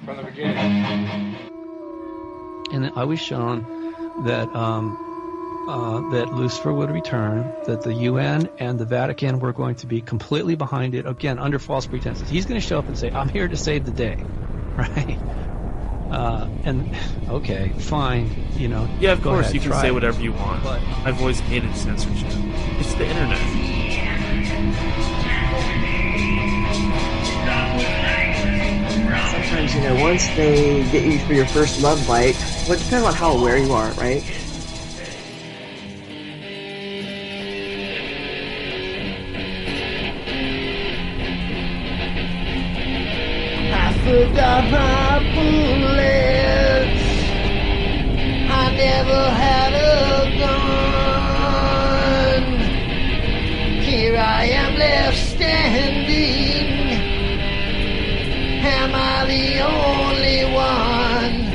from the beginning. And I was shown that that Lucifer would return, that the UN and the Vatican were going to be completely behind it, again, under false pretenses. He's going to show up and say, I'm here to save the day, right? And, okay, fine, you know. Yeah, of course, ahead, you can say whatever you want. But I've always hated censorship. It's the internet. Sometimes, you know, once they get you for your first love bite, well, it depends on how aware you are, right? I forgot my bullets. I never had a gun. Here I am left standing. Am I the only one?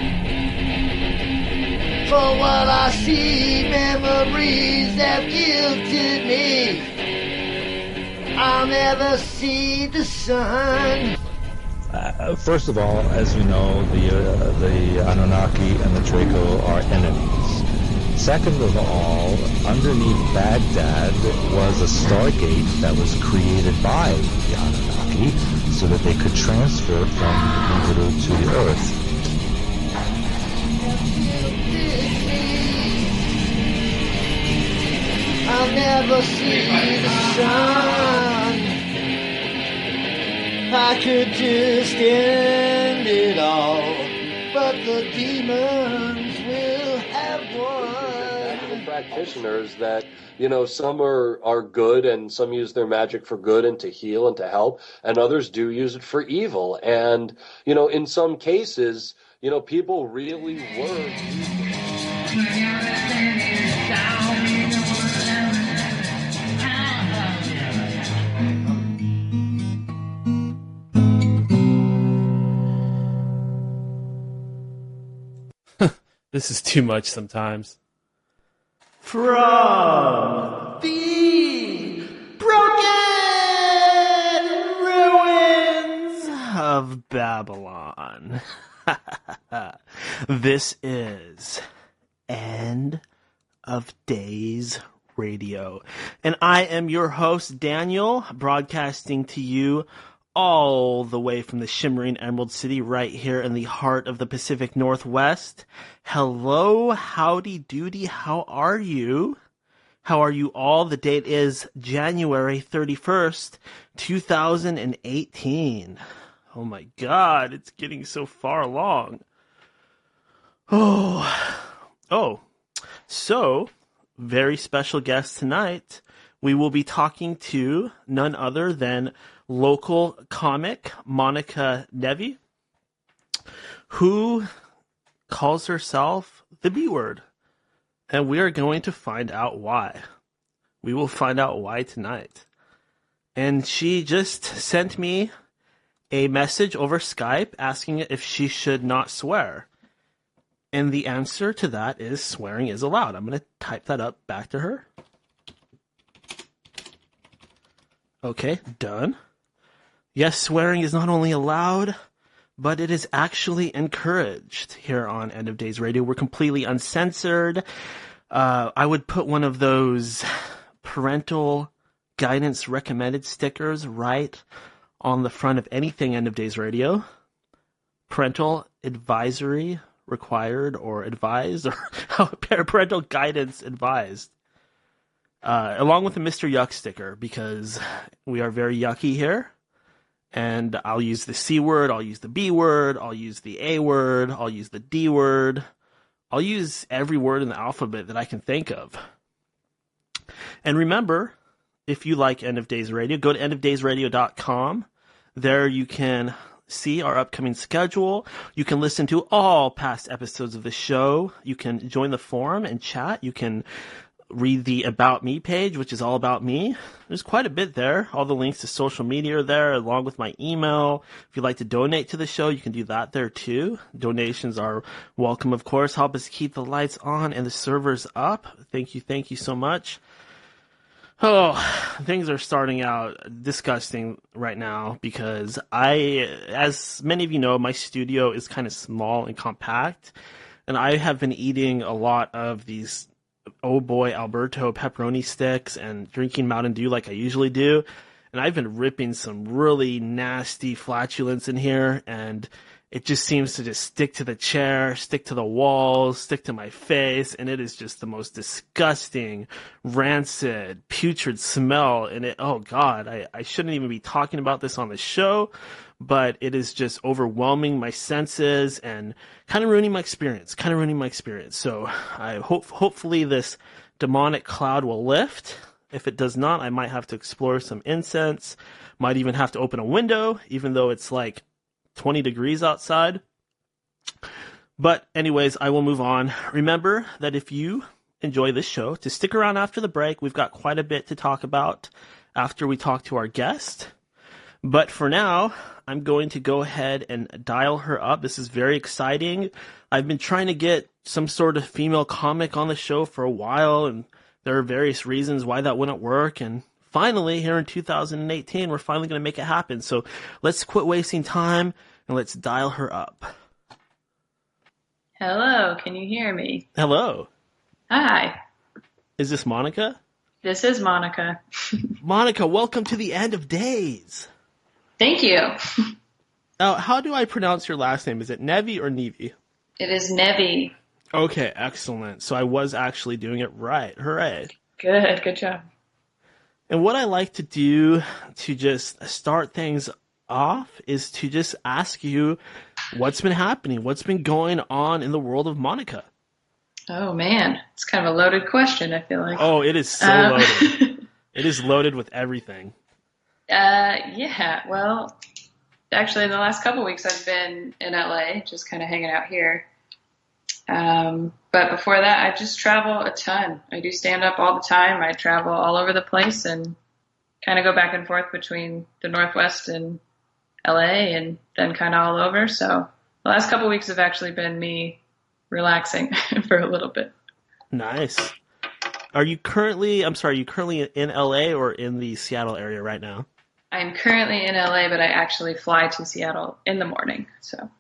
For what I see, memories have guilted me. I'll never see the sun. First of all, as you know, the Anunnaki and the Draco are enemies. Second of all, underneath Baghdad was a stargate that was created by the Anunnaki so that they could transfer from Jupiter to the Earth. I'll never see the sun. I could just end it all, but the demons will have won. Practitioners that, you know, some are good and some use their magic for good and to heal and to help, and others do use it for evil. And, you know, in some cases, you know, people really were This is too much sometimes. From the broken ruins Of Babylon. This is End of Days Radio. And I am your host, Daniel, broadcasting to you all the way from the shimmering Emerald City right here in the heart of the Pacific Northwest. Hello, howdy doody, how are you? How are you all? The date is January 31st, 2018. Oh my God, it's getting so far along. So, very special guest tonight. We will be talking to none other than local comic Monica Nevi, who calls herself the B word. And we are going to find out why. We will find out why tonight. And she just sent me a message over Skype asking if she should not swear. And the answer to that is swearing is allowed. I'm going to type that up back to her. Okay, done. Yes, swearing is not only allowed, but it is actually encouraged here on End of Days Radio. We're completely uncensored. I would put one of those parental guidance recommended stickers right on the front of anything End of Days Radio. Parental advisory required or advised, or parental guidance advised. Along with the Mr. Yuck sticker, because we are very yucky here. And I'll use the C word, I'll use the B word, I'll use the A word, I'll use the D word. I'll use every word in the alphabet that I can think of. And remember, if you like End of Days Radio, go to endofdaysradio.com. There you can see our upcoming schedule. You can listen to all past episodes of the show. You can join the forum and chat. You can read the About Me page, which is all about me. There's quite a bit there. All the links to social media are there, along with my email. If you'd like to donate to the show, you can do that there too. Donations are welcome, of course. Help us keep the lights on and the servers up. Thank you so much. Oh, things are starting out disgusting right now because as many of you know, my studio is kind of small and compact, and I have been eating a lot of these oh boy Alberto pepperoni sticks and drinking Mountain Dew like I usually do, and I've been ripping some really nasty flatulence in here, and it just seems to just stick to the chair, stick to the walls, stick to my face, and it is just the most disgusting, rancid, putrid smell. And oh God, I shouldn't even be talking about this on the show, but it is just overwhelming my senses and kind of ruining my experience, So hopefully this demonic cloud will lift. If it does not, I might have to explore some incense, might even have to open a window, even though it's like 20 degrees outside. But anyways, I will move on. Remember that if you enjoy this show, to stick around after the break. We've got quite a bit to talk about after we talk to our guest. But for now, I'm going to go ahead and dial her up. This is very exciting. I've been trying to get some sort of female comic on the show for a while, and there are various reasons why that wouldn't work. And finally, here in 2018, we're finally going to make it happen. So let's quit wasting time and let's dial her up. Hello, can you hear me? Hello. Hi. Is this Monica? This is Monica. Monica, welcome to the end of days. Thank you. How do I pronounce your last name? Is it Nevi or Nevi? It is Nevi. Okay, excellent. So I was actually doing it right. Hooray. Good job. And what I like to do to just start things off is to just ask you what's been happening, what's been going on in the world of Monica. Oh man, it's kind of a loaded question, I feel like. Oh, it is so loaded. It is loaded with everything. Yeah, well, actually in the last couple weeks I've been in LA, just kind of hanging out here. But before that, I just travel a ton. I do stand up all the time. I travel all over the place and kind of go back and forth between the Northwest and LA and then kind of all over. So the last couple weeks have actually been me relaxing for a little bit. Nice. Are you currently in LA or in the Seattle area right now? I'm currently in LA, but I actually fly to Seattle in the morning. So.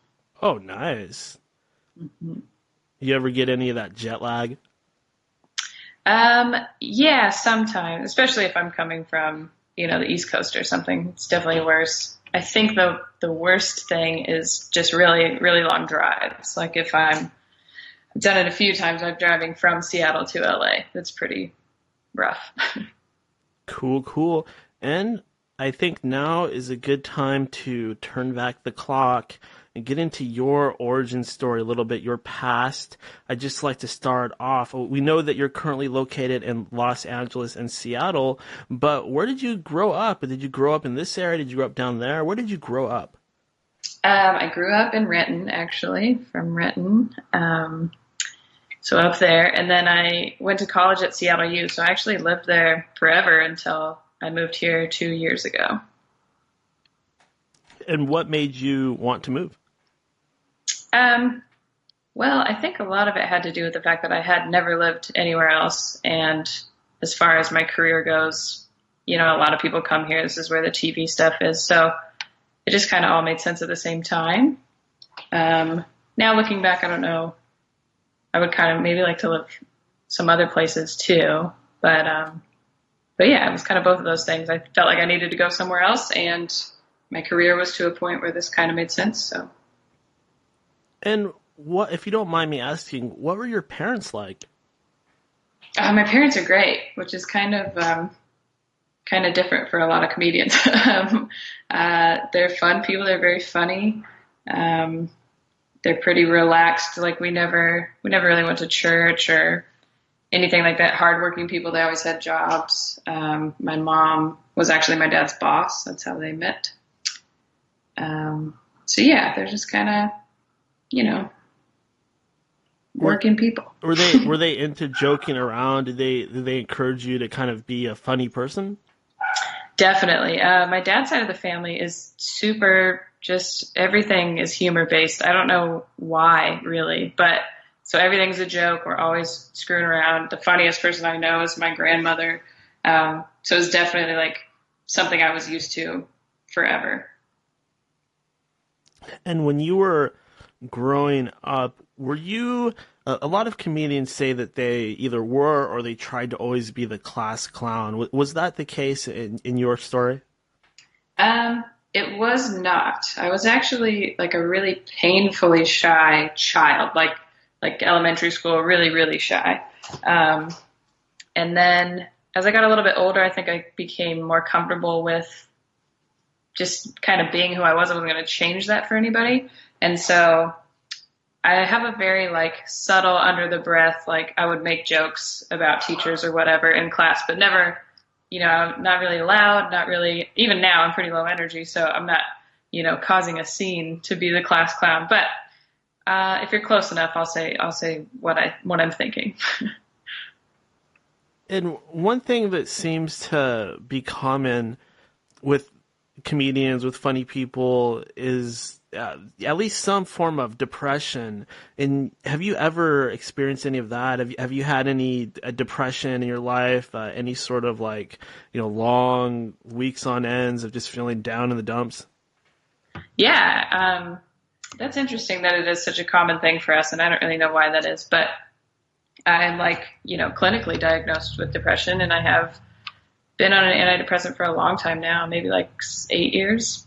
Oh, nice. Mm-hmm. You ever get any of that jet lag? Yeah, sometimes, especially if I'm coming from, the East Coast or something. It's definitely worse. I think the worst thing is just really, really long drives. Like if I've done it a few times, I'm driving from Seattle to LA. That's pretty rough. Cool. And I think now is a good time to turn back the clock and get into your origin story a little bit, your past. I'd just like to start off. We know that you're currently located in Los Angeles and Seattle, but where did you grow up? Did you grow up in this area? Did you grow up down there? Where did you grow up? I grew up in Renton, actually, from Renton. So up there. And then I went to college at Seattle U. So I actually lived there forever until I moved here 2 years ago. And what made you want to move? Well, I think a lot of it had to do with the fact that I had never lived anywhere else. And as far as my career goes, a lot of people come here. This is where the TV stuff is. So it just kind of all made sense at the same time. Now looking back, I don't know. I would kind of maybe like to live some other places too. But yeah, it was kind of both of those things. I felt like I needed to go somewhere else, and my career was to a point where this kind of made sense. So. And what, if you don't mind me asking, what were your parents like? My parents are great, which is kind of different for a lot of comedians. They're fun people. They're very funny. They're pretty relaxed. Like we never really went to church or anything like that. Hardworking people. They always had jobs. My mom was actually my dad's boss. That's how they met. So yeah, they're just kind of, working people. Were they into joking around? Did they encourage you to kind of be a funny person? Definitely. My dad's side of the family is super, just everything is humor based. I don't know why really, but so everything's a joke. We're always screwing around. The funniest person I know is my grandmother. So it was definitely like something I was used to forever. And when you were growing up, were you, a lot of comedians say that they either were or they tried to always be the class clown. Was that the case in your story? It was not. I was actually like a really painfully shy child, like elementary school, really, really shy. And then as I got a little bit older, I think I became more comfortable with just kind of being who I was. I wasn't going to change that for anybody. And so I have a very like subtle under the breath, like I would make jokes about teachers or whatever in class, but never, not really loud, not really, even now I'm pretty low energy. So I'm not, causing a scene to be the class clown. But if you're close enough, I'll say what I'm thinking. And one thing that seems to be common with comedians, with funny people, is at least some form of depression. And have you ever experienced any of that? Have you had any depression in your life? Any sort of like, long weeks on ends of just feeling down in the dumps? Yeah, that's interesting that it is such a common thing for us, and I don't really know why that is, but I'm clinically diagnosed with depression, and I have been on an antidepressant for a long time now, maybe like 8 years.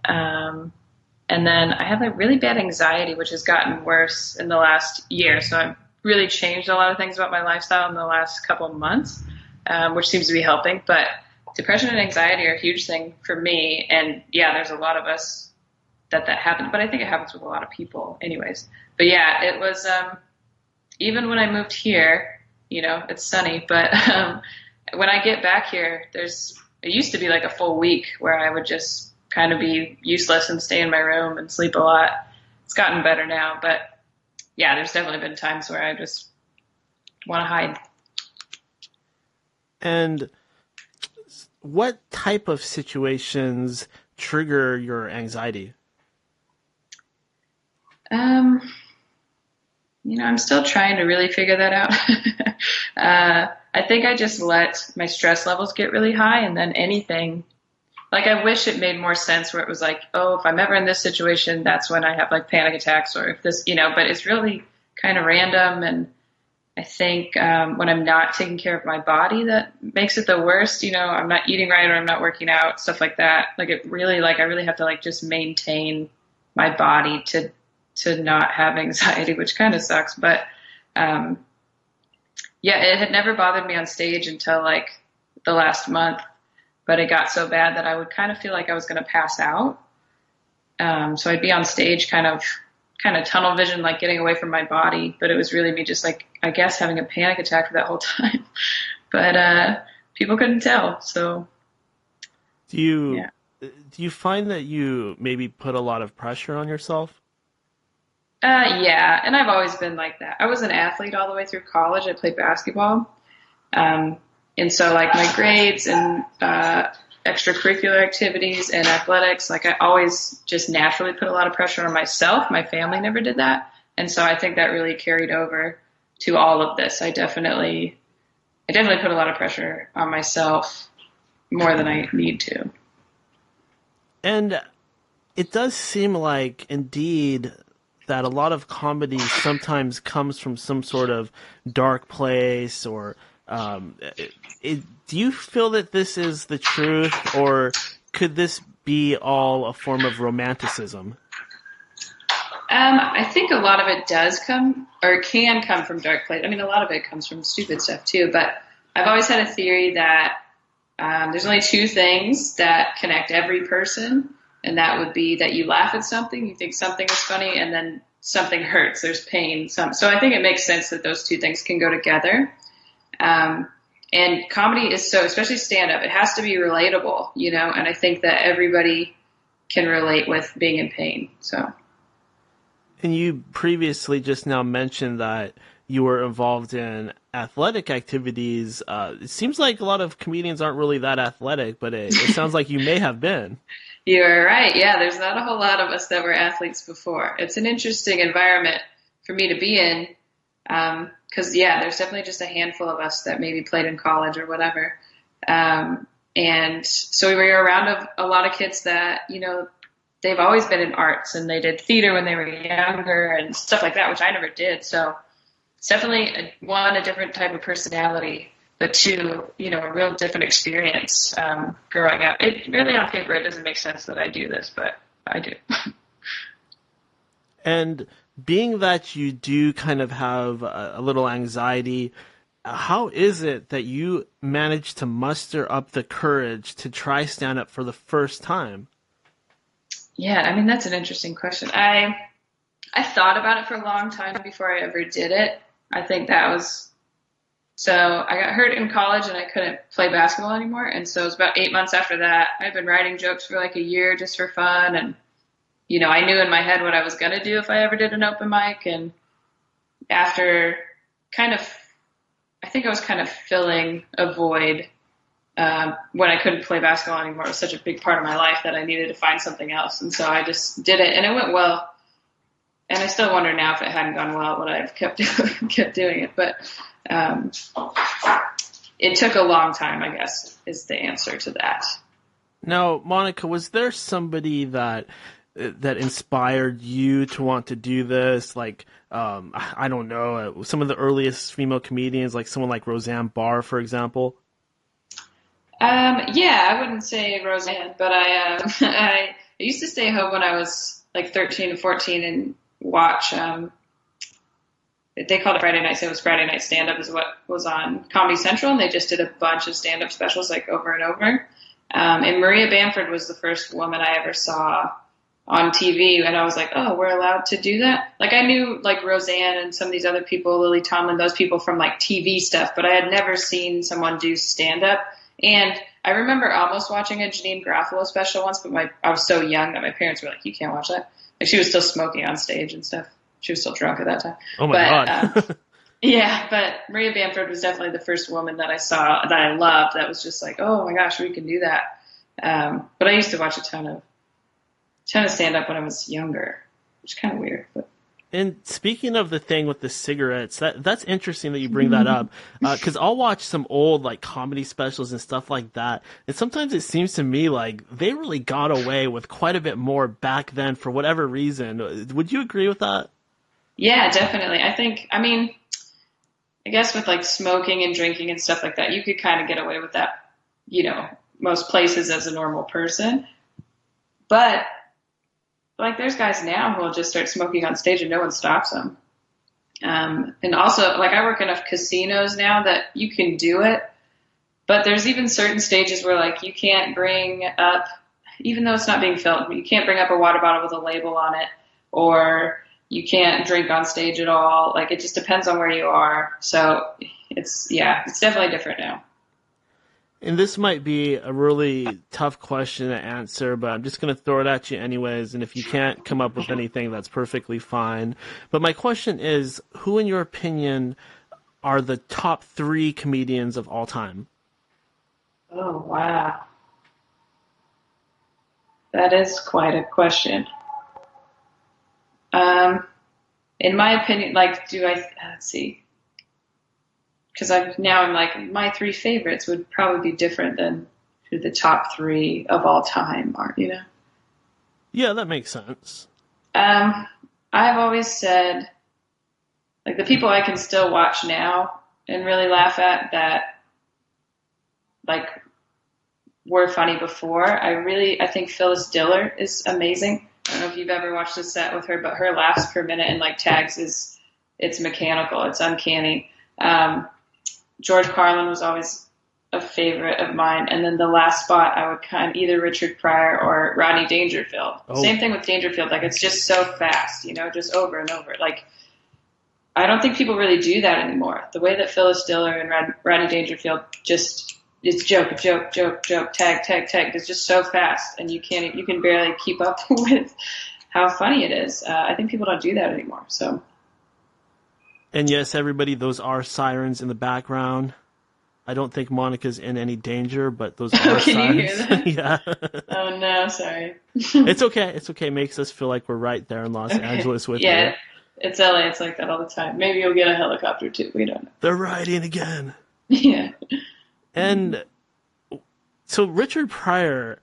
And then I have like really bad anxiety, which has gotten worse in the last year. So I've really changed a lot of things about my lifestyle in the last couple of months, which seems to be helping. But depression and anxiety are a huge thing for me. And yeah, there's a lot of us that happens, but I think it happens with a lot of people anyways. But yeah, it was, even when I moved here, it's sunny, but when I get back here, it used to be like a full week where I would just kind of be useless and stay in my room and sleep a lot. It's gotten better now, but yeah, there's definitely been times where I just want to hide. And what type of situations trigger your anxiety? I'm still trying to really figure that out. I think I just let my stress levels get really high, and then anything, like I wish it made more sense where it was like, oh, if I'm ever in this situation, that's when I have like panic attacks, or if this, but it's really kind of random. And I think when I'm not taking care of my body, that makes it the worst. I'm not eating right, or I'm not working out, stuff like that. Like it really, I really have to like just maintain my body to not have anxiety, which kind of sucks. But yeah, it had never bothered me on stage until like the last month, but it got so bad that I would kind of feel like I was going to pass out. So I'd be on stage kind of tunnel vision, like getting away from my body, but it was really me just like, I guess, having a panic attack for that whole time. But people couldn't tell. So do you find that you maybe put a lot of pressure on yourself? Yeah, and I've always been like that. I was an athlete all the way through college. I played basketball. And so like my grades and extracurricular activities and athletics, like I always just naturally put a lot of pressure on myself. My family never did that. And so I think that really carried over to all of this. I definitely put a lot of pressure on myself, more than I need to. And it does seem like, indeed, that a lot of comedy sometimes comes from some sort of dark place, or do you feel that this is the truth, or could this be all a form of romanticism? I think a lot of it does come, or can come, from dark place. I mean, a lot of it comes from stupid stuff too, but I've always had a theory that there's only two things that connect every person. And that would be that you laugh at something, you think something is funny, and then something hurts. There's pain. So I think it makes sense that those two things can go together. And comedy is so, especially stand-up, it has to be relatable, and I think that everybody can relate with being in pain. So. And you previously just now mentioned that you were involved in athletic activities. It seems like a lot of comedians aren't really that athletic, but it sounds like you may have been. You're right. Yeah, there's not a whole lot of us that were athletes before. It's an interesting environment for me to be in, because, yeah, there's definitely just a handful of us that maybe played in college or whatever. And so we were around a lot of kids that, they've always been in arts and they did theater when they were younger and stuff like that, which I never did. So it's definitely a different type of personality, but two, a real different experience growing up. It really on paper, it doesn't make sense that I do this, but I do. And being that you do kind of have a little anxiety, how is it that you managed to muster up the courage to try stand up for the first time? Yeah, I mean, that's an interesting question. I thought about it for a long time before I ever did it. I think so I got hurt in college and I couldn't play basketball anymore. And so it was about 8 months after that. I'd been writing jokes for like a year just for fun. And, I knew in my head what I was going to do if I ever did an open mic. And after I think I was kind of filling a void when I couldn't play basketball anymore. It was such a big part of my life that I needed to find something else. And so I just did it, and it went well. And I still wonder now if it hadn't gone well, would I have kept doing it. But it took a long time, I guess, is the answer to that. Now, Monica, was there somebody that inspired you to want to do this? Like, I don't know, some of the earliest female comedians, like someone like Roseanne Barr, for example? Yeah, I wouldn't say Roseanne, but I used to stay home when I was like 13 and 14 and watch, they called it Friday night, so it was Friday night stand-up is what was on Comedy Central, and they just did a bunch of stand-up specials like over and over. And Maria Bamford was the first woman I ever saw on TV, and I was like, oh, we're allowed to do that? Like, I knew like Roseanne and some of these other people, Lily Tomlin, those people from like TV stuff, but I had never seen someone do stand-up. And I remember almost watching a Janine Garofalo special once, but I was so young that my parents were like, you can't watch that. Like, she was still smoking on stage and stuff. She was still drunk at that time. Oh my God. Yeah, but Maria Bamford was definitely the first woman that I saw that I loved that was just like, oh my gosh, we can do that. But I used to watch a ton of stand-up when I was younger, which is kind of weird. But. And speaking of the thing with the cigarettes, that's interesting that you bring that up, because I'll watch some old like comedy specials and stuff like that, and sometimes it seems to me like they really got away with quite a bit more back then for whatever reason. Would you agree with that? Yeah, definitely. I guess with like smoking and drinking and stuff like that, you could kind of get away with that, most places as a normal person. But like, there's guys now who will just start smoking on stage and no one stops them. And also, like, I work enough casinos now that you can do it, but there's even certain stages where, like, you can't bring up, even though it's not being filmed, you can't bring up a water bottle with a label on it, or you can't drink on stage at all. Like, it just depends on where you are. So it's definitely different now. And this might be a really tough question to answer, but I'm just going to throw it at you anyways. And if you can't come up with anything, that's perfectly fine. But my question is, who in your opinion are the top 3 comedians of all time? Oh, wow. That is quite a question. In my opinion, like, let's see. Because I'm like, my 3 favorites would probably be different than who the top 3 of all time are, Yeah, that makes sense. I've always said, like, the people I can still watch now and really laugh at that, like, were funny before. I think Phyllis Diller is amazing. I don't know if you've ever watched a set with her, but her laughs per minute and like tags it's mechanical. It's uncanny. George Carlin was always a favorite of mine. And then the last spot, I would either Richard Pryor or Rodney Dangerfield. Oh. Same thing with Dangerfield. Like, it's just so fast, just over and over. Like, I don't think people really do that anymore. The way that Phyllis Diller and Rodney Dangerfield it's joke, tag. It's just so fast, and you can barely keep up with how funny it is. I think people don't do that anymore. So. And yes, everybody, those are sirens in the background. I don't think Monica's in any danger, but those are sirens. Can you hear that? Yeah. Oh no, sorry. It's okay. It's okay. It makes us feel like we're right there in Los Angeles with you. Yeah, it's LA. It's like that all the time. Maybe you'll get a helicopter too. We don't know. They're riding again. Yeah. And So Richard Pryor,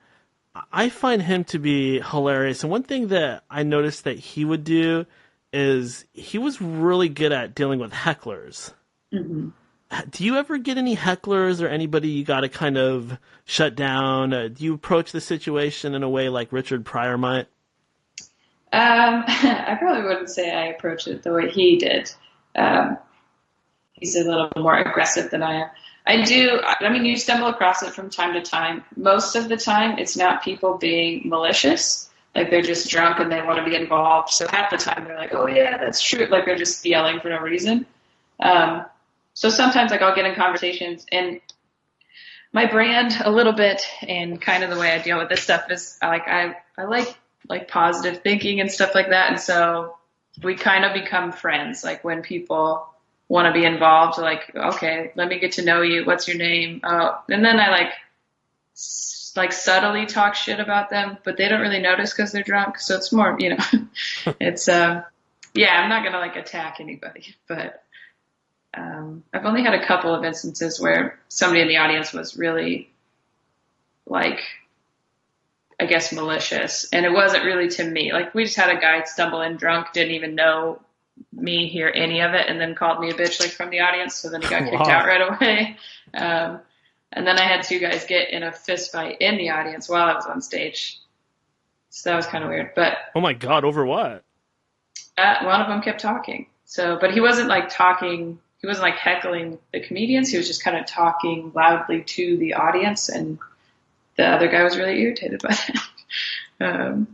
I find him to be hilarious. And one thing that I noticed that he would do is he was really good at dealing with hecklers. Mm-hmm. Do you ever get any hecklers or anybody you got to kind of shut down? Do you approach the situation in a way like Richard Pryor might? I probably wouldn't say I approach it the way he did. He's a little more aggressive than I am. I mean, you stumble across it from time to time. Most of the time, it's not people being malicious. Like, they're just drunk and they want to be involved. So half the time, they're like, oh, yeah, that's true. Like, they're just yelling for no reason. So sometimes, like, I'll get in conversations, and my brand a little bit and kind of the way I deal with this stuff is, I like positive thinking and stuff like that. And so we kind of become friends. Like, when people want to be involved, like, okay, let me get to know you. What's your name? Oh, and then I like subtly talk shit about them, but they don't really notice because they're drunk. So it's more, it's, I'm not going to like attack anybody, but, I've only had a couple of instances where somebody in the audience was really like, I guess, malicious, and it wasn't really to me. Like, we just had a guy stumble in drunk, didn't even know me, hear any of it, and then called me a bitch, like, from the audience. So then he got kicked out right away. And then I had two guys get in a fist fight in the audience while I was on stage. So that was kind of weird. But oh my God, over what? One of them kept talking. So, but he wasn't like talking. He wasn't like heckling the comedians. He was just kind of talking loudly to the audience, and the other guy was really irritated by that.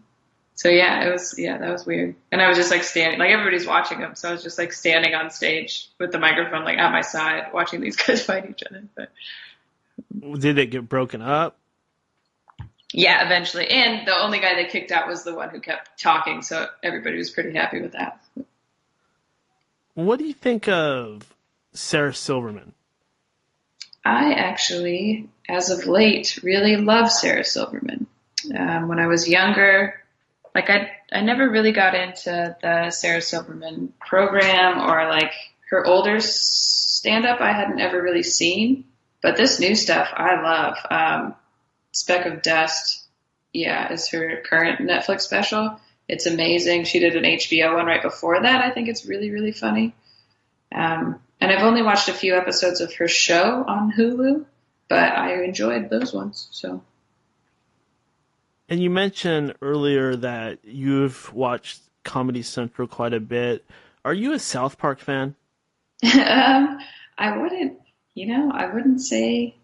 So that was weird. And I was just like standing, like, everybody's watching him. So I was just like standing on stage with the microphone, like, at my side, watching these guys fight each other. But did it get broken up? Yeah, eventually. And the only guy they kicked out was the one who kept talking. So everybody was pretty happy with that. What do you think of Sarah Silverman? I actually, as of late, really love Sarah Silverman. When I was younger, like, I never really got into the Sarah Silverman program, or like her older stand-up I hadn't ever really seen. But this new stuff I love. Speck of Dust, is her current Netflix special. It's amazing. She did an HBO one right before that. I think it's really, really funny. And I've only watched a few episodes of her show on Hulu, but I enjoyed those ones. So. And you mentioned earlier that you've watched Comedy Central quite a bit. Are you a South Park fan? I wouldn't say,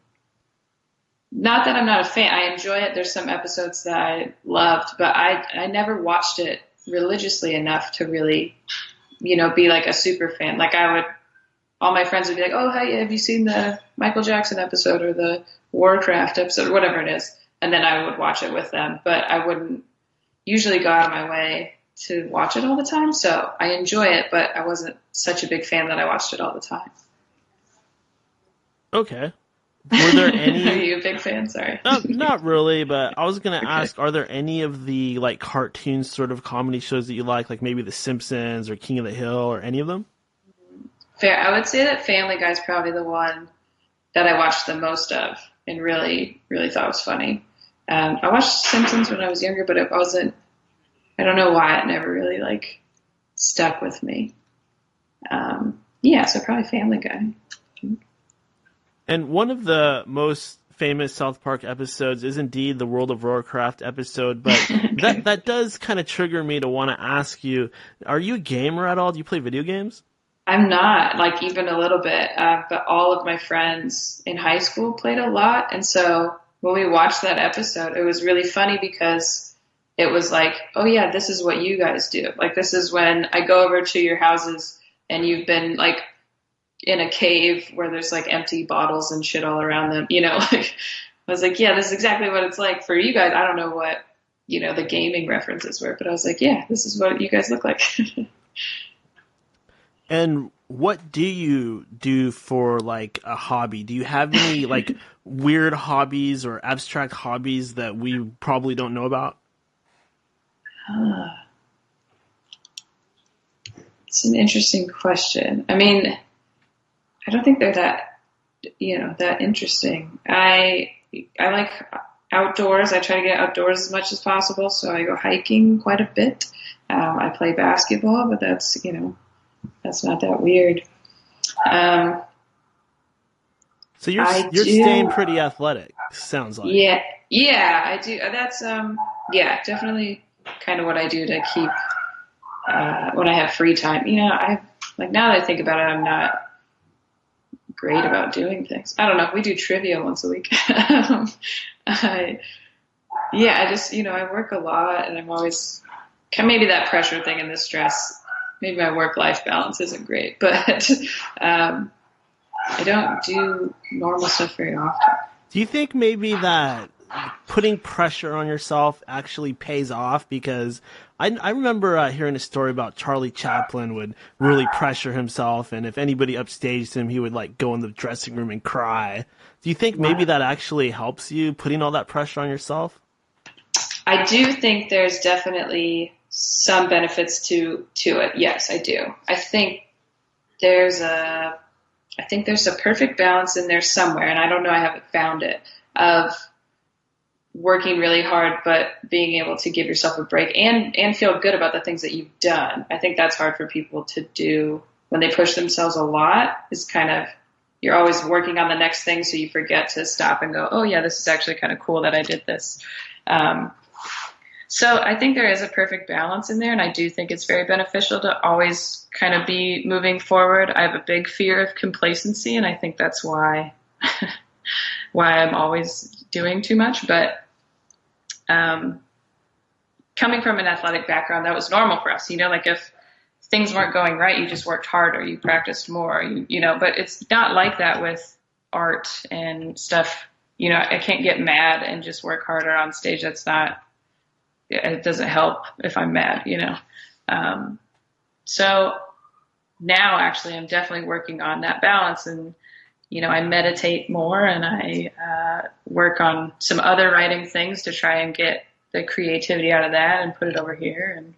not that I'm not a fan. I enjoy it. There's some episodes that I loved, but I never watched it religiously enough to really, be like a super fan. Like, all my friends would be like, oh, hey, have you seen the Michael Jackson episode or the Warcraft episode, or whatever it is? And then I would watch it with them, but I wouldn't usually go out of my way to watch it all the time. So I enjoy it, but I wasn't such a big fan that I watched it all the time. Okay. Were there any? Are you a big fan? Sorry. Not really, but I was going to ask, are there any of the like cartoon sort of comedy shows that you like maybe The Simpsons or King of the Hill or any of them? Fair. I would say that Family Guy is probably the one that I watched the most of and really, really thought was funny. I watched Simpsons when I was younger, but it wasn't, I don't know why it never really like stuck with me. So probably Family Guy. And one of the most famous South Park episodes is indeed the World of Warcraft episode, but Okay. that does kind of trigger me to want to ask you, are you a gamer at all? Do you play video games? I'm not, like, even a little bit, but all of my friends in high school played a lot. And so when we watched that episode, it was really funny because it was like, oh yeah, this is what you guys do. Like, this is when I go over to your houses and you've been like in a cave where there's like empty bottles and shit all around them, like, I was like, yeah, this is exactly what it's like for you guys. I don't know what, the gaming references were, but I was like, yeah, this is what you guys look like. And what do you do for like a hobby? Do you have any like weird hobbies or abstract hobbies that we probably don't know about? It's an interesting question. I mean, I don't think they're that, that interesting. I I like outdoors. I try to get outdoors as much as possible. So I go hiking quite a bit. I play basketball, but that's not that weird. So you're staying pretty athletic, sounds like. Yeah, I do. That's definitely kind of what I do to keep when I have free time. Now that I think about it, I'm not great about doing things. I don't know. We do trivia once a week. I work a lot, and I'm always maybe that pressure thing and the stress. Maybe my work-life balance isn't great, but I don't do normal stuff very often. Do you think maybe that putting pressure on yourself actually pays off? Because I remember hearing a story about Charlie Chaplin would really pressure himself, and if anybody upstaged him, he would go in the dressing room and cry. Do you think maybe that actually helps you, putting all that pressure on yourself? I do think there's definitely some benefits to it. Yes, I do. I think there's a perfect balance in there somewhere, and I don't know, I haven't found it, of working really hard but being able to give yourself a break and feel good about the things that you've done. I think that's hard for people to do when they push themselves a lot, is kind of, you're always working on the next thing, so you forget to stop and go, oh yeah, this is actually kind of cool that I did this. So I think there is a perfect balance in there, and I do think it's very beneficial to always kind of be moving forward. I have a big fear of complacency, and I think that's why I'm always doing too much. But coming from an athletic background, that was normal for us. If things weren't going right, you just worked harder, you practiced more, but it's not like that with art and stuff. I can't get mad and just work harder on stage. It doesn't help if I'm mad, So now actually I'm definitely working on that balance, and, I meditate more, and I work on some other writing things to try and get the creativity out of that and put it over here, and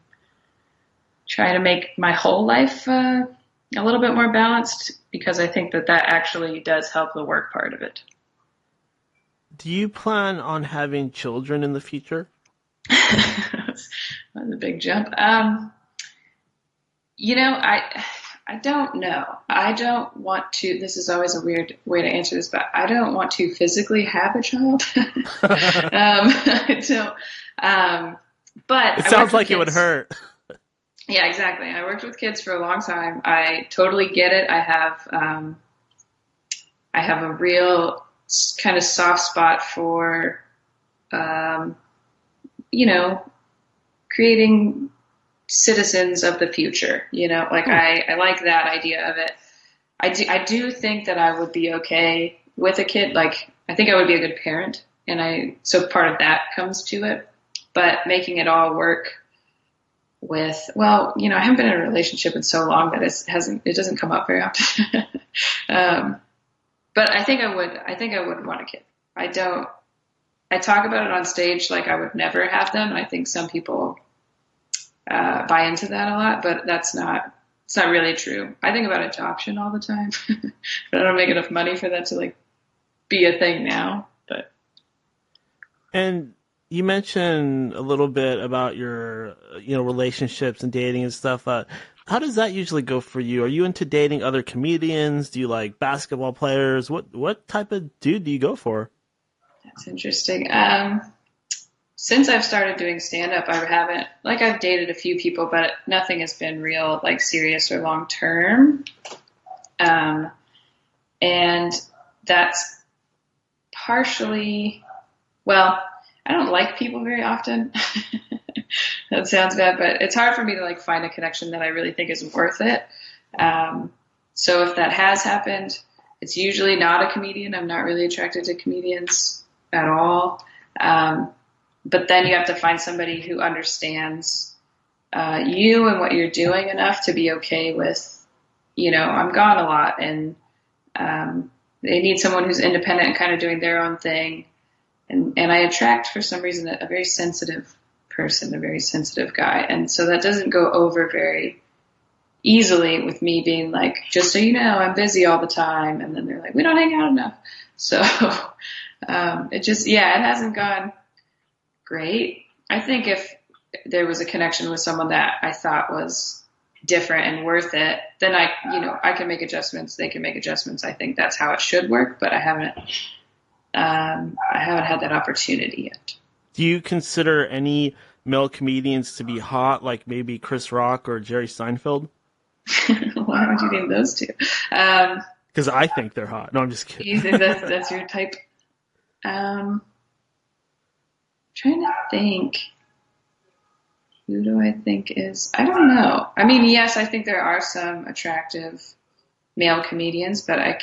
try to make my whole life a little bit more balanced, because I think that actually does help the work part of it. Do you plan on having children in the future? That's a big jump. I don't know. I don't want to, this is always a weird way to answer this, but I don't want to physically have a child. But it sounds like it would hurt. Yeah, exactly. I worked with kids for a long time. I totally get it. I have a real kind of soft spot for, creating citizens of the future, I like that idea of it. I do think that I would be okay with a kid. I think I would be a good parent, so part of that comes to it, but making it all work with, I haven't been in a relationship in so long that it doesn't come up very often. But I think I would want a kid. I talk about it on stage like I would never have them. I think some people buy into that a lot, but it's not really true. I think about adoption all the time, but I don't make enough money for that to be a thing now. But and you mentioned a little bit about your relationships and dating and stuff. How does that usually go for you? Are you into dating other comedians? Do you like basketball players? What type of dude do you go for? That's interesting. Since I've started doing stand-up, I haven't, I've dated a few people, but nothing has been real, serious or long-term. And that's partially, I don't like people very often. That sounds bad, but it's hard for me to find a connection that I really think is worth it. So if that has happened, it's usually not a comedian. I'm not really attracted to comedians at all. But then you have to find somebody who understands you and what you're doing enough to be okay with, I'm gone a lot, and they need someone who's independent and kind of doing their own thing. And I attract, for some reason, a very sensitive person, a very sensitive guy. And so that doesn't go over very easily with me being just so you know, I'm busy all the time. And then they're like, we don't hang out enough. So It hasn't gone great. I think if there was a connection with someone that I thought was different and worth it, then I can make adjustments. They can make adjustments. I think that's how it should work, but I haven't had that opportunity yet. Do you consider any male comedians to be hot, like maybe Chris Rock or Jerry Seinfeld? Why would you name those two? Because I think they're hot. No, I'm just kidding. You think that's your type? Trying to think. Who do I think is? I don't know. I mean, yes, I think there are some attractive male comedians, but I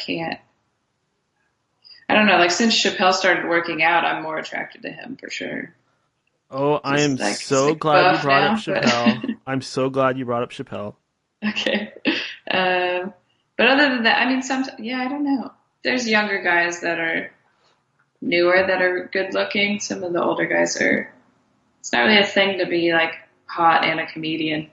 don't know. Like, since Chappelle started working out, I'm more attracted to him for sure. Oh, I am so glad you brought up Chappelle. I'm so glad you brought up Chappelle. Okay. But other than that, I mean, I don't know. There's younger guys that are newer that are good looking. Some of the older guys it's not really a thing to be like hot and a comedian.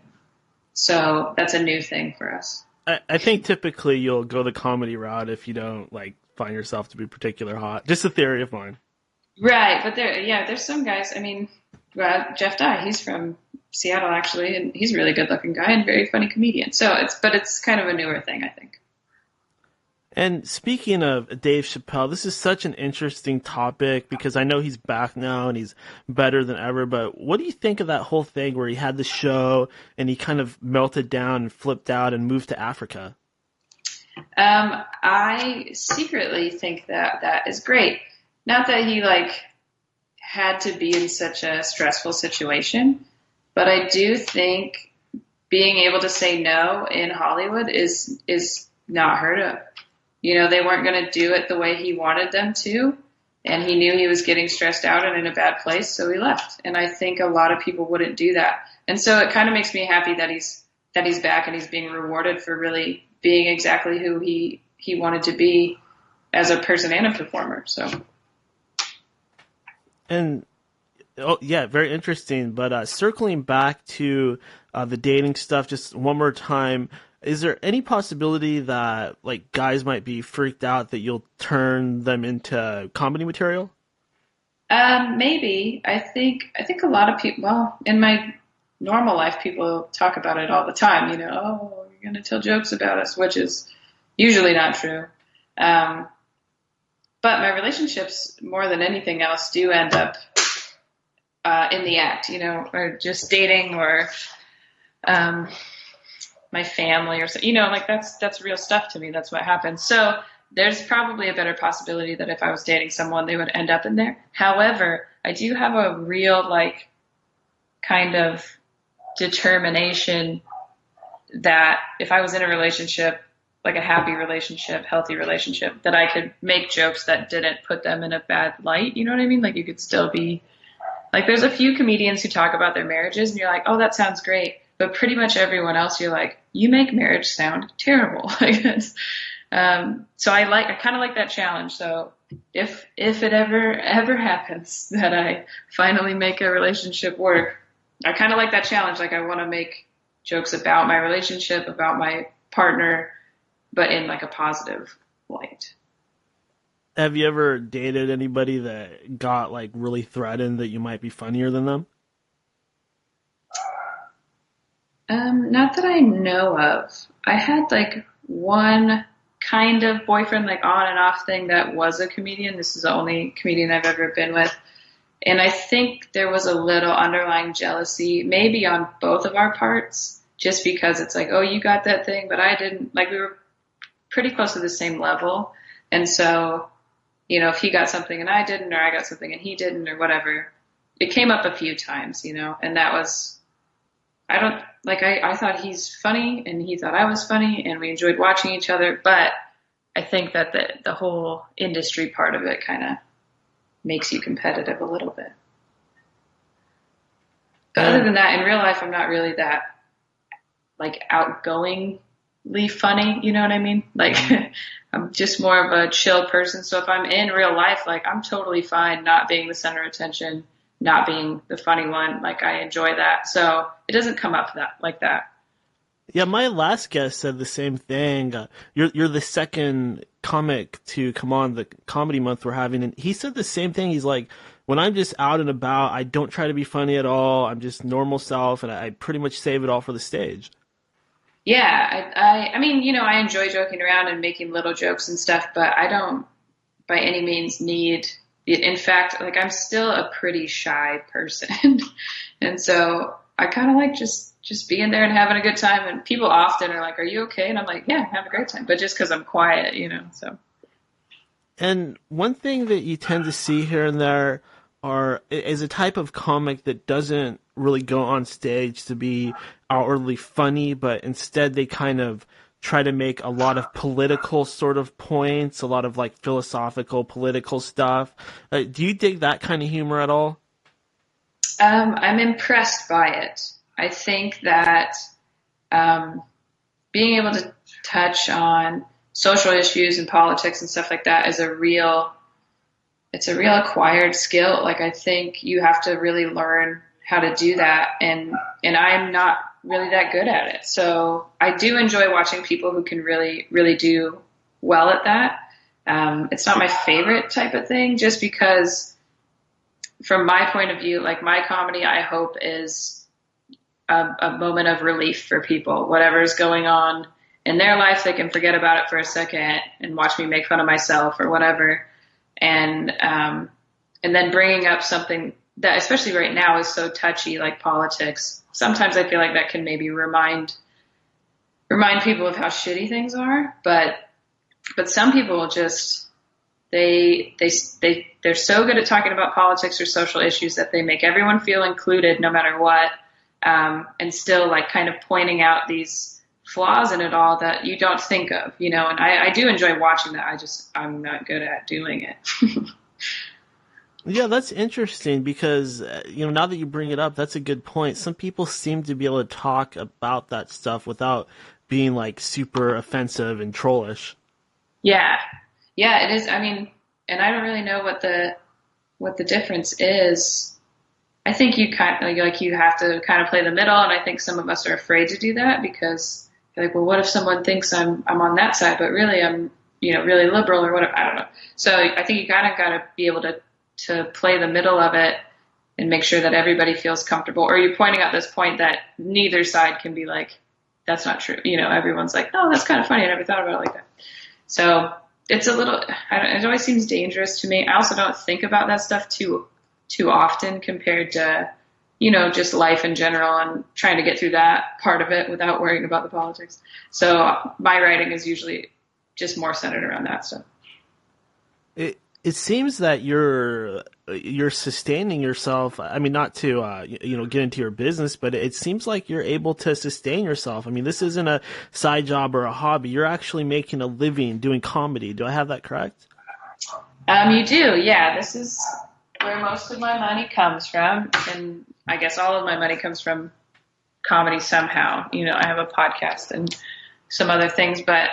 So that's a new thing for us. I think typically you'll go the comedy route if you don't like find yourself to be particular hot. Just a theory of mine. Right. But there's some guys. I mean, Jeff Dye, he's from Seattle actually, and he's a really good looking guy and very funny comedian. So it's kind of a newer thing, I think. And speaking of Dave Chappelle, this is such an interesting topic because I know he's back now and he's better than ever, but what do you think of that whole thing where he had the show and he kind of melted down and flipped out and moved to Africa? I secretly think that is great. Not that he had to be in such a stressful situation, but I do think being able to say no in Hollywood is not heard of. You know, they weren't going to do it the way he wanted them to, and he knew he was getting stressed out and in a bad place, so he left. And I think a lot of people wouldn't do that. And so it kind of makes me happy that he's back and he's being rewarded for really being exactly who he wanted to be as a person and a performer. So. And very interesting. But circling back to the dating stuff, just one more time. Is there any possibility that like guys might be freaked out that you'll turn them into comedy material? Maybe. I think a lot of people. Well, in my normal life, people talk about it all the time. You know, oh, you're going to tell jokes about us, which is usually not true. But my relationships, more than anything else, do end up in the act. You know, or just dating, or my family, or so, you know, like that's real stuff to me. That's what happens. So there's probably a better possibility that if I was dating someone, they would end up in there. However, I do have a real kind of determination that if I was in a relationship, like a happy relationship, healthy relationship, that I could make jokes that didn't put them in a bad light. You know what I mean? Like you could still be like, there's a few comedians who talk about their marriages and you're like, oh, that sounds great. But pretty much everyone else, you're like, you make marriage sound terrible. So I kind of like that challenge. So if it ever happens that I finally make a relationship work, I kind of like that challenge. Like I want to make jokes about my relationship, about my partner, but in like a positive light. Have you ever dated anybody that got like really threatened that you might be funnier than them? Not that I know of. I had like one kind of boyfriend, like on and off thing that was a comedian. This is the only comedian I've ever been with. And I think there was a little underlying jealousy, maybe on both of our parts, just because it's like, oh, you got that thing, but I didn't. Like we were pretty close to the same level. And so, you know, if he got something and I didn't, or I got something and he didn't, or whatever, it came up a few times, you know, and that was, I thought he's funny and he thought I was funny and we enjoyed watching each other. But I think that the whole industry part of it kind of makes you competitive a little bit. But other than that, in real life, I'm not really that like outgoingly funny. You know what I mean? Like I'm just more of a chill person. So if I'm in real life, like I'm totally fine not being the center of attention, not being the funny one. Like I enjoy that. So it doesn't come up like that. Yeah, my last guest said the same thing. You're the second comic to come on the comedy month we're having, and he said the same thing. He's like, when I'm just out and about, I don't try to be funny at all. I'm just normal self, and I pretty much save it all for the stage. Yeah, I mean, I enjoy joking around and making little jokes and stuff, but I don't by any means need it. In fact, like I'm still a pretty shy person. And so I kind of like just being there and having a good time. And people often are like, "Are you okay?" And I'm like, "Yeah, have a great time." But just because I'm quiet, so. And one thing that you tend to see here and there is a type of comic that doesn't really go on stage to be outwardly funny, but instead they kind of try to make a lot of political sort of points, a lot of like philosophical, political stuff. Do you dig that kind of humor at all? I'm impressed by it. I think that being able to touch on social issues and politics and stuff like that is a real acquired skill. Like I think you have to really learn how to do that, and I'm not really that good at it. So I do enjoy watching people who can really, really do well at that. It's not my favorite type of thing, just because from my point of view, like my comedy, I hope is a moment of relief for people. Whatever's going on in their life, they can forget about it for a second and watch me make fun of myself or whatever. And then bringing up something that, especially right now, is so touchy, like politics. Sometimes I feel like that can maybe remind people of how shitty things are. But some people just they're so good at talking about politics or social issues that they make everyone feel included no matter what, and still like kind of pointing out these flaws in it all that you don't think of, and I do enjoy watching that. I'm not good at doing it. Yeah, that's interesting because, now that you bring it up, that's a good point. Some people seem to be able to talk about that stuff without being like super offensive and trollish. Yeah, it is. I mean, and I don't really know what the difference is. I think you kind of like you have to kind of play the middle, and I think some of us are afraid to do that because you're like, well, what if someone thinks I'm on that side, but really I'm really liberal or whatever. I don't know. So I think you kind of got to be able to play the middle of it and make sure that everybody feels comfortable. Or you're pointing out this point that neither side can be like, that's not true. Everyone's like, no, that's kind of funny. I never thought about it like that. So it's a little, it always seems dangerous to me. I also don't think about that stuff too often compared to, just life in general and trying to get through that part of it without worrying about the politics. So my writing is usually just more centered around that stuff. It seems that you're sustaining yourself. I mean, not to get into your business, but it seems like you're able to sustain yourself. I mean, this isn't a side job or a hobby. You're actually making a living doing comedy. Do I have that correct? You do, yeah. This is where most of my money comes from, and I guess all of my money comes from comedy somehow. I have a podcast and some other things, but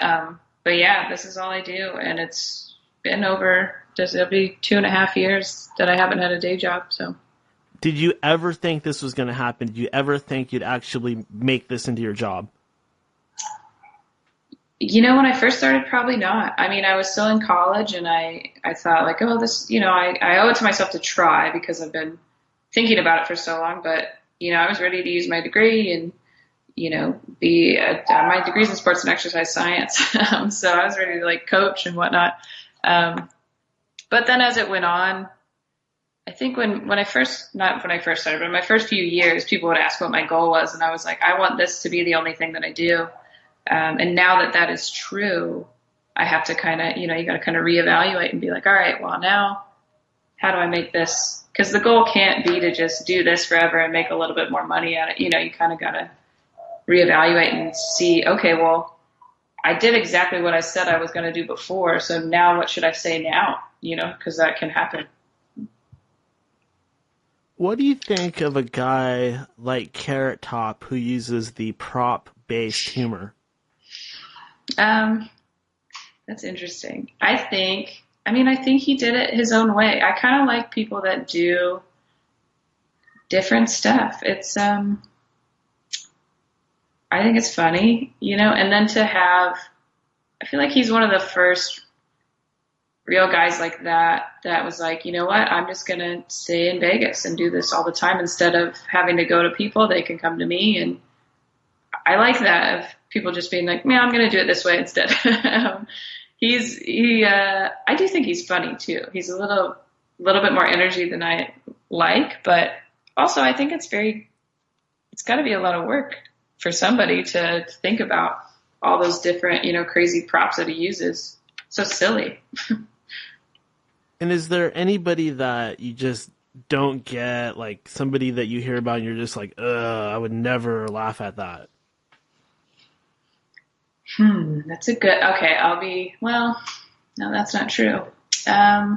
yeah, this is all I do, and it's been it'll be 2.5 years that I haven't had a day job. So, did you ever think this was going to happen? Did you ever think you'd actually make this into your job? When I first started, probably not. I mean, I was still in college, and I thought like, oh, this, I owe it to myself to try because I've been thinking about it for so long. But I was ready to use my degree and be my degree's in sports and exercise science, so I was ready to like coach and whatnot. But then as it went on, I think when I first started, but in my first few years, people would ask what my goal was. And I was like, I want this to be the only thing that I do. And now that is true, I have to kind of, you got to kind of reevaluate and be like, all right, well now how do I make this? Because the goal can't be to just do this forever and make a little bit more money at it. You kind of got to reevaluate and see, okay, well, I did exactly what I said I was going to do before. So now what should I say now? Because that can happen. What do you think of a guy like Carrot Top who uses the prop-based humor? That's interesting. I think he did it his own way. I kind of like people that do different stuff. It's, I I think it's funny, and then I feel like he's one of the first real guys like that was like, you know what, I'm just going to stay in Vegas and do this all the time instead of having to go to people. They can come to me. And I like that, of people just being like, man, I'm going to do it this way instead. I do think he's funny too. He's a little bit more energy than I like, but also I think it's got to be a lot of work for somebody to think about all those different, crazy props that he uses. So silly. And is there anybody that you just don't get, like somebody that you hear about and you're just like, I would never laugh at that? That's a good, okay, no, that's not true. I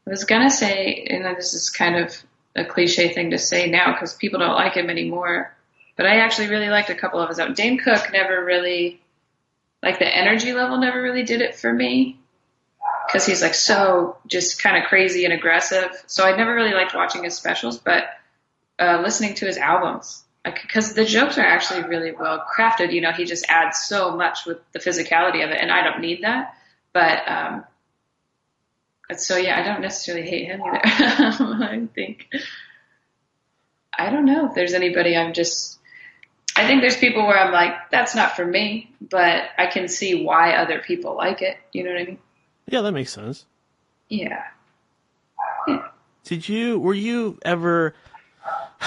was going to say, and this is kind of a cliche thing to say now because people don't like him anymore, but I actually really liked a couple of his out. Dane Cook never really, like the energy level never really did it for me because he's like so just kind of crazy and aggressive. So I never really liked watching his specials, but listening to his albums, because the jokes are actually really well crafted. He just adds so much with the physicality of it, and I don't need that. But so yeah, I don't necessarily hate him either. I don't know if there's anybody I think there's people where I'm like, that's not for me, but I can see why other people like it. You know what I mean? Yeah, that makes sense. Yeah. Were you ever,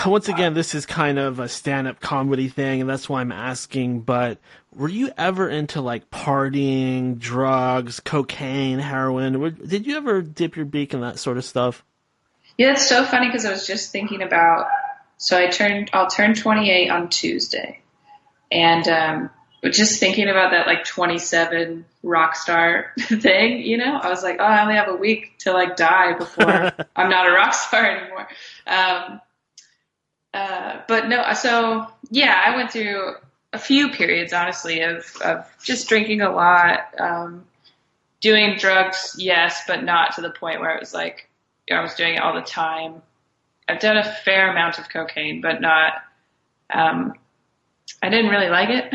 once again, this is kind of a stand-up comedy thing, and that's why I'm asking, but were you ever into like partying, drugs, cocaine, heroin? Did you ever dip your beak in that sort of stuff? Yeah, it's so funny because I was just thinking about, so I'll turn 28 on Tuesday. And just thinking about that like 27 rock star thing, I was like, I only have a week to like die before I'm not a rock star anymore. But no, so yeah, I went through a few periods, honestly, of just drinking a lot, doing drugs, yes, but not to the point where it was like I was doing it all the time. I've done a fair amount of cocaine, but not, I didn't really like it.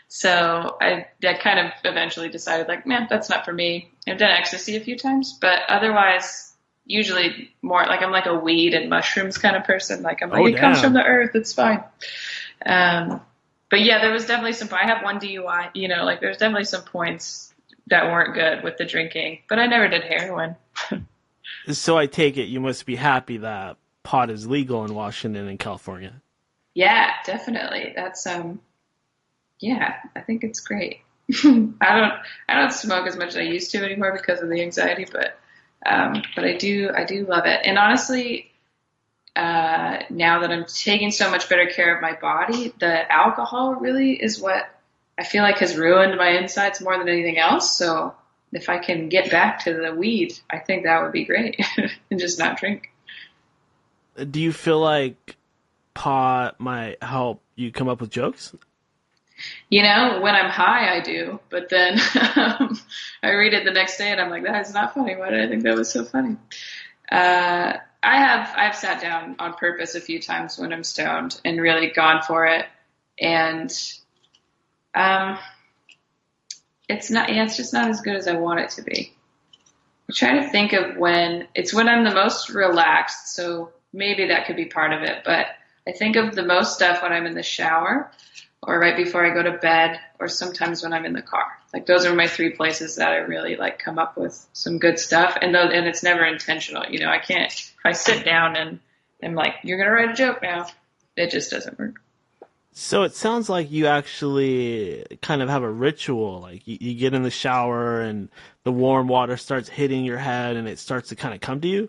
So I kind of eventually decided like, man, that's not for me. I've done ecstasy a few times, but otherwise usually more like I'm like a weed and mushrooms kind of person. Like I'm like, it comes from the earth. It's fine. But yeah, there was definitely I have one DUI, like there's definitely some points that weren't good with the drinking, but I never did heroin. So I take it you must be happy that pot is legal in Washington and California. Yeah, definitely. That's yeah, I think it's great. I don't smoke as much as I used to anymore because of the anxiety, but I do love it. And honestly, now that I'm taking so much better care of my body, the alcohol really is what I feel like has ruined my insides more than anything else. So if I can get back to the weed, I think that would be great and just not drink. Do you feel like pot might help you come up with jokes? When I'm high, I do, but then I read it the next day and I'm like, that is not funny. Why did I think that was so funny? I've sat down on purpose a few times when I'm stoned and really gone for it. And, it's just not as good as I want it to be. I'm trying to think of when I'm the most relaxed. So maybe that could be part of it, but I think of the most stuff when I'm in the shower or right before I go to bed or sometimes when I'm in the car. Like those are my three places that I really like come up with some good stuff. And it's never intentional. I can't, if I sit down and I'm like, you're going to write a joke now, it just doesn't work. So it sounds like you actually kind of have a ritual. Like you get in the shower and the warm water starts hitting your head and it starts to kind of come to you.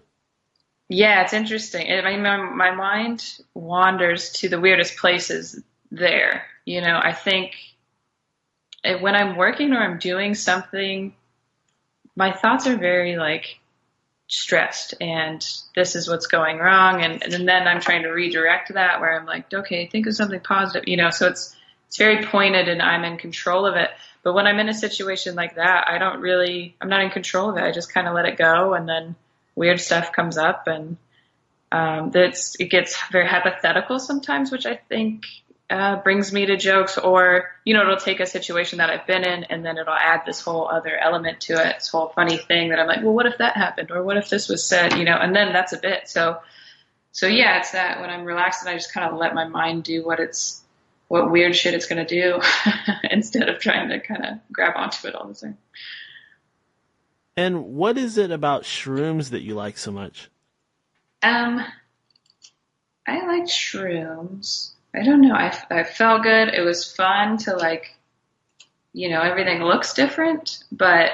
Yeah, it's interesting. My mind wanders to the weirdest places there. I think when I'm working or I'm doing something, my thoughts are very like stressed and this is what's going wrong. And then I'm trying to redirect that where I'm like, okay, think of something positive, so it's very pointed and I'm in control of it. But when I'm in a situation like that, I'm not in control of it. I just kind of let it go. And then weird stuff comes up and it gets very hypothetical sometimes, which I think brings me to jokes, or, it'll take a situation that I've been in and then it'll add this whole other element to it, this whole funny thing that I'm like, well, what if that happened? Or what if this was said, and then that's a bit. So yeah, it's that when I'm relaxed and I just kind of let my mind do what weird shit it's going to do instead of trying to kind of grab onto it all the time. And what is it about shrooms that you like so much? I like shrooms. I don't know. I felt good. It was fun to everything looks different, but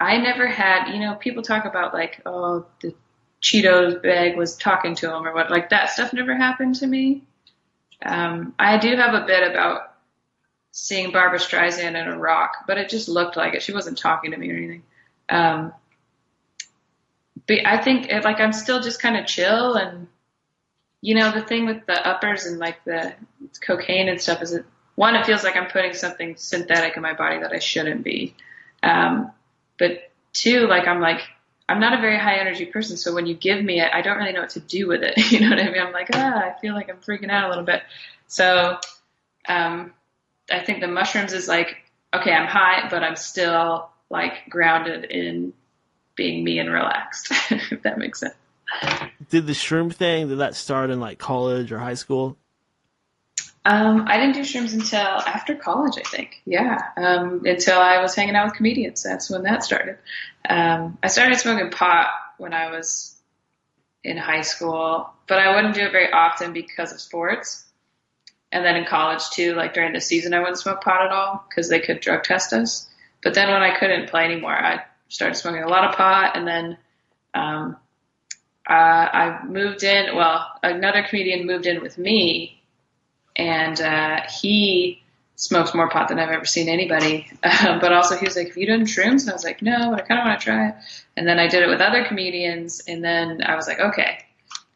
I never had, people talk about the Cheetos bag was talking to him or what, that stuff never happened to me. I do have a bit about seeing Barbara Streisand in a rock, but it just looked like it. She wasn't talking to me or anything. But I think I'm still just kind of chill, and the thing with the uppers and the cocaine and stuff is it feels like I'm putting something synthetic in my body that I shouldn't be. But two, I'm not a very high energy person, so when you give me it, I don't really know what to do with it. You know what I mean? I'm I feel like I'm freaking out a little bit. So I think the mushrooms is okay, I'm high, but I'm still grounded in being me and relaxed, if that makes sense. Did the shroom thing, did that start in college or high school? I didn't do shrooms until after college, I think. Yeah. Until I was hanging out with comedians. That's when that started. I started smoking pot when I was in high school, but I wouldn't do it very often because of sports. And then in college too, during the season, I wouldn't smoke pot at all because they could drug test us. But then when I couldn't play anymore, I started smoking a lot of pot, and then I moved in. Well, another comedian moved in with me, and he smokes more pot than I've ever seen anybody. But also he was like, have you done shrooms? And I was like, no, but I kind of want to try it. And then I did it with other comedians, and then I was like, okay,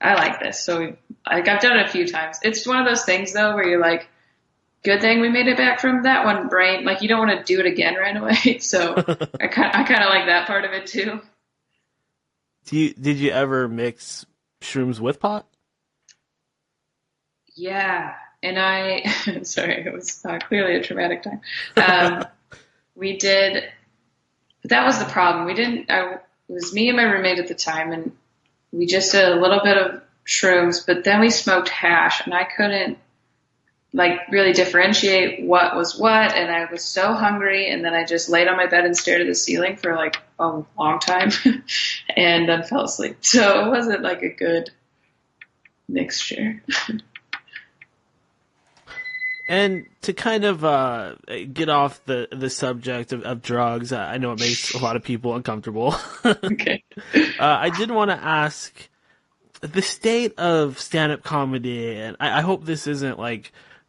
I like this. So I've done it a few times. It's one of those things, though, where you're like, good thing we made it back from that one brain. You don't want to do it again right away. So I kind of like that part of it too. Did you ever mix shrooms with pot? Yeah. And sorry, it was clearly a traumatic time. We did, but that was the problem. It was me and my roommate at the time, and we just did a little bit of shrooms, but then we smoked hash, and I couldn't really differentiate what was what, and I was so hungry, and then I just laid on my bed and stared at the ceiling for a long time and then fell asleep. So it wasn't a good mixture. And to kind of get off the subject of drugs, I know it makes a lot of people uncomfortable. Okay. I did want to ask the state of stand-up comedy, and I hope this isn't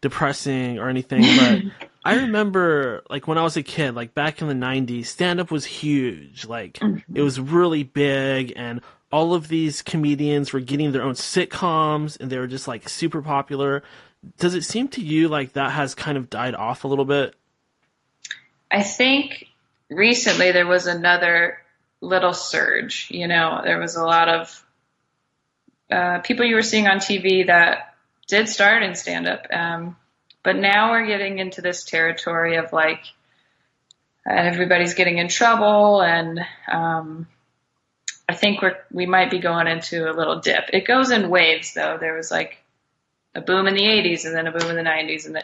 depressing or anything, but I remember when I was a kid, back in the 90s, stand-up was huge. It was really big, and all of these comedians were getting their own sitcoms, and they were just super popular. Does it seem to you that has kind of died off a little bit? I think recently there was another little surge. There was a lot of people you were seeing on TV that did start in stand-up. But now we're getting into this territory of everybody's getting in trouble, and I think we might be going into a little dip. It goes in waves, though. There was a boom in the 80s, and then a boom in the 90s, and then,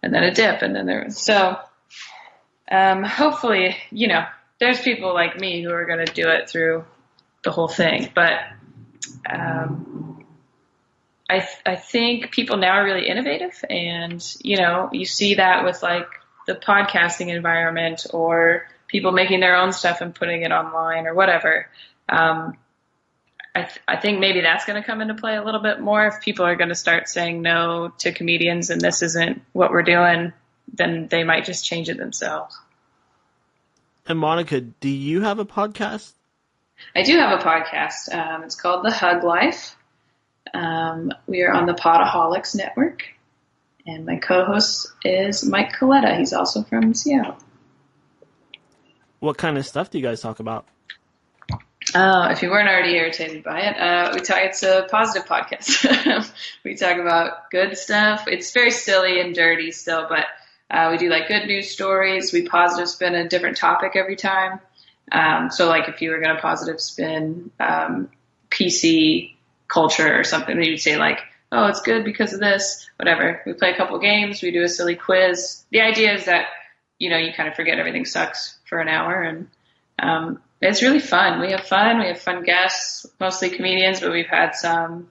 and then a dip, and then there was, so hopefully, there's people like me who are going to do it through the whole thing. But I think people now are really innovative, and, you see that with the podcasting environment, or people making their own stuff and putting it online or whatever. I think maybe that's going to come into play a little bit more. If people are going to start saying no to comedians and this isn't what we're doing, then they might just change it themselves. And Monica, do you have a podcast? I do have a podcast. It's called The Hug Life. We are on the Podaholics Network, and my co-host is Mike Coletta. He's also from Seattle. What kind of stuff do you guys talk about? If you weren't already irritated by it, it's a positive podcast. We talk about good stuff. It's very silly and dirty still, but we do like good news stories. We positive spin a different topic every time. So like if you were going to positive spin PC culture or something, you'd say like, oh, it's good because of this, whatever. We play a couple games. We do a silly quiz. The idea is that, you kind of forget everything sucks for an hour, and it's really fun. We have fun. We have fun guests, mostly comedians, but we've had some,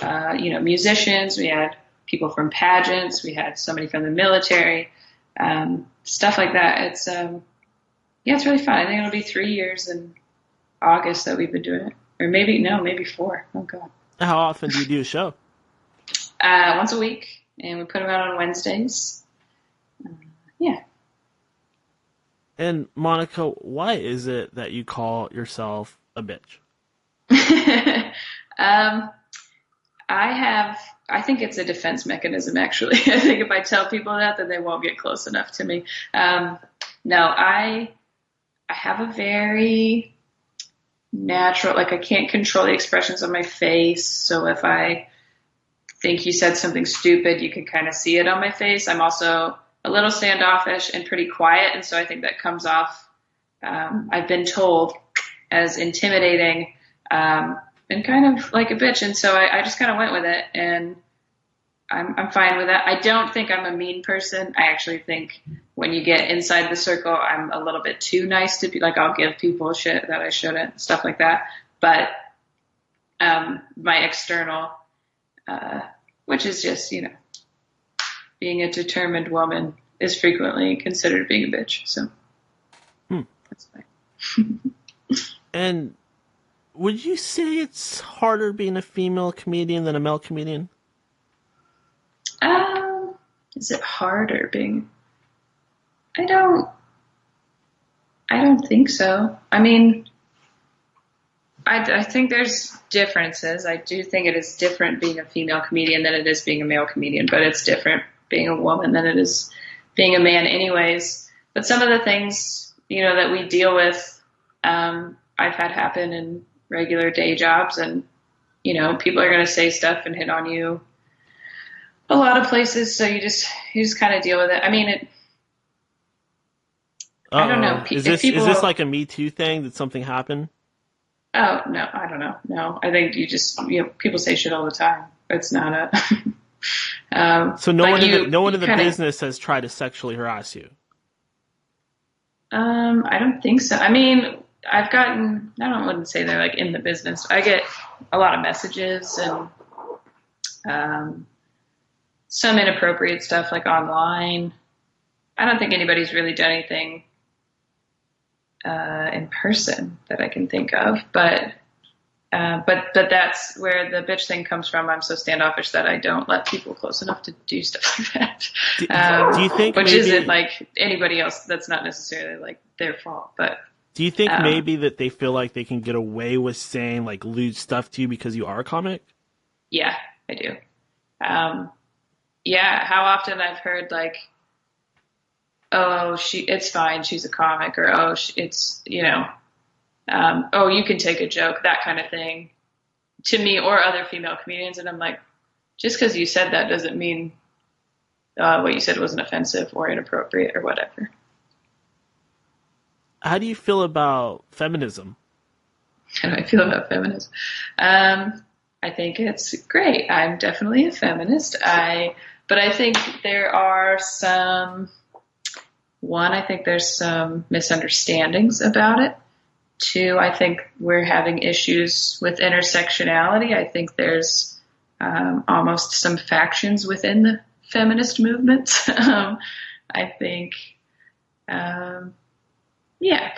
musicians. We had people from pageants. We had somebody from the military, stuff like that. It's really fun. I think it'll be 3 years in August that we've been doing it, or maybe 4. Oh God. How often do you do a show? Once a week, and we put them out on Wednesdays. Yeah. And Monica, why is it that you call yourself a bitch? I think it's a defense mechanism, actually. I think if I tell people that, then they won't get close enough to me. No, I have a very natural, like I can't control the expressions on my face. So if I think you said something stupid, you can kind of see it on my face. I'm also a little standoffish and pretty quiet, and so I think that comes off, I've been told, as intimidating and kind of like a bitch, and so I just kind of went with it, and I'm fine with that. I don't think I'm a mean person. I actually think when you get inside the circle, I'm a little bit too nice to be like, I'll give people shit that I shouldn't, stuff like that. But my external, which is just, being a determined woman, is frequently considered being a bitch. So that's fine. And would you say it's harder being a female comedian than a male comedian? Is it harder being? I don't think so. I mean, I think there's differences. I do think it is different being a female comedian than it is being a male comedian, but it's different being a woman than it is being a man anyways. But some of the things, that we deal with, I've had happen in regular day jobs, and, people are going to say stuff and hit on you a lot of places. So you just kind of deal with it. I mean, I don't know. Is this like a Me Too thing? Did something happen? Oh, no, I don't know. No, I think people say shit all the time. It's not a, so no one in the business has tried to sexually harass you. I don't think so. I mean, I wouldn't say they're like in the business. I get a lot of messages and, some inappropriate stuff like online. I don't think anybody's really done anything in person that I can think of, but that's where the bitch thing comes from. I'm so standoffish that I don't let people close enough to do stuff like that. Do you think which isn't like anybody else? That's not necessarily like their fault, but. Do you think maybe that they feel like they can get away with saying like lewd stuff to you because you are a comic? Yeah, I do. Yeah, how often I've heard like, oh, it's fine, she's a comic, or oh, it's, oh, you can take a joke, that kind of thing, to me or other female comedians, and I'm like, just because you said that doesn't mean what you said wasn't offensive or inappropriate or whatever. How do you feel about feminism? How do I feel about feminism? I think it's great. I'm definitely a feminist. But I think there are some misunderstandings about it. 2, I think we're having issues with intersectionality. I think there's almost some factions within the feminist movement. I think, but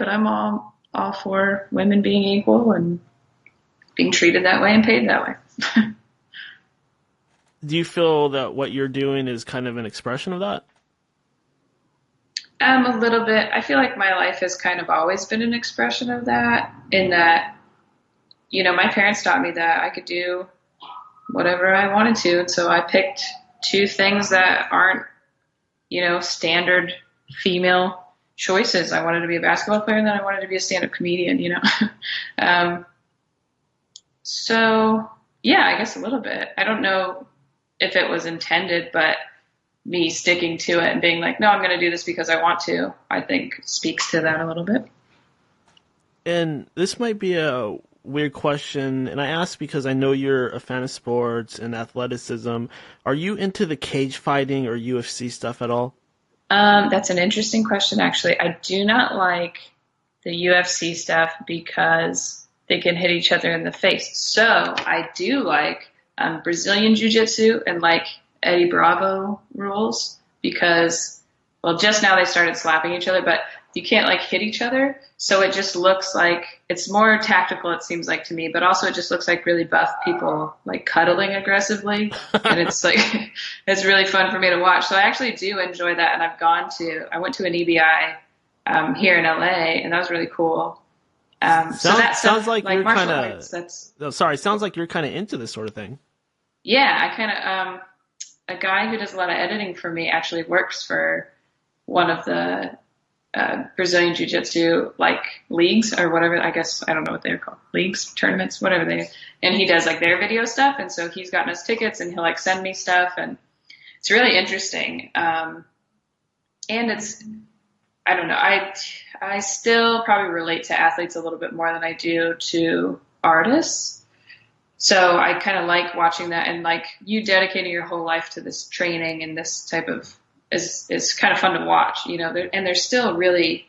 I'm all for women being equal and being treated that way and paid that way. Do you feel that what you're doing is kind of an expression of that? A little bit. I feel like my life has kind of always been an expression of that, in that, my parents taught me that I could do whatever I wanted to. And so I picked 2 things that aren't, standard female choices. I wanted to be a basketball player, and then I wanted to be a stand-up comedian, you know. So yeah, I guess a little bit. I don't know if it was intended, but me sticking to it and being like, no, I'm going to do this because I want to, I think speaks to that a little bit. And this might be a weird question, and I ask because I know you're a fan of sports and athleticism. Are you into the cage fighting or UFC stuff at all? That's an interesting question, actually. I do not like the UFC stuff because they can hit each other in the face. So I do like Brazilian Jiu-Jitsu and like Eddie Bravo rules because, well, just now they started slapping each other, but you can't like hit each other. So it just looks like it's more tactical, it seems like to me, but also it just looks like really buff people like cuddling aggressively. And it's like, it's really fun for me to watch. So I actually do enjoy that. And I went to an EBI here in LA, and that was really cool. So that sounds like you're kind of, sounds like you're kind of into this sort of thing. Yeah, I kind of, a guy who does a lot of editing for me actually works for one of the Brazilian Jiu-Jitsu like leagues or whatever. I guess I don't know what they're called, leagues, tournaments, whatever they. And he does like their video stuff, and so he's gotten us tickets, and he'll like send me stuff, and it's really interesting. And it's, I don't know, I still probably relate to athletes a little bit more than I do to artists. So I kind of like watching that, and like you dedicating your whole life to this training and this type of is kind of fun to watch, you know, and they're still really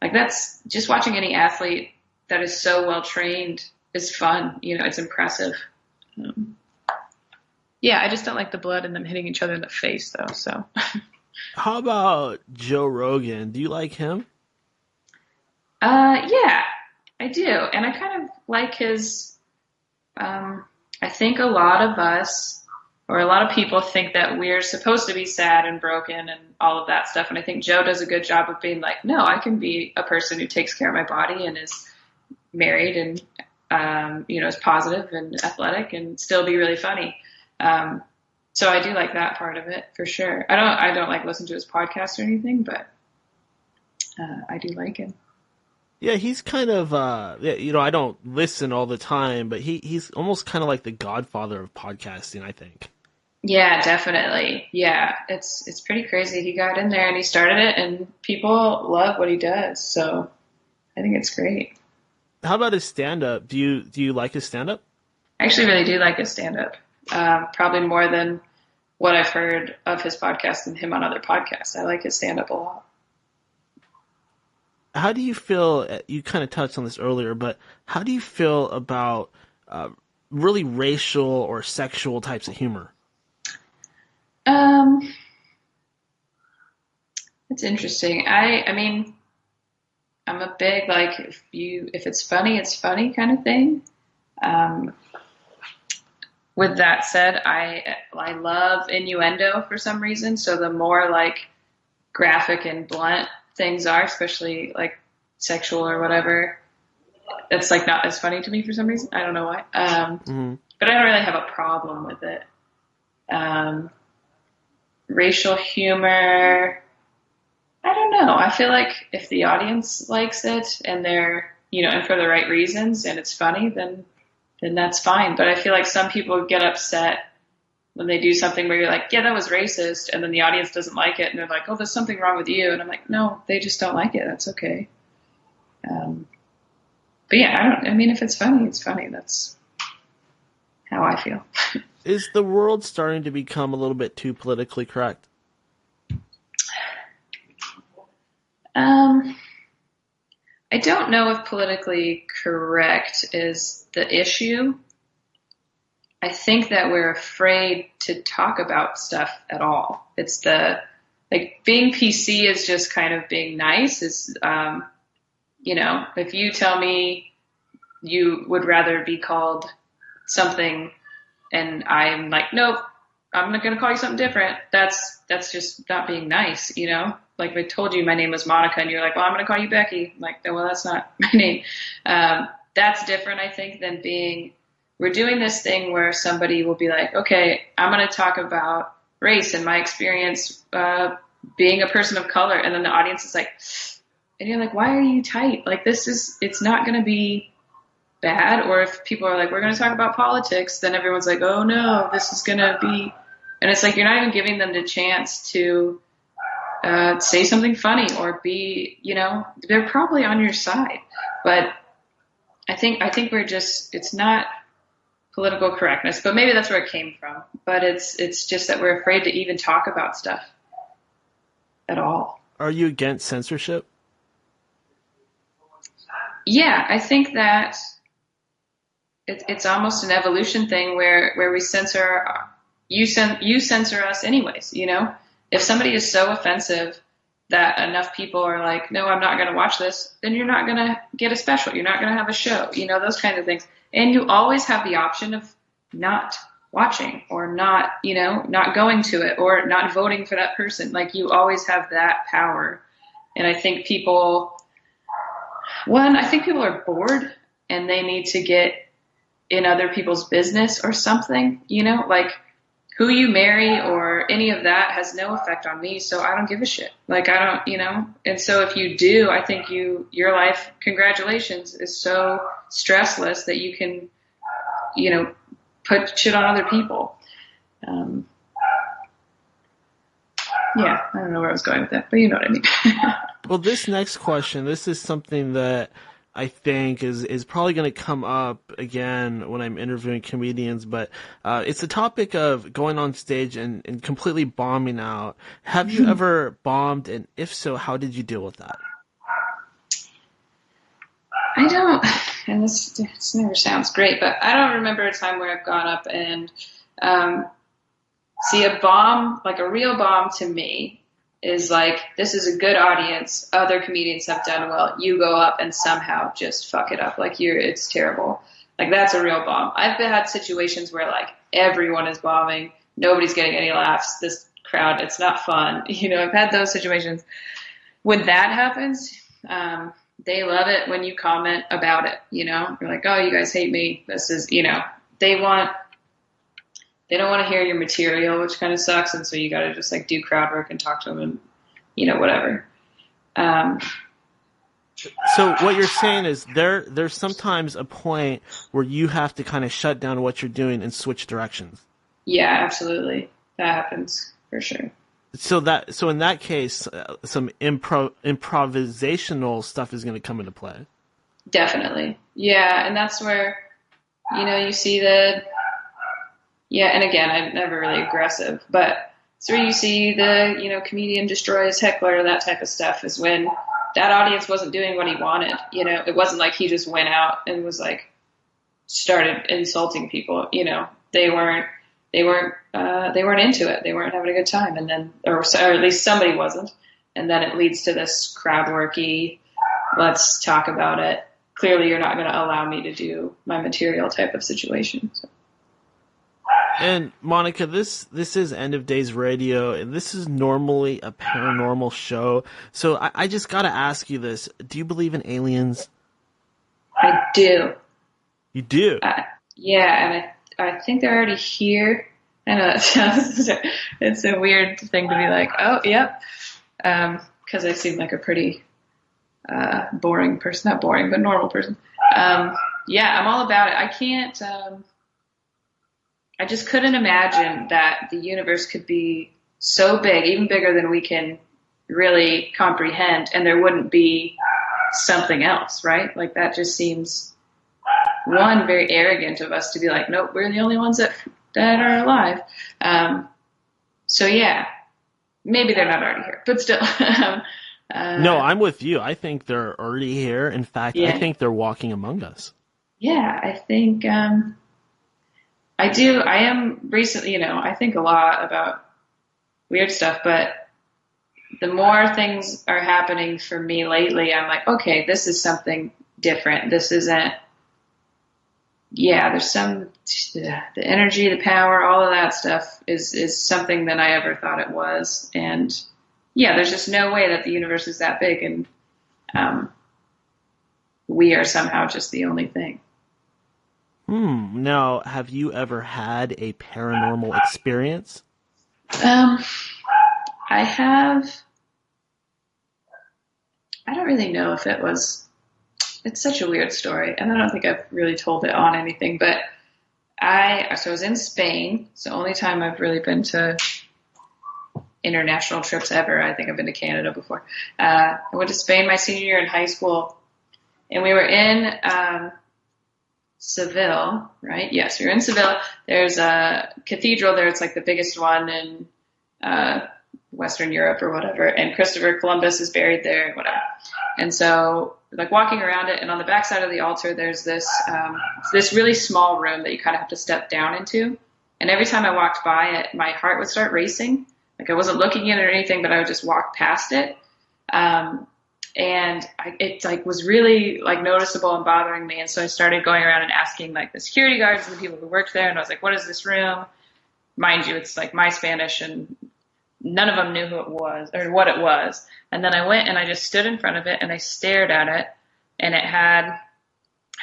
like, that's just watching any athlete that is so well trained is fun. You know, it's impressive. Yeah. I just don't like the blood and them hitting each other in the face though. So how about Joe Rogan? Do you like him? Yeah, I do. And I kind of like his, I think a lot of us, or a lot of people think that we're supposed to be sad and broken and all of that stuff. And I think Joe does a good job of being like, no, I can be a person who takes care of my body and is married and, you know, is positive and athletic and still be really funny. So I do like that part of it for sure. I don't like listen to his podcast or anything, but, I do like him. Yeah, he's kind of, you know, I don't listen all the time, but he's almost kind of like the godfather of podcasting, I think. Yeah, definitely. Yeah, it's pretty crazy. He got in there and he started it, and people love what he does. So I think it's great. How about his stand-up? Do you like his stand-up? I actually really do like his stand-up. Probably more than what I've heard of his podcast and him on other podcasts. I like his stand-up a lot. How do you feel, you kind of touched on this earlier, but how do you feel about really racial or sexual types of humor? It's interesting. I mean, I'm a big, like, if it's funny, it's funny kind of thing. With that said, I love innuendo for some reason. So the more like graphic and blunt things are, especially like sexual or whatever, it's like not as funny to me for some reason. I don't know why. But I don't really have a problem with it. Racial humor, I don't know. I feel like if the audience likes it and they're, you know, and for the right reasons and it's funny, then that's fine. But I feel like some people get upset when they do something where you're like, yeah, that was racist, and then the audience doesn't like it, and they're like, oh, there's something wrong with you. And I'm like, no, they just don't like it. That's okay. But yeah, I mean, if it's funny, it's funny. That's how I feel. Is the world starting to become a little bit too politically correct? I don't know if politically correct is the issue. I think that we're afraid to talk about stuff at all. It's like being PC is just kind of being nice. Is, you know, if you tell me you would rather be called something and I'm like, nope, I'm not going to call you something different. That's just not being nice, you know? Like if I told you my name was Monica and you're like, well, I'm going to call you Becky. I'm like, oh, well, that's not my name. That's different, I think, than we're doing this thing where somebody will be like, okay, I'm going to talk about race and my experience being a person of color. And then the audience is like, and you're like, why are you tight? Like, it's not going to be bad. Or if people are like, we're going to talk about politics, then everyone's like, oh no, this is going to be, and it's like, you're not even giving them the chance to say something funny or be, they're probably on your side. But I think it's not political correctness, but maybe that's where it came from. But it's just that we're afraid to even talk about stuff at all. Are you against censorship? Yeah, I think that it's almost an evolution thing where we censor, you censor us anyways, If somebody is so offensive that enough people are like, no, I'm not going to watch this, then you're not going to get a special. You're not going to have a show, those kind of things. And you always have the option of not watching or not, not going to it or not voting for that person. Like, you always have that power. And I think people are bored and they need to get in other people's business or something, like who you marry or any of that has no effect on me. So I don't give a shit. Like, I don't, and so if you do, I think your life, congratulations, is so stressless that you can, put shit on other people. Yeah, I don't know where I was going with that, but you know what I mean. Well, this next question, this is something that I think is probably going to come up again when I'm interviewing comedians, but it's the topic of going on stage and completely bombing out. Have you ever bombed, and if so, how did you deal with that? I don't, and this never sounds great, but I don't remember a time where I've gone up and see a bomb, like a real bomb to me is like, this is a good audience. Other comedians have done well. You go up and somehow just fuck it up. Like, it's terrible. Like, that's a real bomb. I've had situations where like everyone is bombing. Nobody's getting any laughs. This crowd, it's not fun. I've had those situations. When that happens, they love it when you comment about it. You're like, oh, you guys hate me. This is, they don't want to hear your material, which kind of sucks. And so you got to just like do crowd work and talk to them and, whatever. So what you're saying is there's sometimes a point where you have to kind of shut down what you're doing and switch directions. Yeah, absolutely. That happens for sure. So in that case, some improvisational stuff is going to come into play. Definitely. Yeah. And that's where, you see and again, I'm never really aggressive, but it's where you see the, comedian destroys heckler, that type of stuff, is when that audience wasn't doing what he wanted. It wasn't like he just went out and was like, started insulting people. They weren't into it. They weren't having a good time. And then, or at least somebody wasn't. And then it leads to this crowd worky, let's talk about it. Clearly you're not going to allow me to do my material type of situation. So. And Monica, this is End of Days Radio, and this is normally a paranormal show. So I just got to ask you this. Do you believe in aliens? I do. You do? Yeah, and I think they're already here. I know that sounds, it's a weird thing to be like, oh, yep. Because I seem like a pretty boring person. Not boring, but normal person. Yeah, I'm all about it. I can't... I just couldn't imagine that the universe could be so big, even bigger than we can really comprehend, and there wouldn't be something else, right? Like, that just seems, one, very arrogant of us to be like, nope, we're the only ones that are alive. So yeah, maybe they're not already here, but still. No, I'm with you. I think they're already here. In fact, yeah. I think they're walking among us. Yeah, I think... I do. I am recently, I think a lot about weird stuff, but the more things are happening for me lately, I'm like, okay, this is something different. This isn't, there's some, the energy, the power, all of that stuff is something than I ever thought it was. And yeah, there's just no way that the universe is that big and we are somehow just the only thing. Now, have you ever had a paranormal experience? I have. I don't really know if it's such a weird story, and I don't think I've really told it on anything, but I was in Spain. It's the only time I've really been to international trips ever. I think I've been to Canada before. I went to Spain my senior year in high school, and we were in Seville, right? Yes, we were in Seville. There's a cathedral there. It's like the biggest one in Western Europe or whatever, and Christopher Columbus is buried there and whatever. And so, like, walking around it, and on the backside of the altar, there's this really small room that you kind of have to step down into. And every time I walked by it, my heart would start racing. Like, I wasn't looking at it or anything, but I would just walk past it. It like was really like noticeable and bothering me. And so I started going around and asking like the security guards and the people who worked there. And I was like, what is this room? Mind you, it's like my Spanish, and none of them knew who it was or what it was. And then I went and I just stood in front of it and I stared at it, and it had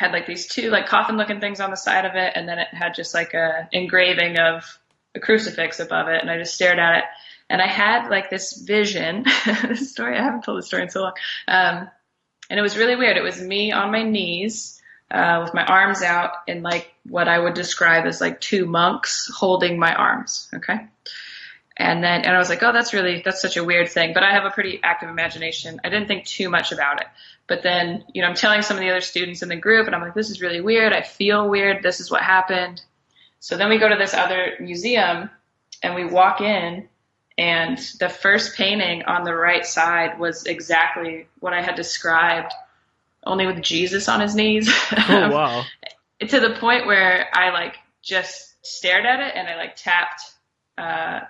like these two like coffin looking things on the side of it. And then it had just like a engraving of a crucifix above it. And I just stared at it. And I had like this vision, this story, I haven't told this story in so long. And it was really weird. It was me on my knees, with my arms out, in like what I would describe as like two monks holding my arms. Okay. And I was like, oh, that's such a weird thing. But I have a pretty active imagination. I didn't think too much about it. But then, I'm telling some of the other students in the group, and I'm like, this is really weird. I feel weird. This is what happened. So then we go to this other museum and we walk in, and the first painting on the right side was exactly what I had described, only with Jesus on his knees. Oh, wow. To the point where I like just stared at it, and I like tapped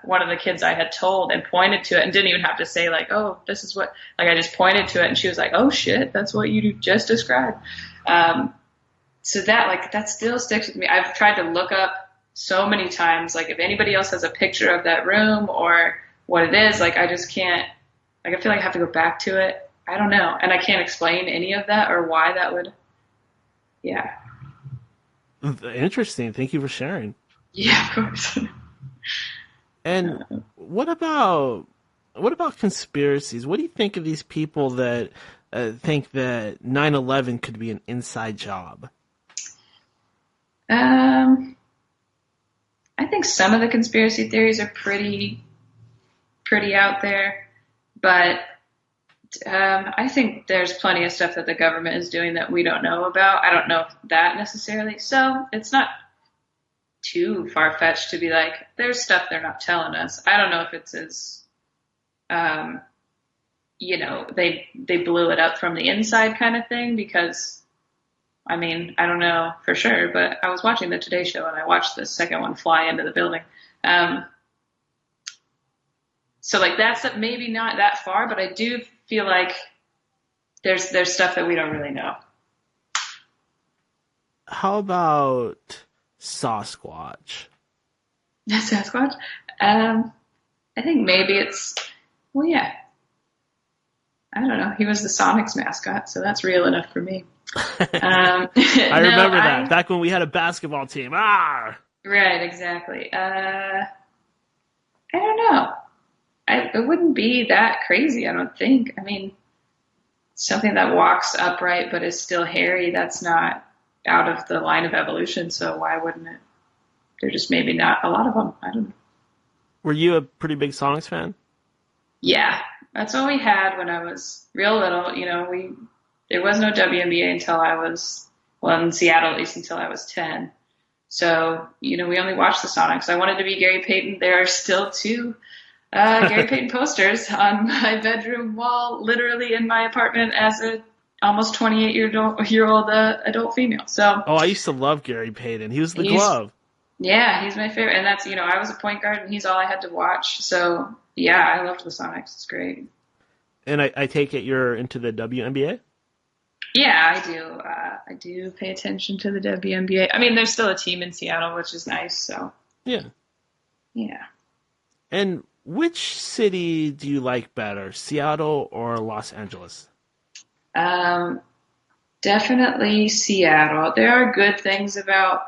one of the kids I had told and pointed to it, and didn't even have to say like, oh, this is what, like, I just pointed to it, and she was like, oh shit, that's what you just described. So that still sticks with me. I've tried to look up so many times, like, if anybody else has a picture of that room or what it is, like, I just can't, like, I feel like I have to go back to it. I don't know. And I can't explain any of that or why that would, yeah. Interesting. Thank you for sharing. Yeah, of course. And what about conspiracies? What do you think of these people that think that 9/11 could be an inside job? I think some of the conspiracy theories are pretty out there, but I think there's plenty of stuff that the government is doing that we don't know about. I don't know if that necessarily. So it's not too far-fetched to be like, there's stuff they're not telling us. I don't know if it's as, they blew it up from the inside kind of thing, because, I mean, I don't know for sure, but I was watching the Today Show and I watched the second one fly into the building. So like that's maybe not that far, but I do feel like there's stuff that we don't really know. How about Sasquatch? Sasquatch? I think maybe it's, well, yeah. I don't know. He was the Sonics mascot, so that's real enough for me. I remember that back when we had a basketball team. Ah, right, exactly. I don't know. It wouldn't be that crazy, I don't think. I mean, something that walks upright but is still hairy, that's not out of the line of evolution, so why wouldn't it? They're just maybe not a lot of them. I don't know. Were you a pretty big Sonics fan? Yeah, that's what we had when I was real little. There was no WNBA until I was, well, in Seattle at least, until I was 10. So, we only watched the Sonics. I wanted to be Gary Payton. There are still two Gary Payton posters on my bedroom wall, literally in my apartment, as a almost 28-year-old adult female. So. Oh, I used to love Gary Payton. He was the glove. Yeah, he's my favorite. And that's, I was a point guard and he's all I had to watch. So, yeah, I loved the Sonics. It's great. And I take it you're into the WNBA? Yeah, I do. I do pay attention to the WNBA. I mean, there's still a team in Seattle, which is nice. So. Yeah. Yeah. And which city do you like better, Seattle or Los Angeles? Definitely Seattle. There are good things about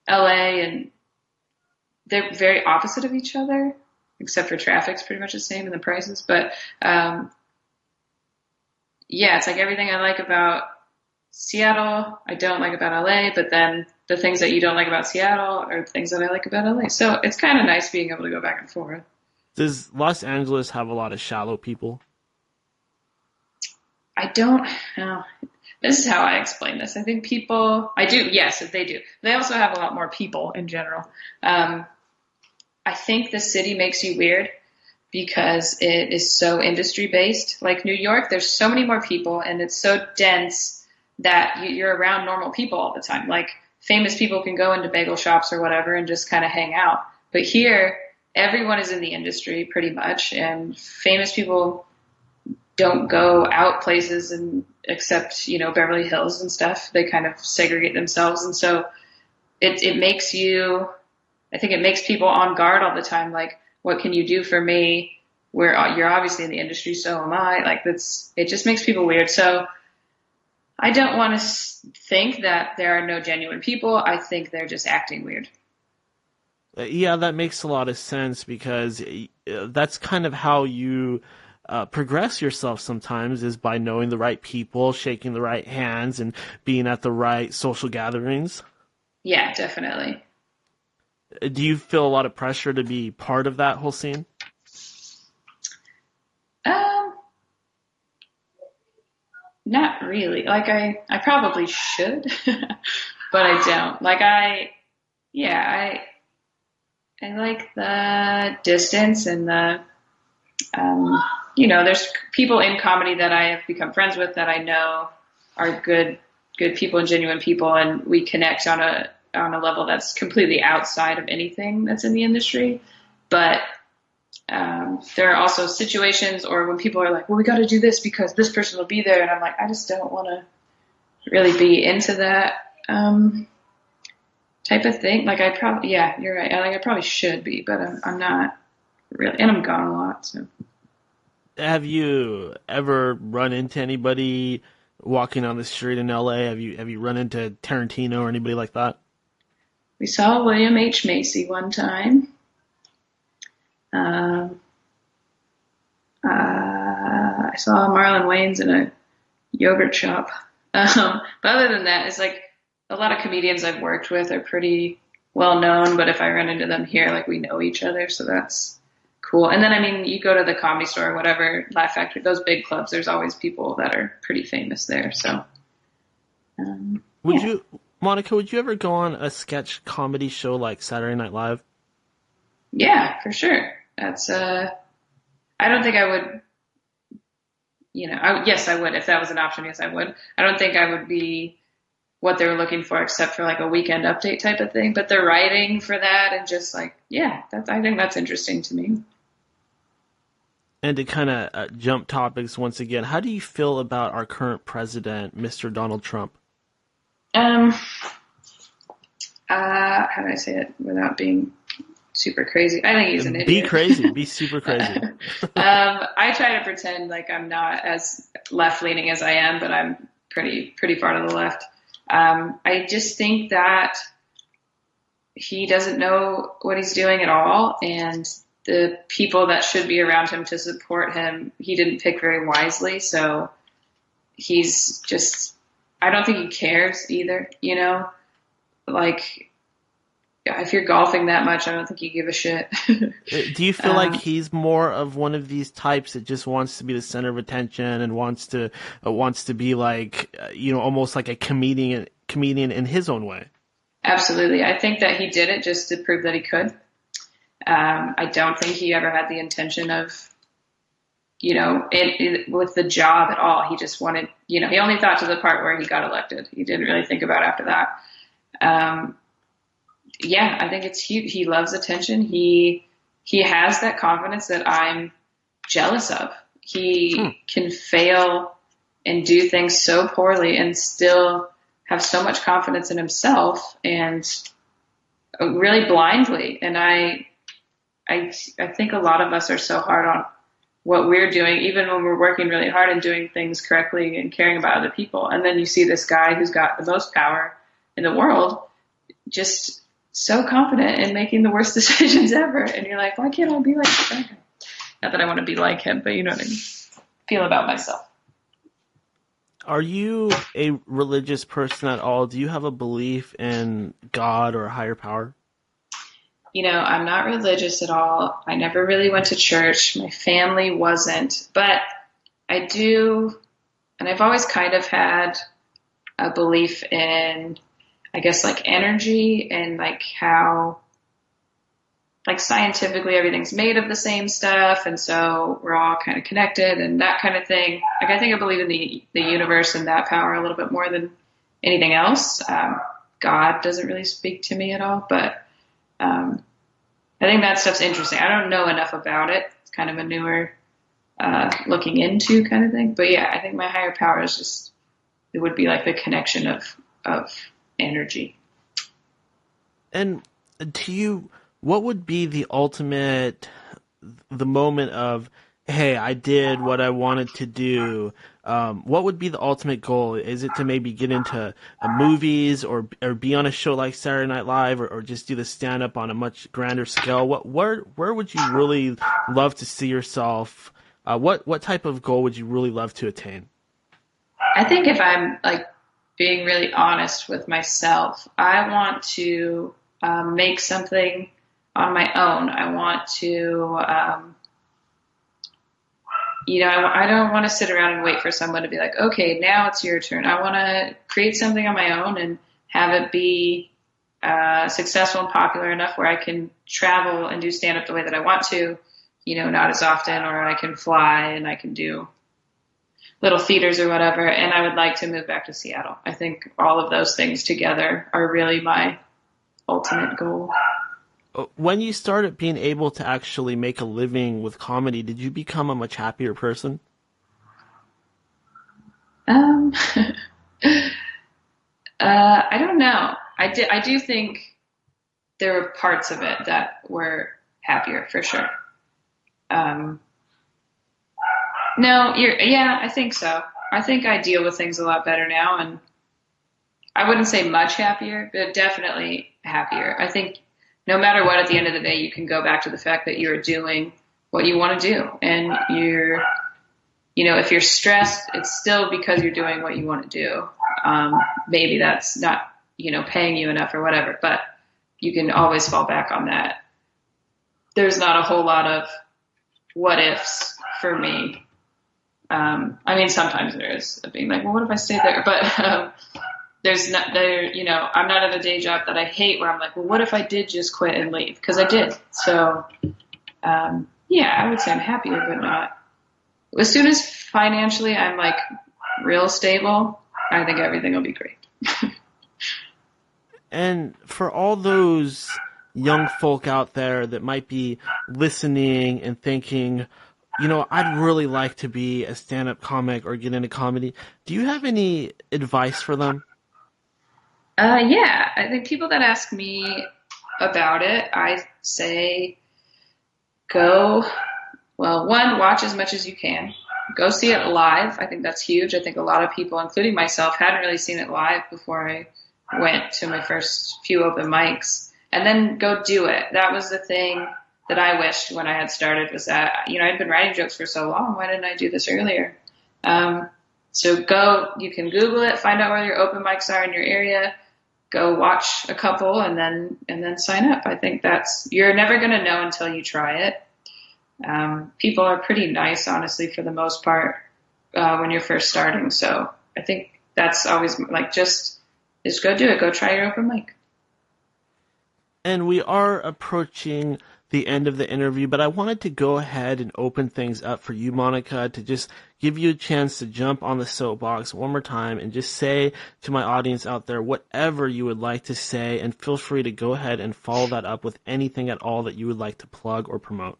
LA, and they're very opposite of each other, except for traffic's pretty much the same and the prices. But yeah, it's like everything I like about Seattle, I don't like about LA, but then the things that you don't like about Seattle are things that I like about LA. So it's kind of nice being able to go back and forth. Does Los Angeles have a lot of shallow people? I don't know. This is how I explain this. I think I do, yes, they do. They also have a lot more people in general. I think the city makes you weird because it is so industry based. Like New York, there's so many more people and it's so dense that you're around normal people all the time. Like famous people can go into bagel shops or whatever and just kind of hang out. But here, everyone is in the industry pretty much, and famous people don't go out places except, Beverly Hills and stuff. They kind of segregate themselves. And so it makes I think it makes people on guard all the time. Like, what can you do for me? Where you're obviously in the industry, so am I. Like, it just makes people weird. So I don't want to think that there are no genuine people. I think they're just acting weird. Yeah, that makes a lot of sense because that's kind of how you progress yourself sometimes, is by knowing the right people, shaking the right hands, and being at the right social gatherings. Yeah, definitely. Do you feel a lot of pressure to be part of that whole scene? Not really. Like I probably should, but I don't. Like I like the distance and there's people in comedy that I have become friends with that I know are good people and genuine people, and we connect on a level that's completely outside of anything that's in the industry. But there are also situations, or when people are like, well, we got to do this because this person will be there. And I'm like, I just don't want to really be into that type of thing. Like you're right. I probably should be, but I'm not really, and I'm gone a lot. So. Have you ever run into anybody walking on the street in LA? Have you run into Tarantino or anybody like that? We saw William H. Macy one time. I saw Marlon Wayans in a yogurt shop. But other than that, it's like a lot of comedians I've worked with are pretty well known, but if I run into them here, like we know each other, so that's cool. And then, I mean, you go to the Comedy Store or whatever, Laugh Factory, those big clubs, there's always people that are pretty famous there, so. Monica, would you ever go on a sketch comedy show like Saturday Night Live? Yeah, for sure. That's, I don't think I would, yes, I would. If that was an option, yes, I would. I don't think I would be what they're looking for except for like a weekend update type of thing, but the writing for that and just like, yeah, I think that's interesting to me. And to kind of jump topics once again, how do you feel about our current president, Mr. Donald Trump? How do I say it without being super crazy? I think he's an idiot. Be crazy. Be super crazy. I try to pretend like I'm not as left-leaning as I am, but I'm pretty far to the left. I just think that he doesn't know what he's doing at all, and the people that should be around him to support him, he didn't pick very wisely. So he's just, I don't think he cares either, like if you're golfing that much, I don't think you give a shit. Do you feel like he's more of one of these types that just wants to be the center of attention and wants to be like, almost like a comedian in his own way? Absolutely. I think that he did it just to prove that he could. I don't think he ever had the intention of, with the job at all. He just wanted, he only thought to the part where he got elected. He didn't really think about after that. Yeah, I think it's huge. He loves attention. He has that confidence that I'm jealous of. He can fail and do things so poorly and still have so much confidence in himself and really blindly. And I think a lot of us are so hard on what we're doing, even when we're working really hard and doing things correctly and caring about other people. And then you see this guy who's got the most power in the world, just so confident in making the worst decisions ever. And you're like, why can't I be like that guy? Not that I want to be like him, but you know what I mean. Feel about myself. Are you a religious person at all? Do you have a belief in God or a higher power? I'm not religious at all. I never really went to church. My family wasn't, but I do, and I've always kind of had a belief in, I guess, like energy and like how, like scientifically everything's made of the same stuff, and so we're all kind of connected and that kind of thing. Like I think I believe in the universe and that power a little bit more than anything else. God doesn't really speak to me at all, but I think that stuff's interesting. I don't know enough about it. It's kind of a newer looking into kind of thing. But yeah, I think my higher power is just, it would be like the connection of energy. And to you, what would be the moment of, hey, I did what I wanted to do? What would be the ultimate goal? Is it to maybe get into movies or be on a show like Saturday Night Live or just do the stand-up on a much grander scale? Where would you really love to see yourself? What type of goal would you really love to attain? I think if I'm like being really honest with myself, I want to make something on my own. I want to, I don't want to sit around and wait for someone to be like, okay, now it's your turn. I want to create something on my own and have it be successful and popular enough where I can travel and do stand-up the way that I want to, not as often, or I can fly and I can do little theaters or whatever. And I would like to move back to Seattle. I think all of those things together are really my ultimate goal. When you started being able to actually make a living with comedy, did you become a much happier person? I don't know. I do think there were parts of it that were happier for sure. I think so. I think I deal with things a lot better now, and I wouldn't say much happier, but definitely happier. I think no matter what, at the end of the day, you can go back to the fact that you're doing what you want to do. And if you're stressed, it's still because you're doing what you want to do. Maybe that's not, paying you enough or whatever, but you can always fall back on that. There's not a whole lot of what ifs for me. Sometimes there is being like, well, what if I stay there? But, I'm not at a day job that I hate where I'm like, well, what if I did just quit and leave? Because I did. So, I would say I'm happier, but not. As soon as financially I'm like real stable, I think everything will be great. And for all those young folk out there that might be listening and thinking, I'd really like to be a stand-up comic or get into comedy, do you have any advice for them? I think people that ask me about it, I say watch as much as you can. Go see it live. I think that's huge. I think a lot of people, including myself, hadn't really seen it live before I went to my first few open mics. And then go do it. That was the thing that I wished when I had started, was that, I'd been writing jokes for so long. Why didn't I do this earlier? So you can Google it, find out where your open mics are in your area, go watch a couple and then sign up. I think you're never going to know until you try it. People are pretty nice, honestly, for the most part, when you're first starting. So I think that's always like, just go do it. Go try your open mic. And we are approaching the end of the interview, but I wanted to go ahead and open things up for you, Monica, to just give you a chance to jump on the soapbox one more time and just say to my audience out there whatever you would like to say, and feel free to go ahead and follow that up with anything at all that you would like to plug or promote.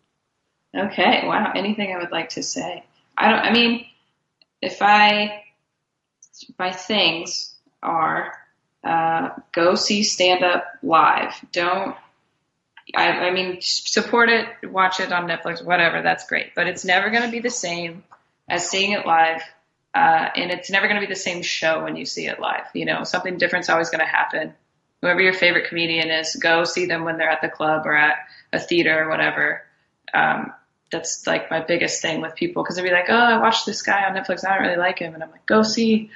Okay, wow, anything I would like to say. My things are, go see stand-up live. Support it, watch it on Netflix, whatever, that's great. But it's never going to be the same as seeing it live, and it's never going to be the same show when you see it live. Something different's always going to happen. Whoever your favorite comedian is, go see them when they're at the club or at a theater or whatever. that's like my biggest thing with people, because they'd be like, oh, I watched this guy on Netflix, I don't really like him, and I'm like, go see,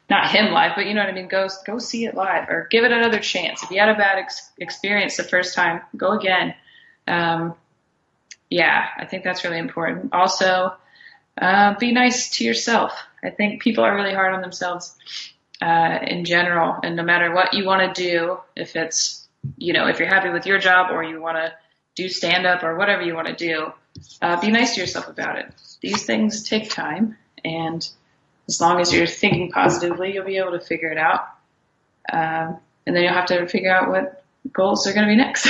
not him live, but you know what I mean, go see it live, or give it another chance. If you had a bad experience the first time, go again. Yeah, I think that's really important. Also, be nice to yourself. I think people are really hard on themselves in general, and no matter what you want to do, if it's, you know, if you're happy with your job or you want to do stand-up or whatever you want to do, be nice to yourself about it. These things take time, and as long as you're thinking positively, you'll be able to figure it out. And then you'll have to figure out what goals are going to be next.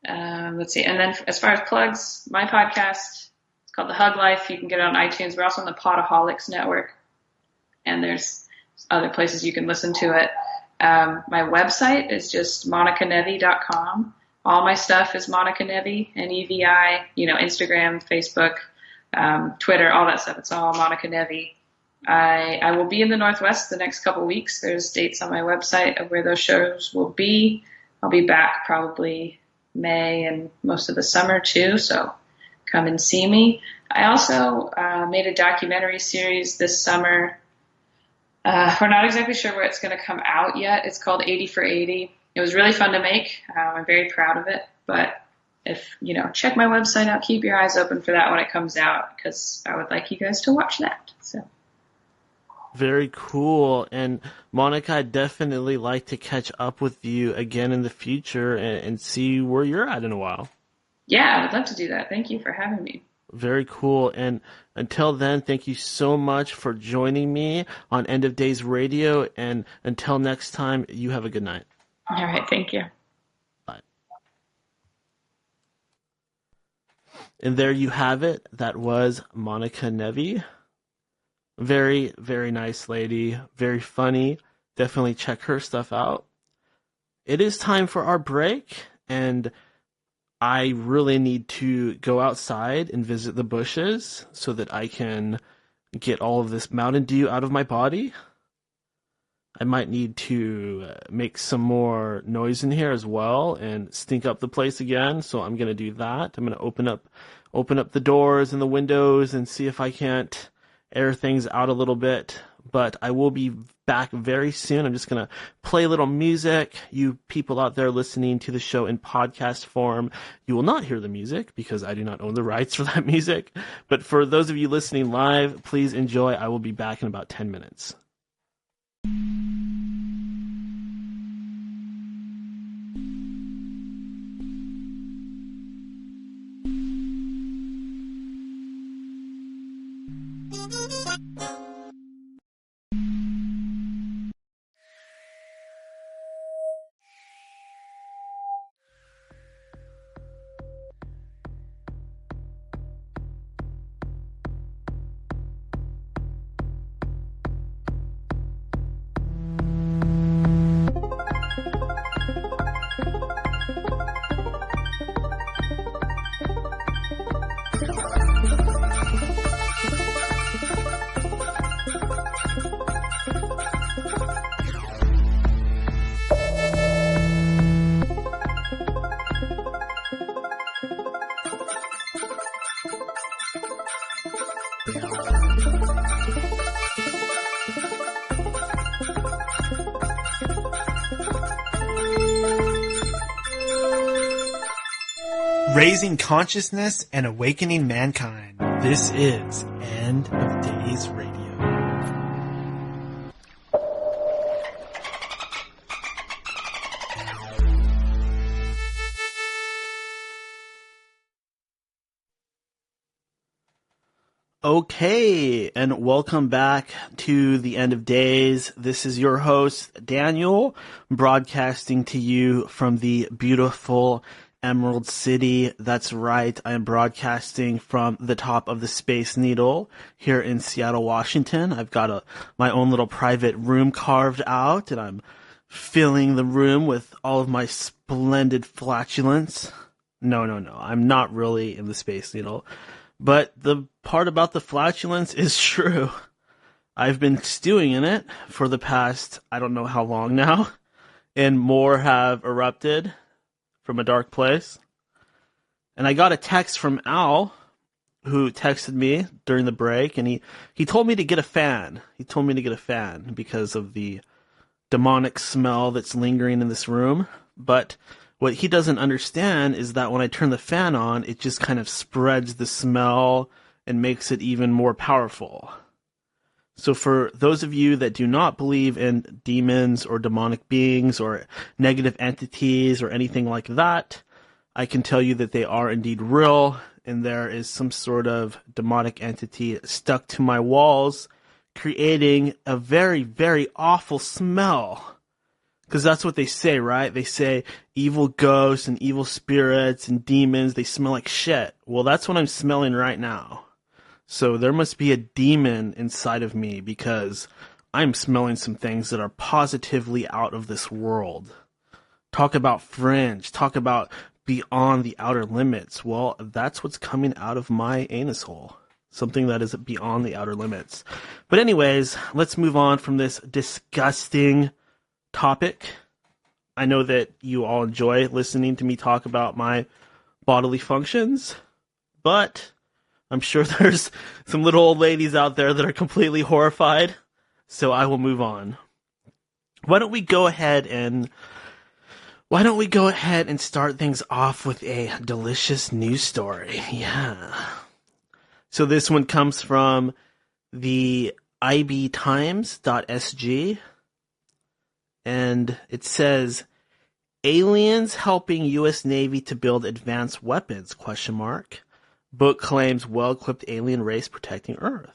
Let's see. And then as far as plugs, my podcast, it's called The Hug Life. You can get it on iTunes. We're also on the Podaholics Network, and there's other places you can listen to it. My website is just monicanevi.com. All my stuff is Monica Nevi, Nevi, you know, Instagram, Facebook, Twitter, all that stuff. It's all Monica Nevi. I will be in the Northwest the next couple weeks. There's dates on my website of where those shows will be. I'll be back probably May and most of the summer too, so come and see me. I also made a documentary series this summer. We're not exactly sure where it's going to come out yet. It's called 80 for 80. It was really fun to make. I'm very proud of it. But if, you know, check my website out, keep your eyes open for that when it comes out, because I would like you guys to watch that. So. Very cool. And Monica, I'd definitely like to catch up with you again in the future and see where you're at in a while. Yeah, I would love to do that. Thank you for having me. Very cool. And until then, thank you so much for joining me on End of Days Radio. And until next time, you have a good night. All right. Thank you. Bye. And there you have it. That was Monica Nevi. Very, very nice lady. Very funny. Definitely check her stuff out. It is time for our break, and I really need to go outside and visit the bushes so that I can get all of this Mountain Dew out of my body. I might need to make some more noise in here as well and stink up the place again, so I'm going to do that. I'm going to open up the doors and the windows and see if I can't air things out a little bit, but I will be back very soon. I'm just going to play a little music. You people out there listening to the show in podcast form, you will not hear the music because I do not own the rights for that music. But for those of you listening live, please enjoy. I will be back in about 10 minutes. Raising consciousness and awakening mankind. This is End of Days Radio. Okay, and welcome back to the End of Days. This is your host, Daniel, broadcasting to you from the beautiful Emerald City. That's right. I am broadcasting from the top of the Space Needle here in Seattle, Washington. I've got my own little private room carved out, and I'm filling the room with all of my splendid flatulence. No. I'm not really in the Space Needle. But the part about the flatulence is true. I've been stewing in it for the past, I don't know how long now, and more have erupted from a dark place. And I got a text from Al, who texted me during the break, and he told me to get a fan. He told me to get a fan because of the demonic smell that's lingering in this room. But what he doesn't understand is that when I turn the fan on, it just kind of spreads the smell and makes it even more powerful. So for those of you that do not believe in demons or demonic beings or negative entities or anything like that, I can tell you that they are indeed real, and there is some sort of demonic entity stuck to my walls, creating a very, very awful smell. Because that's what they say, right? They say evil ghosts and evil spirits and demons, they smell like shit. Well, that's what I'm smelling right now. So there must be a demon inside of me, because I'm smelling some things that are positively out of this world. Talk about fringe. Talk about beyond the outer limits. Well, that's what's coming out of my anus hole. Something that is beyond the outer limits. But anyways, let's move on from this disgusting topic. I know that you all enjoy listening to me talk about my bodily functions, but I'm sure there's some little old ladies out there that are completely horrified, so I will move on. Why don't we go ahead and start things off with a delicious news story? Yeah. So this one comes from the ibtimes.sg, and it says, aliens helping U.S. Navy to build advanced weapons, ? Book claims well-equipped alien race protecting Earth.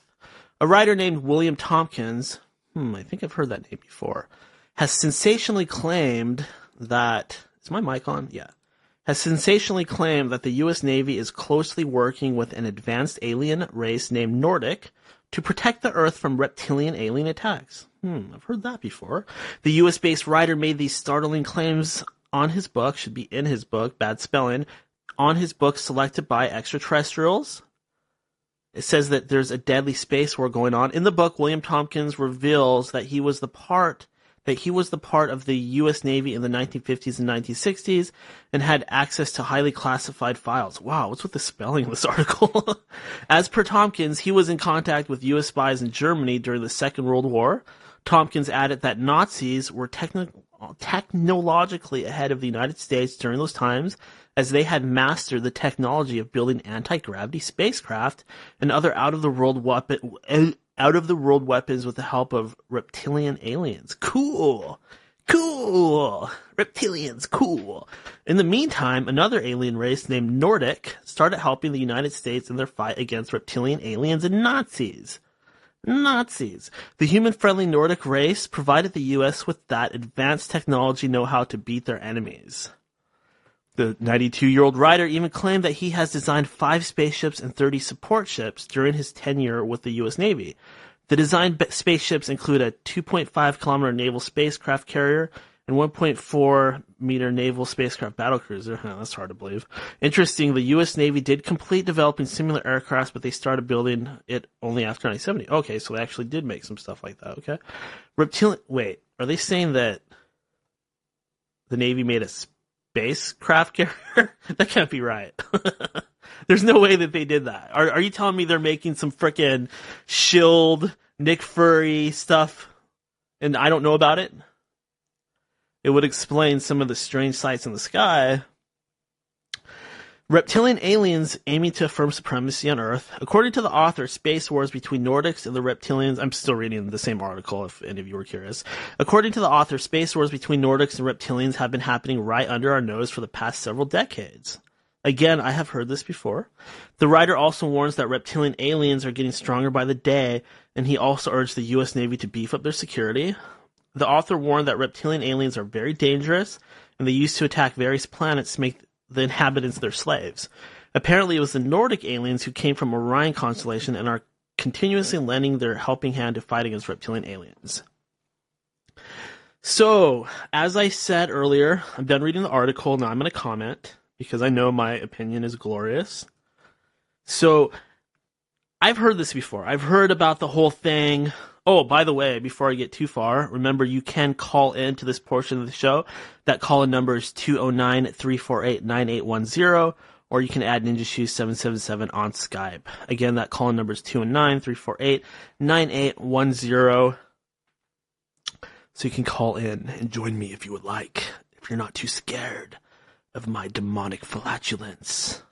A writer named William Tompkins, I think I've heard that name before, has sensationally claimed that, is my mic on? Yeah. Has sensationally claimed that the U.S. Navy is closely working with an advanced alien race named Nordic to protect the Earth from reptilian alien attacks. I've heard that before. The U.S.-based writer made these startling claims on his book, should be in his book, bad spelling, on his book Selected by Extraterrestrials. It says that there's a deadly space war going on. In the book, William Tompkins reveals that he was the part of the U.S. Navy in the 1950s and 1960s and had access to highly classified files. Wow, what's with the spelling of this article? As per Tompkins, he was in contact with U.S. spies in Germany during the Second World War. Tompkins added that Nazis were technologically ahead of the United States during those times, as they had mastered the technology of building anti-gravity spacecraft and other out-of-the-world weapons with the help of reptilian aliens. Cool! Reptilians, cool! In the meantime, another alien race named Nordic started helping the United States in their fight against reptilian aliens and Nazis. The human-friendly Nordic race provided the U.S. with that advanced technology know-how to beat their enemies. The 92-year-old writer even claimed that he has designed 5 spaceships and 30 support ships during his tenure with the U.S. Navy. The designed spaceships include a 2.5-kilometer naval spacecraft carrier and 1.4-meter naval spacecraft battlecruiser. That's hard to believe. Interesting, the U.S. Navy did complete developing similar aircraft, but they started building it only after 1970. Okay, so they actually did make some stuff like that, okay? Wait, are they saying that the Navy made a spacecraft carrier? That can't be right. There's no way that they did that. Are you telling me they're making some frickin' Shield, Nick Fury stuff and I don't know about it? It would explain some of the strange sights in the sky. Reptilian aliens aiming to affirm supremacy on Earth. According to the author, space wars between Nordics and the Reptilians. I'm still reading the same article if any of you were curious. According to the author, space wars between Nordics and Reptilians have been happening right under our nose for the past several decades. Again, I have heard this before. The writer also warns that reptilian aliens are getting stronger by the day, and he also urged the U.S. Navy to beef up their security. The author warned that reptilian aliens are very dangerous, and they used to attack various planets to make the inhabitants their slaves. Apparently, it was the Nordic aliens who came from Orion constellation and are continuously lending their helping hand to fight against reptilian aliens. So, as I said earlier, I'm done reading the article, now I'm going to comment, because I know my opinion is glorious. So, I've heard this before. I've heard about the whole thing. Oh, by the way, before I get too far, remember you can call in to this portion of the show. That call-in number is 209-348-9810, or you can add Ninja Shoes 777 on Skype. Again, that call-in number is 219-348-9810. So you can call in and join me if you would like, if you're not too scared of my demonic flatulence.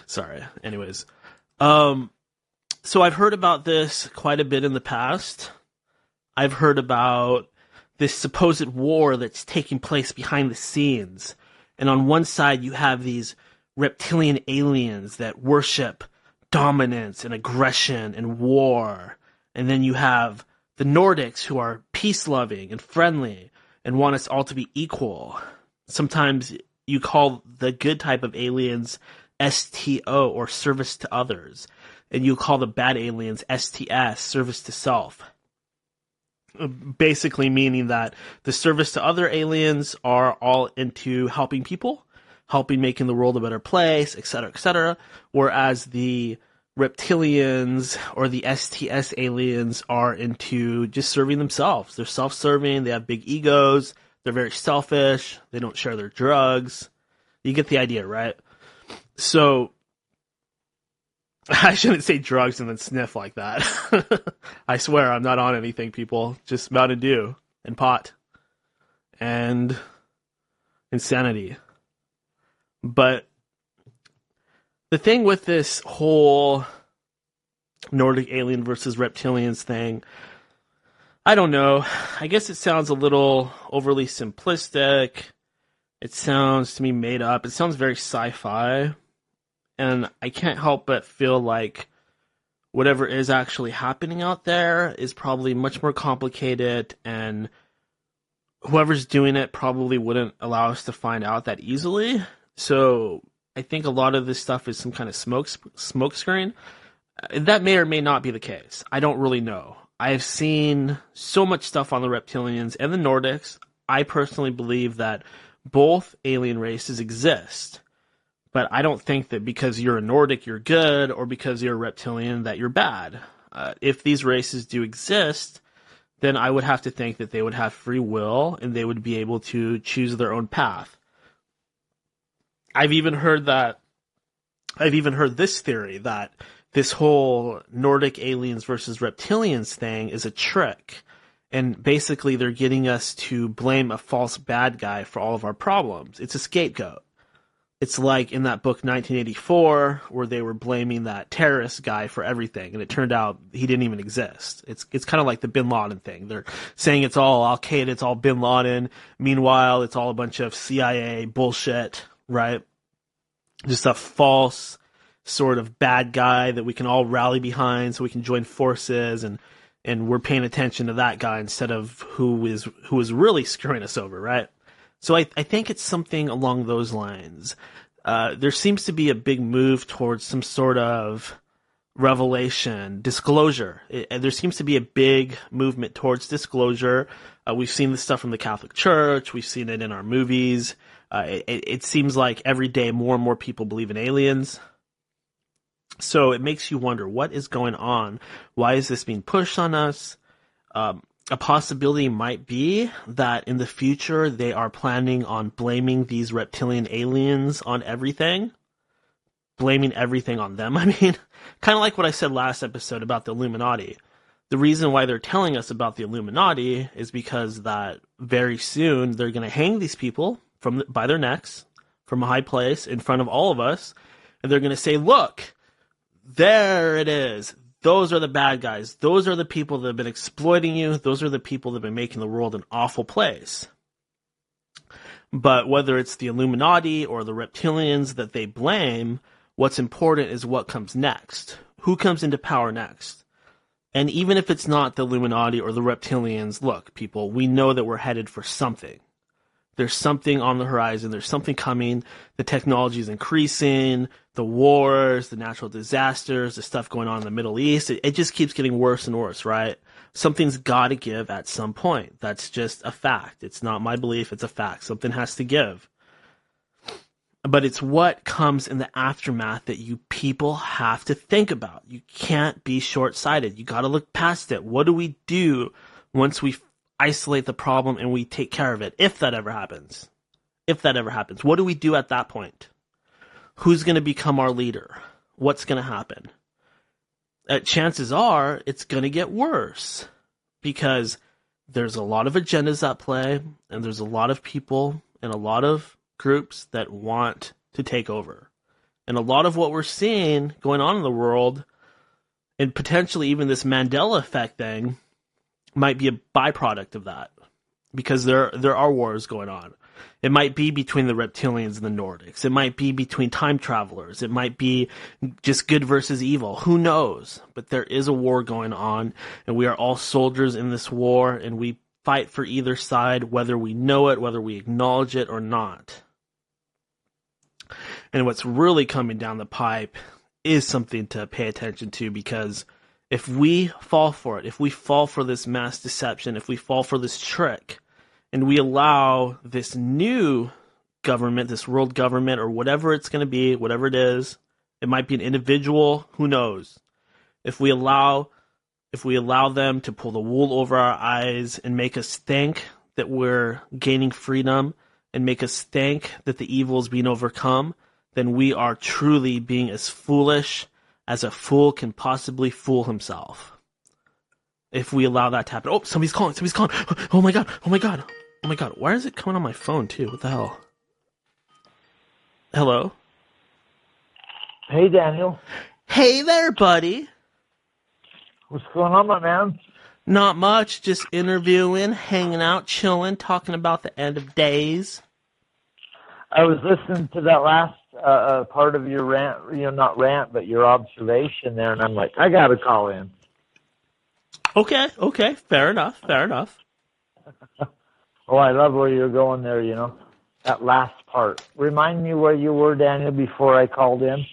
Sorry. Anyways. So I've heard about this quite a bit in the past. I've heard about this supposed war that's taking place behind the scenes. And on one side, you have these reptilian aliens that worship dominance and aggression and war. And then you have the Nordics, who are peace-loving and friendly and want us all to be equal. Sometimes you call the good type of aliens STO, or service to others. And you call the bad aliens STS, service to self. Basically meaning that the service to other aliens are all into helping people, helping making the world a better place, etc., whereas the reptilians or the STS aliens are into just serving themselves. They're self-serving, they have big egos, they're very selfish, they don't share their drugs. You get the idea, right? So, I shouldn't say drugs and then sniff like that. I swear I'm not on anything, people. Just Mountain Dew and pot and insanity. But the thing with this whole Nordic alien versus reptilians thing, I don't know. I guess it sounds a little overly simplistic. It sounds to me made up. It sounds very sci-fi. And I can't help but feel like whatever is actually happening out there is probably much more complicated, and whoever's doing it probably wouldn't allow us to find out that easily. So I think a lot of this stuff is some kind of smoke screen. That may or may not be the case. I don't really know. I've seen so much stuff on the reptilians and the Nordics. I personally believe that both alien races exist. But I don't think that because you're a Nordic, you're good, or because you're a reptilian, that you're bad. If these races do exist, then I would have to think that they would have free will, and they would be able to choose their own path. I've even heard this theory, that this whole Nordic aliens versus reptilians thing is a trick. And basically they're getting us to blame a false bad guy for all of our problems. It's a scapegoat. It's like in that book 1984, where they were blaming that terrorist guy for everything, and it turned out he didn't even exist. It's kind of like the Bin Laden thing. They're saying it's all Al-Qaeda, it's all Bin Laden. Meanwhile, it's all a bunch of CIA bullshit, right? Just a false sort of bad guy that we can all rally behind so we can join forces, and we're paying attention to that guy instead of who is really screwing us over, right? So I think it's something along those lines. There seems to be a big move towards some sort of revelation, disclosure. There seems to be a big movement towards disclosure. We've seen this stuff from the Catholic Church. We've seen it in our movies. It seems like every day more and more people believe in aliens. So it makes you wonder, what is going on? Why is this being pushed on us? A possibility might be that in the future they are planning on blaming these reptilian aliens on everything. Blaming everything on them, I mean. Kind of like what I said last episode about the Illuminati. The reason why they're telling us about the Illuminati is because that very soon they're going to hang these people by their necks from a high place in front of all of us. And they're going to say, look, there it is. Those are the bad guys. Those are the people that have been exploiting you. Those are the people that have been making the world an awful place. But whether it's the Illuminati or the reptilians that they blame, what's important is what comes next. Who comes into power next? And even if it's not the Illuminati or the reptilians, look, people, we know that we're headed for something. There's something on the horizon. There's something coming. The technology is increasing. The wars, the natural disasters, the stuff going on in the Middle East. It just keeps getting worse and worse, right? Something's got to give at some point. That's just a fact. It's not my belief. It's a fact. Something has to give. But it's what comes in the aftermath that you people have to think about. You can't be short-sighted. You got to look past it. What do we do once we isolate the problem and we take care of it, if that ever happens. If that ever happens. What do we do at that point? Who's going to become our leader? What's going to happen? Chances are it's going to get worse because there's a lot of agendas at play and there's a lot of people and a lot of groups that want to take over. And a lot of what we're seeing going on in the world, and potentially even this Mandela effect thing, might be a byproduct of that. Because there are wars going on. It might be between the Reptilians and the Nordics. It might be between time travelers. It might be just good versus evil. Who knows? But there is a war going on, and we are all soldiers in this war, and we fight for either side, whether we know it, whether we acknowledge it or not. And what's really coming down the pipe is something to pay attention to, because if we fall for it, if we fall for this mass deception, if we fall for this trick, and we allow this new government, this world government, or whatever it's going to be, whatever it is, it might be an individual, who knows? If we allow them to pull the wool over our eyes and make us think that we're gaining freedom and make us think that the evil is being overcome, then we are truly being as foolish as a fool can possibly fool himself. If we allow that to happen. Oh, somebody's calling. Oh my god. Why is it coming on my phone too? What the hell? Hello? Hey, Daniel. Hey there, buddy. What's going on, my man? Not much. Just interviewing, hanging out, chilling, talking about the end of days. I was listening to that last part of your rant, not rant, but your observation there, and I'm like, I gotta call in. Okay. Fair enough. Oh, I love where you're going there, that last part. Remind me where you were, Daniel, before I called in.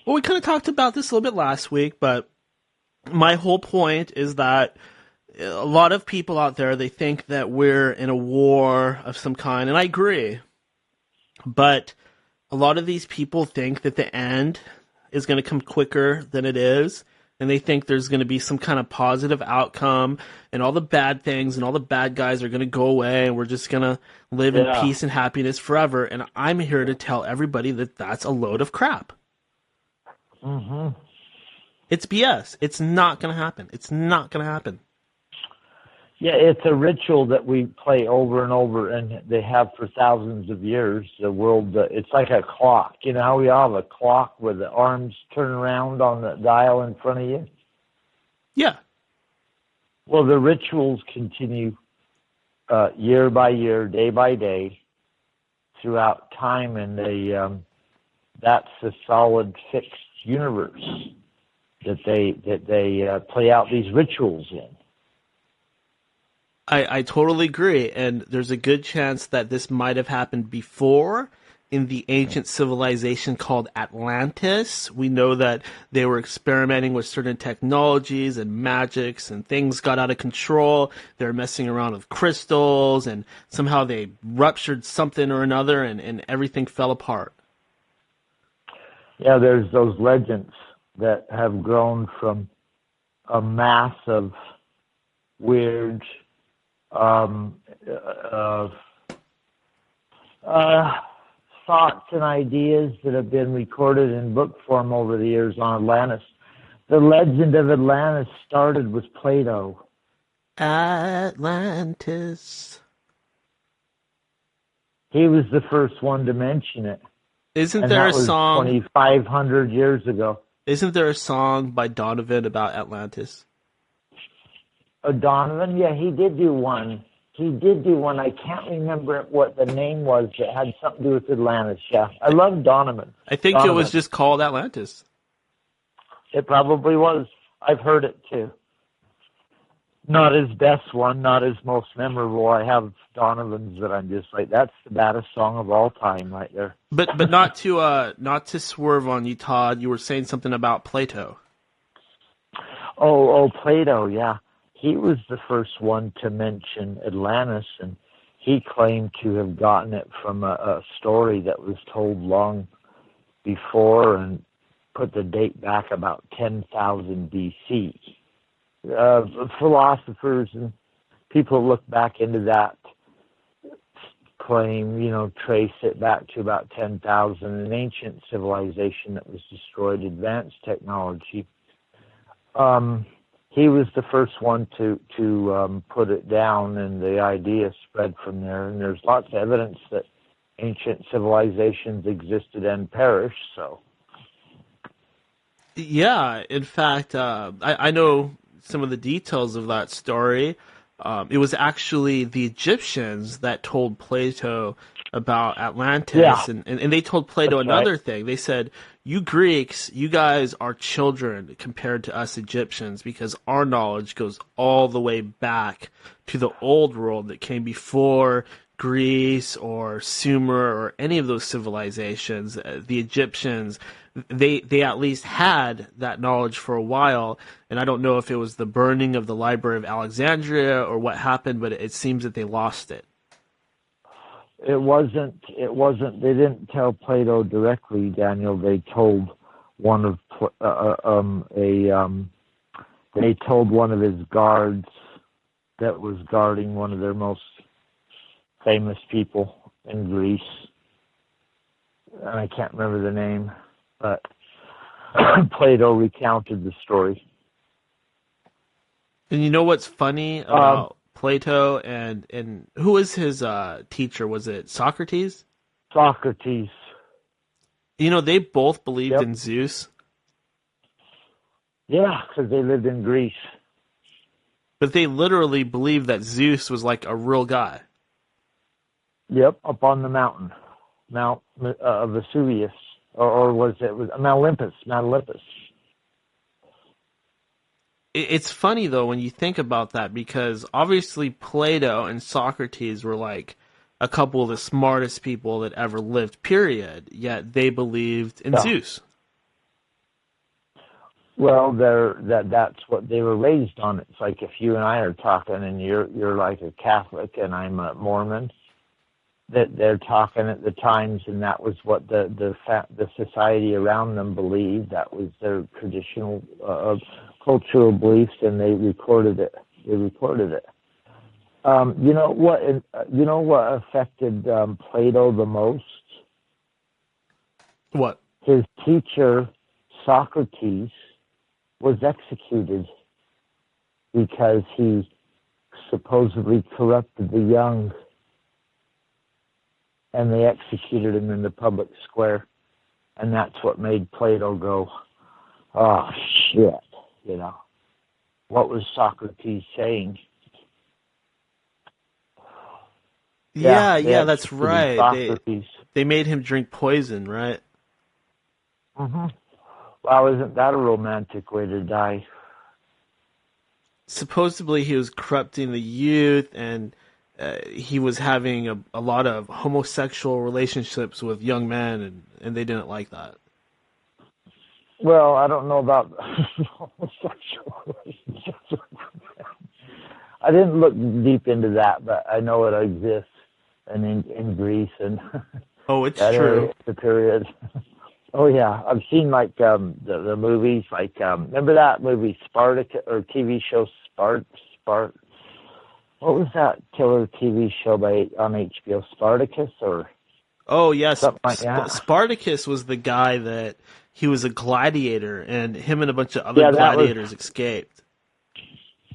Well, we kind of talked about this a little bit last week, but my whole point is that a lot of people out there, they think that we're in a war of some kind, and I agree. But a lot of these people think that the end is going to come quicker than it is, and they think there's going to be some kind of positive outcome, and all the bad things and all the bad guys are going to go away, and we're just going to live in peace and happiness forever. And I'm here to tell everybody that that's a load of crap. Mm-hmm. It's BS. It's not going to happen. It's not going to happen. Yeah, it's a ritual that we play over and over, and they have for thousands of years. The world, it's like a clock. You know how we all have a clock where the arms turn around on the dial in front of you? Yeah. Well, the rituals continue year by year, day by day, throughout time, and that's a solid, fixed universe that they play out these rituals in. I totally agree, and there's a good chance that this might have happened before in the ancient civilization called Atlantis. We know that they were experimenting with certain technologies and magics, and things got out of control. They were messing around with crystals, and somehow they ruptured something or another, and everything fell apart. Yeah, there's those legends that have grown from a mass of weird thoughts and ideas that have been recorded in book form over the years on Atlantis. The legend of Atlantis started with Plato. Atlantis. He was the first one to mention it. Isn't there a song 2,500 years ago? Isn't there a song by Donovan about Atlantis? Donovan, yeah, he did do one. I can't remember what the name was that had something to do with Atlantis. Yeah, I love Donovan. I think Donovan. It was just called Atlantis. It probably was. I've heard it too. Not his best one, not his most memorable. I have Donovan's that I'm just like, that's the baddest song of all time right there. But not to swerve on you, Todd. You were saying something about Plato. Oh, Plato, yeah. He was the first one to mention Atlantis, and he claimed to have gotten it from a story that was told long before and put the date back about 10,000 BC. Philosophers and people look back into that claim, trace it back to about 10,000, an ancient civilization that was destroyed, advanced technology. He was the first one to put it down, and the idea spread from there. And there's lots of evidence that ancient civilizations existed and perished. So, yeah, in fact, I know some of the details of that story. It was actually the Egyptians that told Plato about Atlantis, and they told Plato another thing. They said, you Greeks, you guys are children compared to us Egyptians, because our knowledge goes all the way back to the old world that came before Greece or Sumer or any of those civilizations. The Egyptians, they at least had that knowledge for a while, and I don't know if it was the burning of the Library of Alexandria or what happened, but it seems that they lost it. It wasn't, they didn't tell Plato directly, Daniel. They told one of, they told one of his guards that was guarding one of their most famous people in Greece. And I can't remember the name, but Plato recounted the story. And you know what's funny about Plato and who was his teacher? Was it Socrates? Socrates. They both believed in Zeus. Yeah, because they lived in Greece. But they literally believed that Zeus was like a real guy. Yep, up on the mountain, Mount Vesuvius, or was it Mount Olympus? Mount Olympus. It's funny, though, when you think about that, because obviously Plato and Socrates were like a couple of the smartest people that ever lived, period, yet they believed in Zeus. Well, that's what they were raised on. It's like if you and I are talking and you're like a Catholic and I'm a Mormon, that they're talking at the times, and that was what the society around them believed. That was their traditional cultural beliefs, and they recorded it. You know what affected Plato the most? What? His teacher Socrates was executed because he supposedly corrupted the young, and they executed him in the public square. And that's what made Plato go, oh, shit, What was Socrates saying? Yeah, that's right. Socrates. They made him drink poison, right? Mm-hmm. Wow, isn't that a romantic way to die? Supposedly he was corrupting the youth, and he was having a lot of homosexual relationships with young men, and they didn't like that. Well, I don't know about homosexual relationships. I didn't look deep into that, but I know it exists in Greece and it's true. The period. Oh yeah, I've seen like the movies, like remember that movie Spartacus, or TV show Spart. What was that killer TV show on HBO? Spartacus or? Oh yes, something like that. Spartacus was the guy that he was a gladiator, and him and a bunch of other gladiators escaped.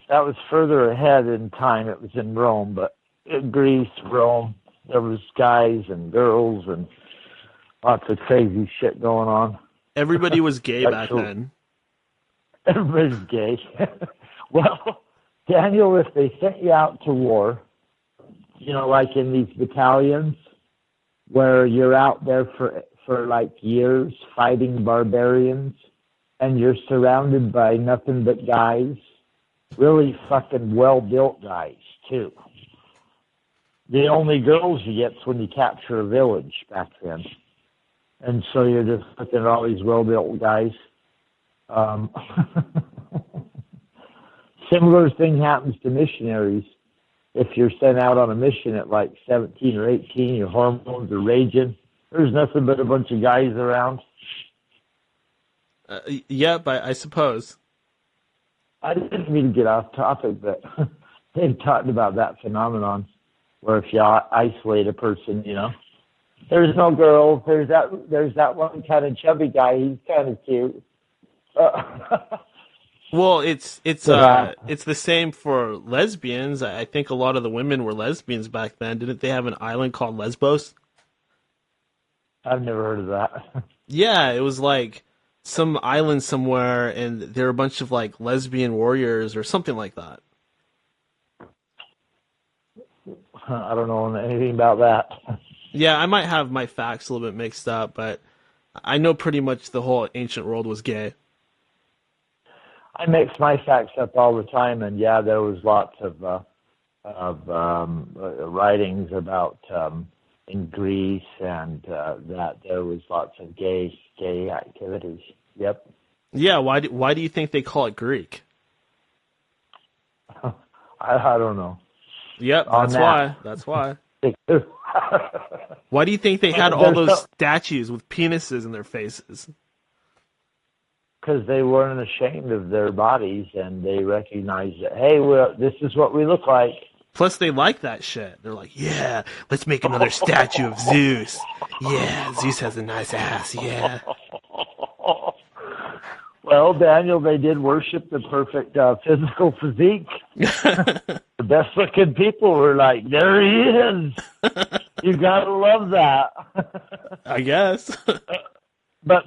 That was further ahead in time. It was in Rome, but in Greece, Rome, there was guys and girls and lots of crazy shit going on. Everybody was gay back then. Everybody's gay. Well, Daniel, if they sent you out to war, like in these battalions where you're out there for like years fighting barbarians, and you're surrounded by nothing but guys, really fucking well-built guys, too. The only girls you get is when you capture a village back then. And so you're just looking at all these well-built guys. Similar thing happens to missionaries. If you're sent out on a mission at like 17 or 18, your hormones are raging. There's nothing but a bunch of guys around. But I suppose. I didn't mean to get off topic, but they've talked about that phenomenon where if you isolate a person, there's no girls. There's that one kind of chubby guy. He's kind of cute. Well, it's the same for lesbians. I think a lot of the women were lesbians back then. Didn't they have an island called Lesbos? I've never heard of that. Yeah, it was like some island somewhere, and there were a bunch of like lesbian warriors or something like that. I don't know anything about that. Yeah, I might have my facts a little bit mixed up, but I know pretty much the whole ancient world was gay. I mix my facts up all the time, and yeah, there was lots of writings about in Greece, and that there was lots of gay activities. Yep. Yeah, why do you think they call it Greek? I don't know. Yep, that's why. Why do you think they had all those statues with penises in their faces? Because they weren't ashamed of their bodies, and they recognized that, hey, this is what we look like. Plus, they like that shit. They're like, yeah, let's make another statue of Zeus. Yeah, Zeus has a nice ass, yeah. Well, Daniel, they did worship the perfect physical physique. The best-looking people were like, there he is. You gotta love that. I guess. But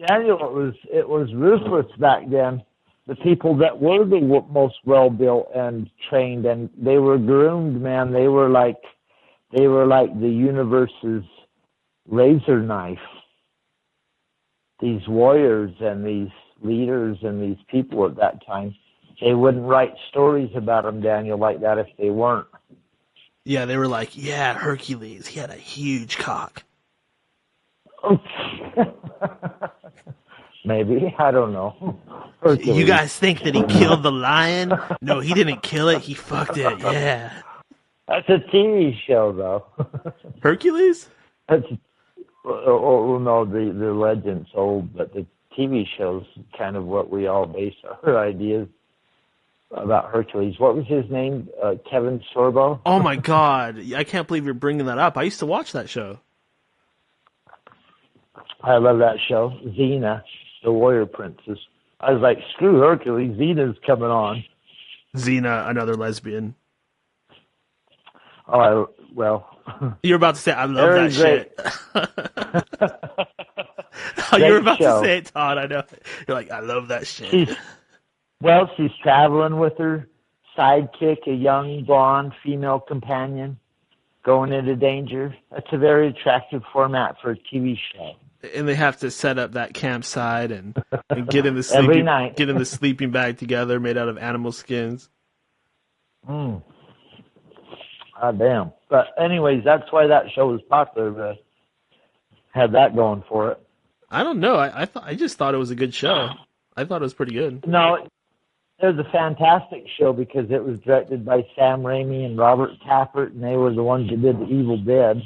Daniel, it was ruthless back then. The people that were the most well-built and trained, and they were groomed, man. They were like the universe's razor knife. These warriors and these leaders and these people at that time, they wouldn't write stories about them, Daniel, like that if they weren't. Yeah, they were like, yeah, Hercules, he had a huge cock. Maybe, I don't know. Hercules. You guys think that he killed the lion? No, he didn't kill it, he fucked it, yeah. That's a TV show, though. Hercules? No, the legend's old, but the TV show's kind of what we all base our ideas about Hercules. What was his name? Kevin Sorbo? Oh my god, I can't believe you're bringing that up. I used to watch that show. I love that show. Xena, the warrior princess. I was like, screw Hercules, Xena's coming on. Xena, another lesbian. Oh, well. You're about to say, I love that shit. Oh, you were about to say it, Todd, I know. You're like, I love that shit. She's traveling with her sidekick, a young blonde female companion, going into danger. That's a very attractive format for a TV show. And they have to set up that campsite and get in the sleeping bag together made out of animal skins. Ah, damn. But anyways, that's why that show was popular. Had that going for it. I don't know. I just thought it was a good show. I thought it was pretty good. No, it was a fantastic show because it was directed by Sam Raimi and Robert Tappert, and they were the ones that did The Evil Dead.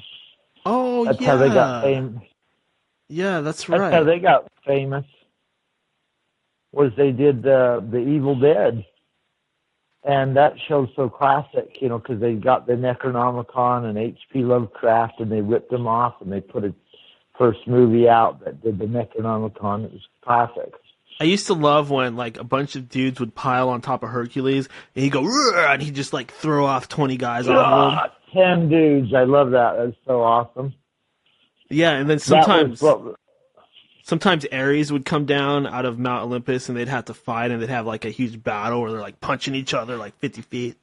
Oh, that's how they got famous. Yeah, that's right. That's how they got famous. Was they did the Evil Dead, and that show's so classic, because they got the Necronomicon and H.P. Lovecraft, and they ripped them off, and they put a first movie out that did the Necronomicon. It was classic. I used to love when a bunch of dudes would pile on top of Hercules, and he'd go, and he'd just throw off 20 guys off of him. 10 dudes. I love that. That's so awesome. Yeah, and then sometimes Ares would come down out of Mount Olympus, and they'd have to fight, and they'd have a huge battle where they're punching each other 50 feet.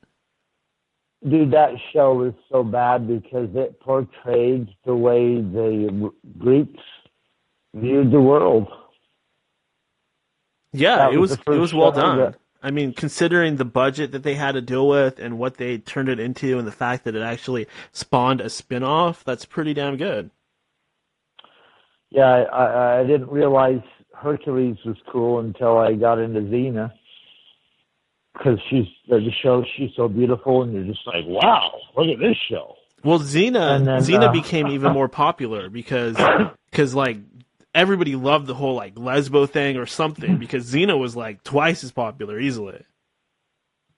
Dude, that show was so bad because it portrayed the way the Greeks viewed the world. Yeah, it was well done. I mean, considering the budget that they had to deal with and what they turned it into and the fact that it actually spawned a spin-off, that's pretty damn good. Yeah, I didn't realize Hercules was cool until I got into Xena. Because she's so beautiful, and you're just like, wow, look at this show. Well, Xena became even more popular because everybody loved the whole Lesbo thing or something because Xena was twice as popular easily.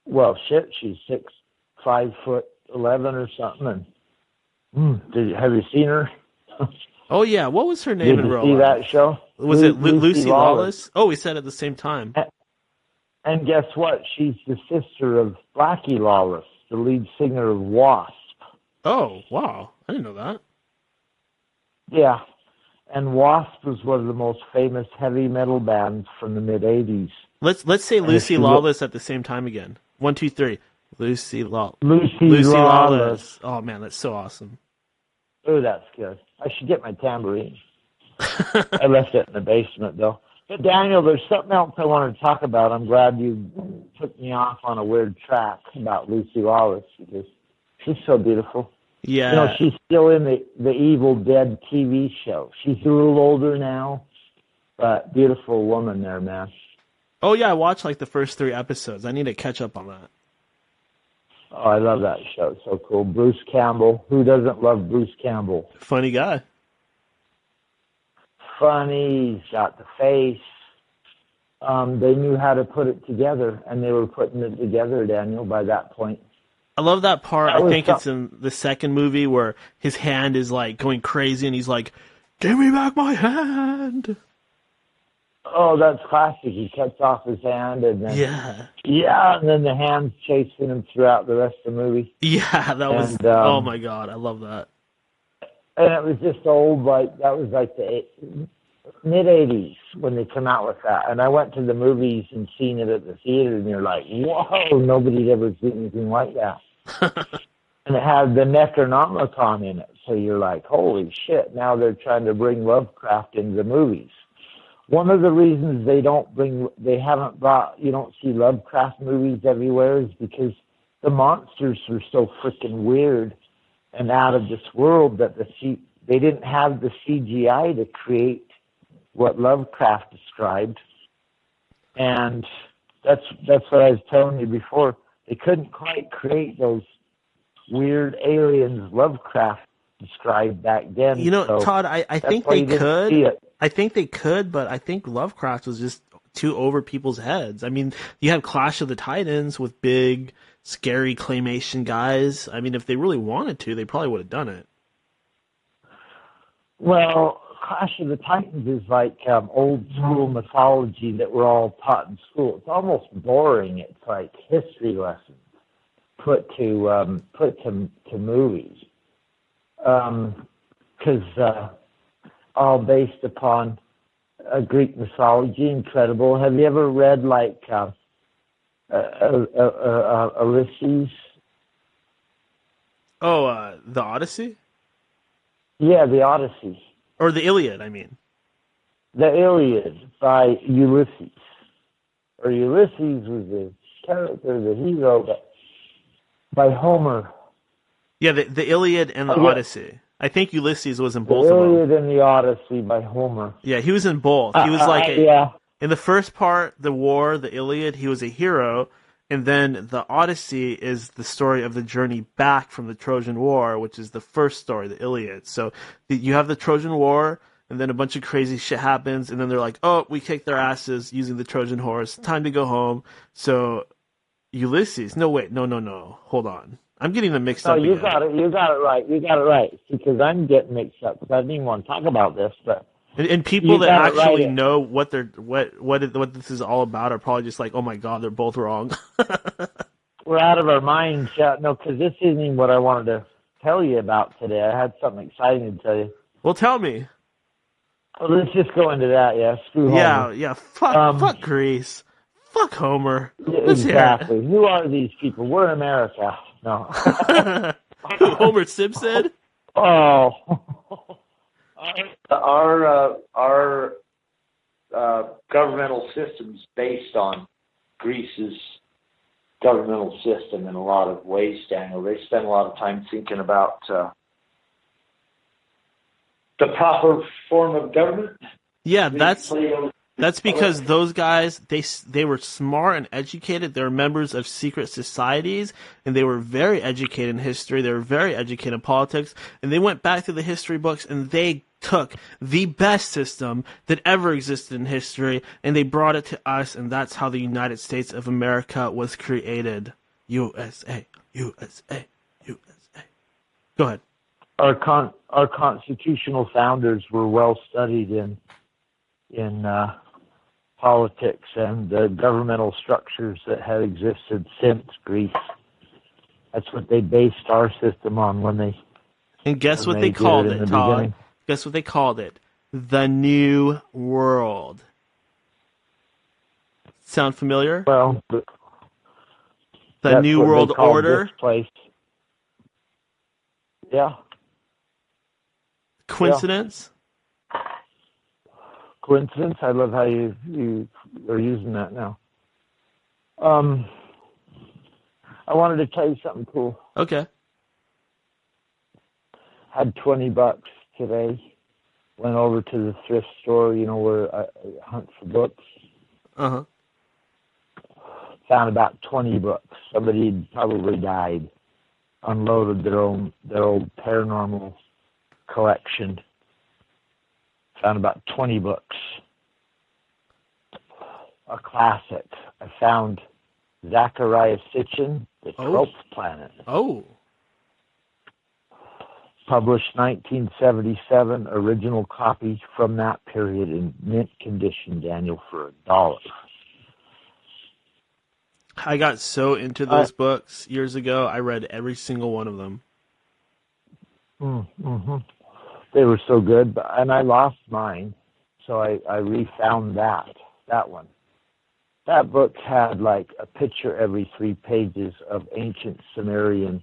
well, shit, she's 5'11" or something. And have you seen her? Oh yeah, what was her name Did in you real see life? that show? Was it Lucy Lawless? Oh, we said at the same time. And guess what? She's the sister of Blackie Lawless, the lead singer of Wasp. Oh, wow. I didn't know that. Yeah. And Wasp was one of the most famous heavy metal bands from the mid-'80s. Let's say Lucy Lawless at the same time again. 1, 2, 3. Lucy Lawless. Oh, man, that's so awesome. Oh, that's good. I should get my tambourine. I left it in the basement, though. But, Daniel, there's something else I wanted to talk about. I'm glad you took me off on a weird track about Lucy Lawless, because she's so beautiful. Yeah. You know, she's still in the Evil Dead TV show. She's a little older now, but beautiful woman there, man. Oh, yeah, I watched like the first 3 episodes. I need to catch up on that. Oh, I love that show. It's so cool. Bruce Campbell. Who doesn't love Bruce Campbell? Funny guy. Funny. He's got the face. They knew how to put it together, and they were putting it together, Daniel, by that point. I love that part. I think it's in the second movie where his hand is like going crazy and he's like, "Give me back my hand." Oh, that's classic. He cuts off his hand and then and then the hand's chasing him throughout the rest of the movie. Yeah, that was oh my god, I love that. And it was just old, that was like the mid-'80s when they come out with that. And I went to the movies and seen it at the theater, and you're like, whoa, nobody'd ever seen anything like that. And it had the Necronomicon in it, so you're like, holy shit, now they're trying to bring Lovecraft into the movies. One of the reasons you don't see Lovecraft movies everywhere is because the monsters are so freaking weird and out of this world that they didn't have the CGI to create what Lovecraft described. And that's what I was telling you before. They couldn't quite create those weird aliens Lovecraft described back then. You know, so Todd, I think they could. I think they could, but I think Lovecraft was just too over people's heads. I mean, you have Clash of the Titans with big, scary claymation guys. I mean, if they really wanted to, they probably would have done it. Well, Clash of the Titans is like old school mythology that we're all taught in school. It's almost boring. It's like history lessons put to movies, because all based upon Greek mythology. Incredible. Have you ever read like Ulysses? Oh, the Odyssey? Yeah, the Odyssey. Or the Iliad, I mean. The Iliad by Ulysses. Or Ulysses was the character, the hero, but by Homer. Yeah, the Iliad and the Odyssey. I think Ulysses was in both of them. The Iliad and the Odyssey by Homer. Yeah, he was in both. He was in the first part, the war, the Iliad, he was a hero. And then the Odyssey is the story of the journey back from the Trojan War, which is the first story, the Iliad. So you have the Trojan War, and then a bunch of crazy shit happens, and then they're like, oh, we kicked their asses using the Trojan horse. Time to go home. So Ulysses. No, wait. No. Hold on. I'm getting them mixed up. You got it right. You got it right. Because I'm getting mixed up because I didn't even want to talk about this, but. And people that actually know what this is all about are probably just like, oh my god, they're both wrong. We're out of our minds. Yeah, no, because this isn't even what I wanted to tell you about today. I had something exciting to tell you. Well, tell me. Well, let's just go into that. Yeah, screw Homer. Yeah. Fuck Greece. Fuck Homer. Exactly. Who are these people? We're in America. No. Homer Simpson. Oh. Our governmental system's based on Greece's governmental system in a lot of ways, Daniel. They spend a lot of time thinking about the proper form of government. Yeah, that's That's because those guys, they were smart and educated. They were members of secret societies, and they were very educated in history. They were very educated in politics, and they went back to the history books, and they took the best system that ever existed in history, and they brought it to us, and that's how the United States of America was created. USA, USA, USA. Go ahead. Our constitutional founders were well studied in politics and the governmental structures that had existed since Greece. That's what they based our system on when they. And guess what they called it, Todd? Guess what they called it? The New World. Sound familiar? Well, the New World Order. Place. Yeah. Coincidence? Yeah. Coincidence? I love how you are using that now. I wanted to tell you something cool. Okay. Had $20 today. Went over to the thrift store, where I hunt for books. Uh-huh. Found about 20 books. Somebody had probably died. Unloaded their old paranormal collection. Found about 20 books. A classic. I found Zachariah Sitchin, The 12th Planet. Oh. Published 1977, original copy from that period in mint condition, Daniel, for $1. I got so into those books years ago. I read every single one of them. Mm-hmm. They were so good, and I lost mine, so I refound that one. That book had like a picture every 3 pages of ancient Sumerian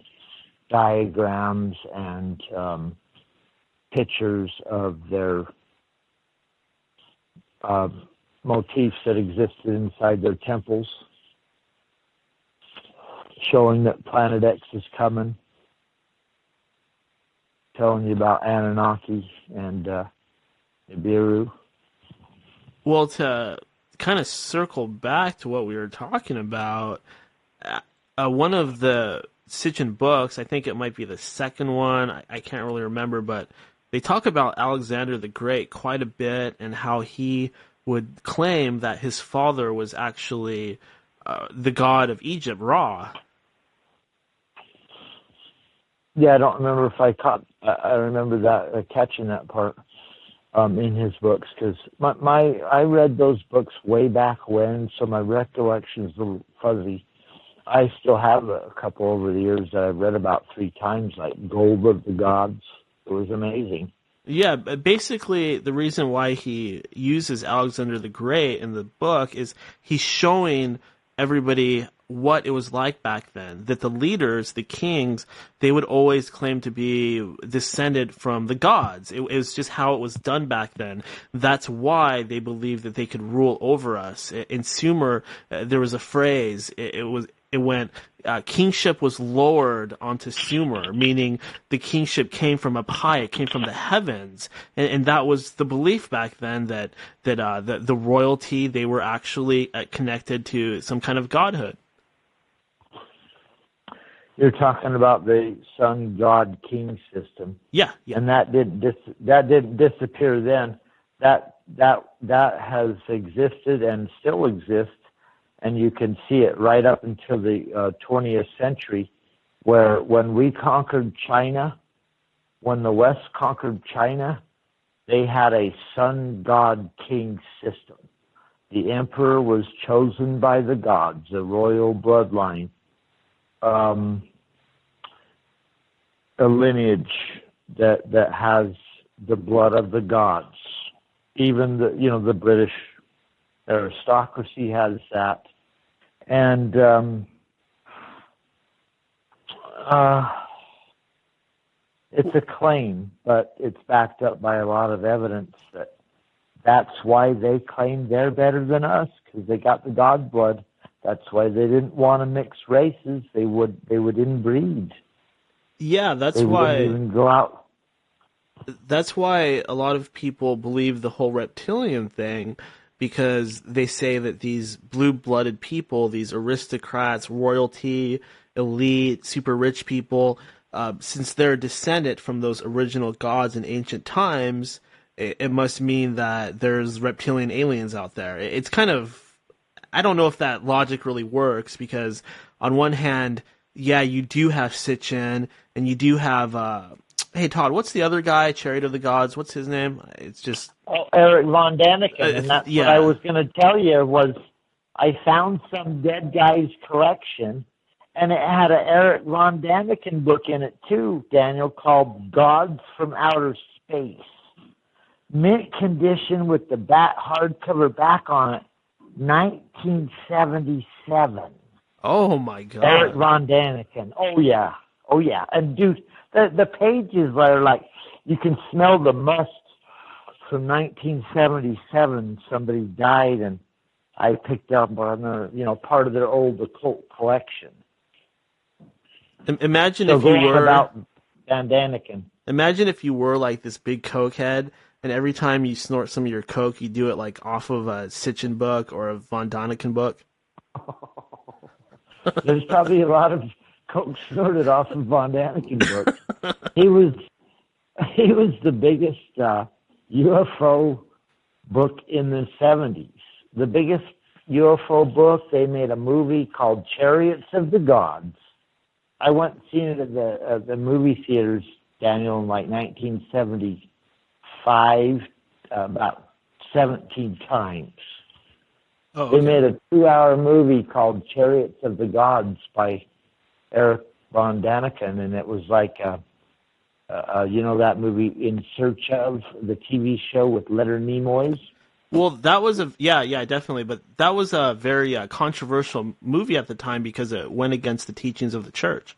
diagrams and pictures of their motifs that existed inside their temples, showing that Planet X is coming, telling you about Anunnaki and Nibiru. Well, to kind of circle back to what we were talking about, one of the Sitchin books, I think it might be the second one, I can't really remember, but they talk about Alexander the Great quite a bit and how he would claim that his father was actually the god of Egypt, Ra. Yeah, I don't remember if I remember that catching that part in his books, because I read those books way back when, so my recollection is a little fuzzy. I still have a couple over the years that I've read about 3 times, like Gold of the Gods. It was amazing. Yeah, basically the reason why he uses Alexander the Great in the book is he's showing everybody what it was like back then, that the leaders, the kings, they would always claim to be descended from the gods. It was just how it was done back then. That's why they believed that they could rule over us. In Sumer, there was a phrase, it went, kingship was lowered onto Sumer, meaning the kingship came from up high, it came from the heavens, and that was the belief back then, that the royalty, they were actually connected to some kind of godhood. You're talking about the sun god king system. Yeah. And that didn't disappear then. That has existed and still exists, and you can see it right up until the 20th century, where when we conquered China, when the West conquered China, they had a sun god king system. The emperor was chosen by the gods, the royal bloodline. A lineage that has the blood of the gods. Even the British aristocracy has that, and it's a claim, but it's backed up by a lot of evidence that's why they claim they're better than us, because they got the god blood. That's why they didn't want to mix races. They would inbreed. Yeah, that's they why. Wouldn't even go out. That's why a lot of people believe the whole reptilian thing, because they say that these blue-blooded people, these aristocrats, royalty, elite, super rich people, since they're descendant from those original gods in ancient times, it must mean that there's reptilian aliens out there. It's kind of, I don't know if that logic really works, because on one hand, yeah, you do have Sitchin, and you do have, hey Todd, what's the other guy, Chariot of the Gods, what's his name? It's just... Oh, Eric von Daniken, and that's yeah. what I was going to tell you was I found some dead guy's collection, and it had an Eric von Daniken book in it too, Daniel, called Gods from Outer Space. Mint condition with the hardcover back on it, 1977. Oh my God. Eric von Daniken. Oh yeah. And dude, the pages are like, you can smell the must from 1977. Somebody died, and I picked up on part of their old occult collection. Imagine so if you were about Van Daniken. Imagine if you were like this big coke head, and every time you snort some of your coke, you do it like off of a Sitchin book or a von Daniken book. There's probably a lot of coke snorted off of von Daniken books. He was the biggest UFO book in the 70s. The biggest UFO book. They made a movie called Chariots of the Gods. I went and seen it at the movie theaters, Daniel, in like 1975, about 17 times. Oh, okay. They made a 2-hour movie called Chariots of the Gods by Eric von Daniken, and it was like, that movie In Search Of, the TV show with Leonard Nimoy. Well, that was definitely, but that was a very controversial movie at the time because it went against the teachings of the church.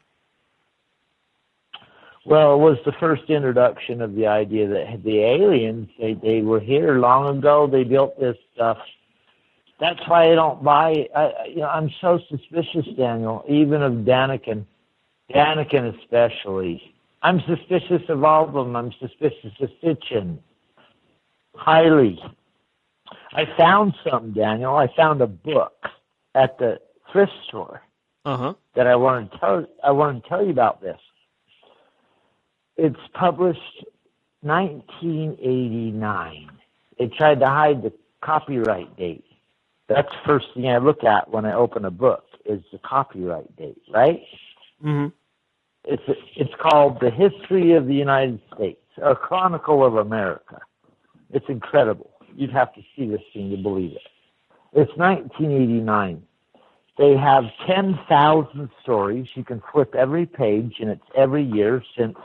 Well, it was the first introduction of the idea that the aliens, they were here long ago. They built this stuff. That's why I don't buy. I'm so suspicious, Daniel, even of Daniken especially. I'm suspicious of all of them. I'm suspicious of Sitchin. Highly. I found some, Daniel. I found a book at the thrift store that I want to tell you about this. It's published 1989. They tried to hide the copyright date. That's the first thing I look at when I open a book is the copyright date, right? Mm-hmm. It's called The History of the United States, a Chronicle of America. It's incredible. You'd have to see this thing to believe it. It's 1989. They have 10,000 stories. You can flip every page, and it's every year since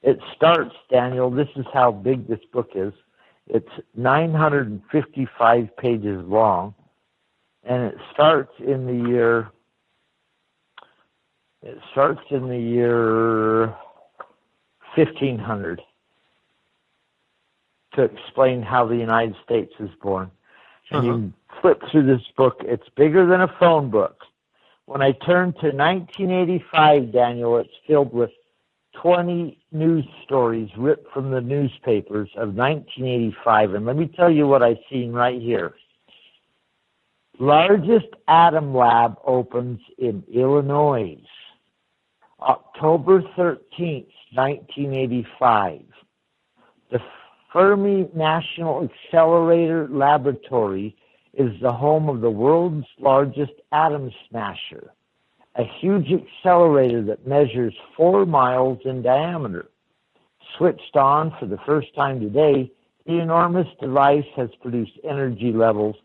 it starts, Daniel. This is how big this book is. It's 955 pages long, and it starts in the year 1500 to explain how the United States is born. And you flip through this book. It's bigger than a phone book. When I turn to 1985, Daniel, it's filled with 20 news stories ripped from the newspapers of 1985. And let me tell you what I've seen right here. Largest atom lab opens in Illinois, October 13th, 1985. The Fermi National Accelerator Laboratory is the home of the world's largest atom smasher, a huge accelerator that measures 4 miles in diameter. Switched on for the first time today, the enormous device has produced energy levels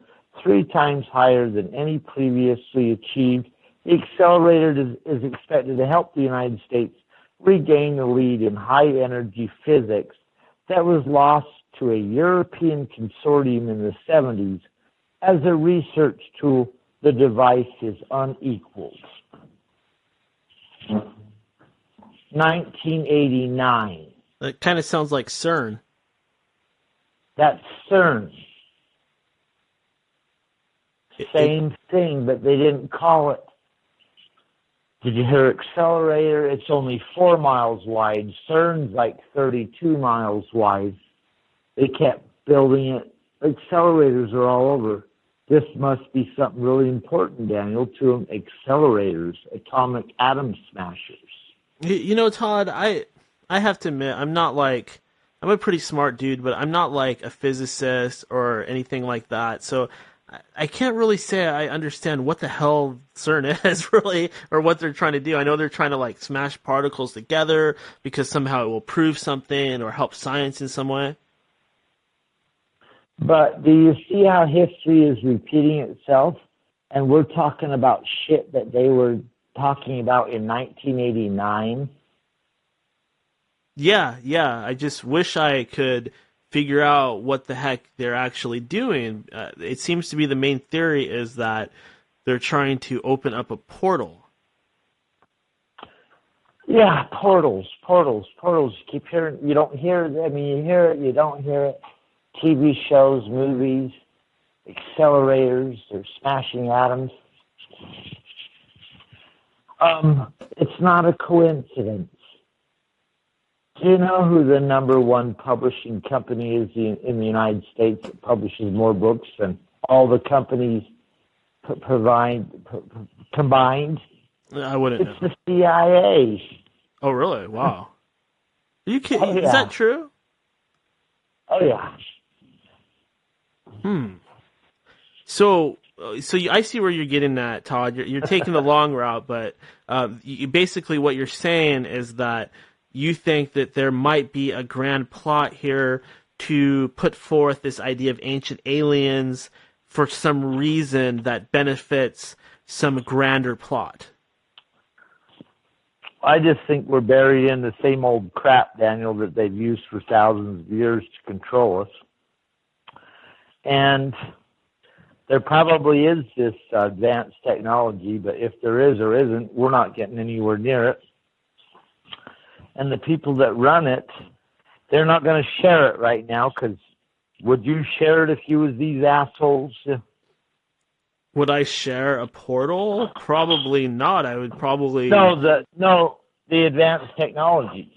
3 times higher than any previously achieved. The accelerator is expected to help the United States regain the lead in high-energy physics that was lost to a European consortium in the 70s. As a research tool, the device is unequaled. 1989. That kind of sounds like CERN. That's CERN. Same thing, but they didn't call it. Did you hear accelerator? It's only 4 miles wide. CERN's like 32 miles wide. They kept building it accelerators are all over. This must be something really important, Daniel, to them. Accelerators, atomic atom smashers. You know, Todd, I have to admit, I'm a pretty smart dude, but I'm not like a physicist or anything like that. So I can't really say I understand what the hell CERN is really, or what they're trying to do. I know they're trying to like smash particles together because somehow it will prove something or help science in some way. But do you see how history is repeating itself? And we're talking about shit that they were talking about in 1989. Yeah. I just wish I could figure out what the heck they're actually doing. It seems to be the main theory is that they're trying to open up a portal. Yeah, portals. You keep hearing, you don't hear it. I mean, you hear it, you don't hear it. TV shows, movies, accelerators, they're smashing atoms. It's not a coincidence. Do you know who the number one publishing company is in the United States that publishes more books than all the companies combined? I wouldn't know. It's the CIA. Oh, really? Wow. Are you kidding? Oh, yeah. Is that true? Oh, yeah. So I see where you're getting at, Todd. You're taking the long route, but basically what you're saying is that you think that there might be a grand plot here to put forth this idea of ancient aliens for some reason that benefits some grander plot. I just think we're buried in the same old crap, Daniel, that they've used for thousands of years to control us. And there probably is this advanced technology, but if there is or isn't, we're not getting anywhere near it. And the people that run it, they're not going to share it right now, because would you share it if you was these assholes? Would I share a portal? Probably not. I would probably... No, the advanced technology.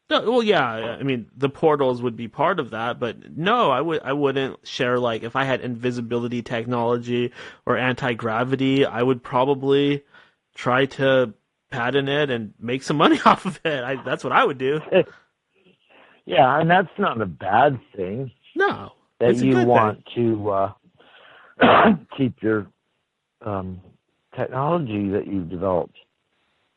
No, well, yeah, I mean, the portals would be part of that, but no, I wouldn't share, like, if I had invisibility technology or anti-gravity, I would probably try to patent it and make some money off of it. That's what I would do. Yeah, and that's not a bad thing. No. That you want to keep your technology that you've developed.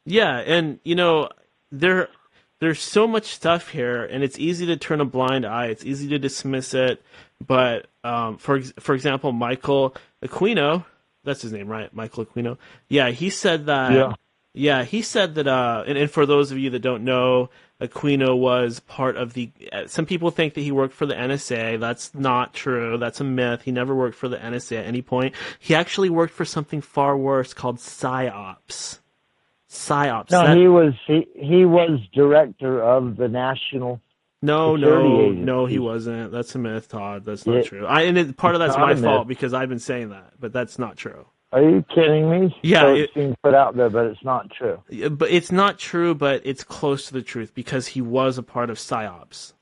Yeah, and, you know, there's so much stuff here, and it's easy to turn a blind eye. It's easy to dismiss it. But, for example, Michael Aquino, that's his name, right? Michael Aquino. Yeah, he said that... Yeah, he said that, and for those of you that don't know, Aquino was part of the... Some people think that he worked for the NSA. That's not true. That's a myth. He never worked for the NSA at any point. He actually worked for something far worse called PsyOps. PsyOps. No, he was director of the National Security Agency. No, he wasn't. That's a myth, Todd. That's not true. Part of that's my fault because I've been saying that, but that's not true. Are you kidding me? Yeah, so it's being put out there, but it's not true. But it's not true, but it's close to the truth because he was a part of PsyOps,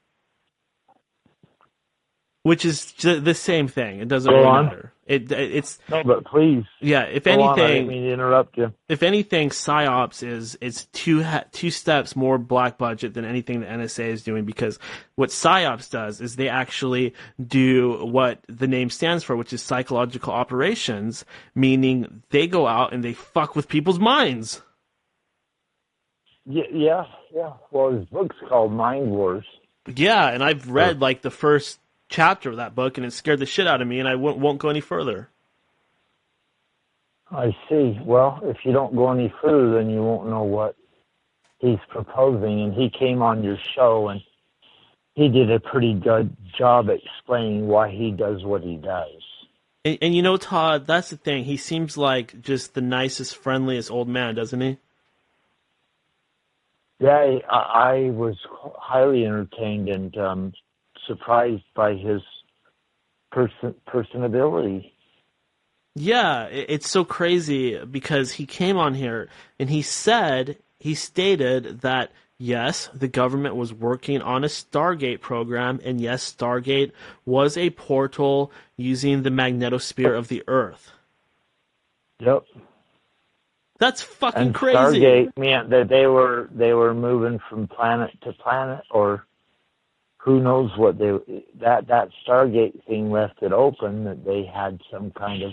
which is the same thing. It doesn't really matter. It's no, but please. Yeah, if Go anything, on, I didn't mean to interrupt you. If anything, PsyOps is two steps more black budget than anything the NSA is doing, because what PsyOps does is they actually do what the name stands for, which is psychological operations, meaning they go out and they fuck with people's minds. Yeah. Well, his book's called Mind Wars. Yeah, and I've read like the first chapter of that book, and it scared the shit out of me, and I won't go any further. I see. Well, if you don't go any further, then you won't know what he's proposing. And he came on your show, and he did a pretty good job explaining why he does what he does. And you know, Todd, that's the thing. He seems like just the nicest, friendliest old man, doesn't he? Yeah, I was highly entertained and surprised by his personability. Yeah, it's so crazy because he came on here and he stated that yes, the government was working on a Stargate program, and yes, Stargate was a portal using the magnetosphere of the Earth. Yep. That's fucking And crazy. Stargate meant that they were moving from planet to planet, or who knows what that Stargate thing left it open, that they had some kind of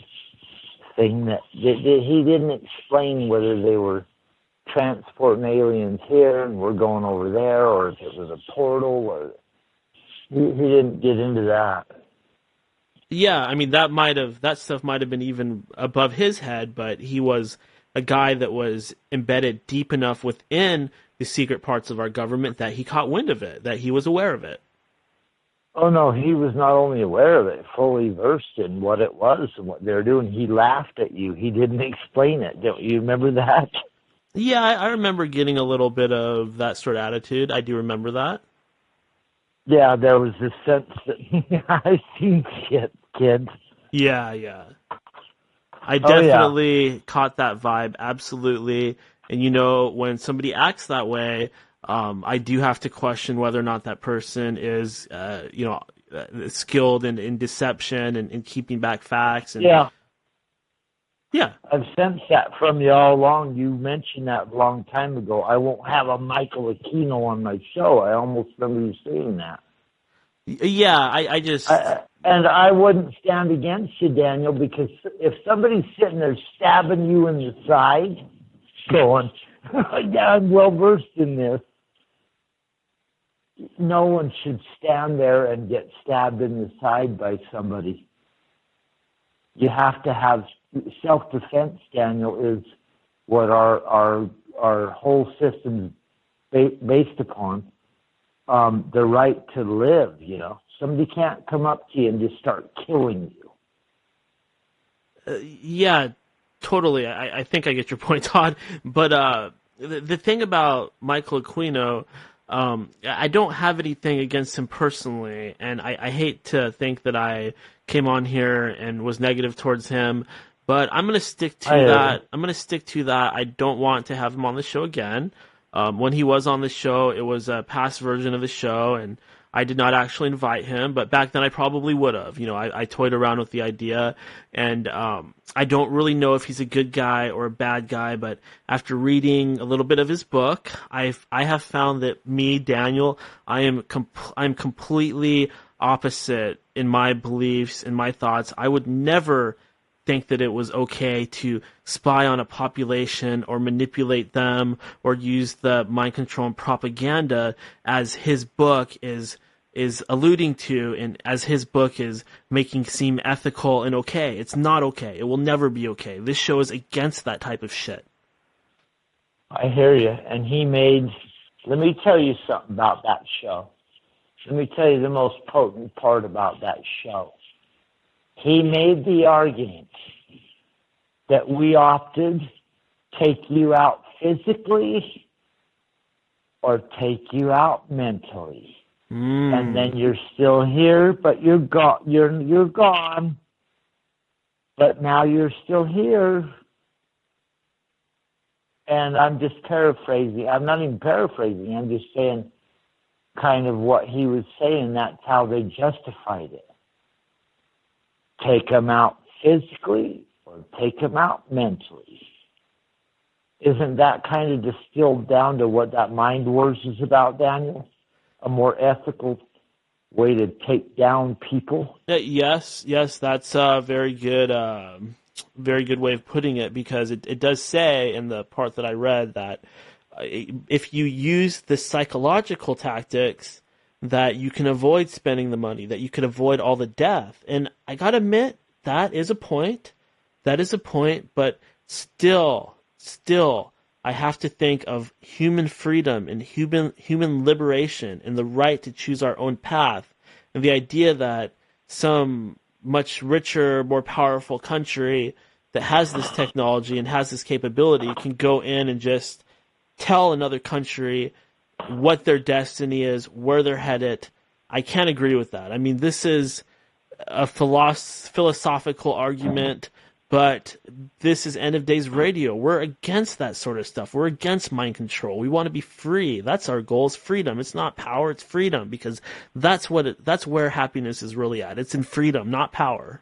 thing that he didn't explain whether they were transporting aliens here and we're going over there, or if it was a portal, or he didn't get into that. Yeah, I mean that stuff might have been even above his head, but he was a guy that was embedded deep enough within the secret parts of our government that he caught wind of it, that he was aware of it. Oh no, he was not only aware of it, fully versed in what it was and what they were doing. He laughed at you. He didn't explain it. Don't you remember that? Yeah, I remember getting a little bit of that sort of attitude. I do remember that. Yeah, there was this sense that I've seen shit, kid. Yeah. I definitely caught that vibe, absolutely. And you know, when somebody acts that way, I do have to question whether or not that person is, skilled in deception and in keeping back facts. And, yeah. I've sensed that from you all along. You mentioned that a long time ago. I won't have a Michael Aquino on my show. I almost remember you saying that. Yeah, I just... And I wouldn't stand against you, Daniel, because if somebody's sitting there stabbing you in the side, going, yeah, I'm well-versed in this, no one should stand there and get stabbed in the side by somebody. You have to have self-defense, Daniel, is what our whole system's based upon. The right to live, you know. Somebody can't come up to you and just start killing you. Yeah, totally. I think I get your point, Todd. But the thing about Michael Aquino, I don't have anything against him personally, and I hate to think that I came on here and was negative towards him, but I'm going to stick to that. I'm going to stick to that. I don't want to have him on the show again. When he was on the show, it was a past version of the show, and I did not actually invite him, but back then I probably would have. You know, I toyed around with the idea, and I don't really know if he's a good guy or a bad guy, but after reading a little bit of his book, I have found that me, Daniel, I'm completely opposite in my beliefs and my thoughts. I would never think that it was okay to spy on a population or manipulate them or use the mind control and propaganda as his book is alluding to, and as his book is making seem ethical and okay. It's not okay. It will never be okay. This show is against that type of shit. I hear you. And let me tell you something about that show. Let me tell you the most potent part about that show. He made the argument that we opted take you out physically or take you out mentally. And then you're still here, but you're gone. You're gone. But now you're still here. And I'm just paraphrasing. I'm not even paraphrasing. I'm just saying kind of what he was saying. That's how they justified it. Take them out physically or take them out mentally. Isn't that kind of distilled down to what that Mind Wars is about, Daniel? A more ethical way to take down people? Yes, that's a very good way of putting it, because it does say in the part that I read that if you use the psychological tactics, that you can avoid spending the money, that you can avoid all the death. And I gotta admit, that is a point. That is a point, but still, I have to think of human freedom and human liberation and the right to choose our own path. And the idea that some much richer, more powerful country that has this technology and has this capability can go in and just tell another country what their destiny is, where they're headed. I can't agree with that. I mean, this is a philosophical argument, But this is End of Days Radio. We're against that sort of stuff. We're against mind control. We want to be free. That's our goal, is freedom. It's not power, it's freedom, because that's where happiness is really at. It's in freedom, not power.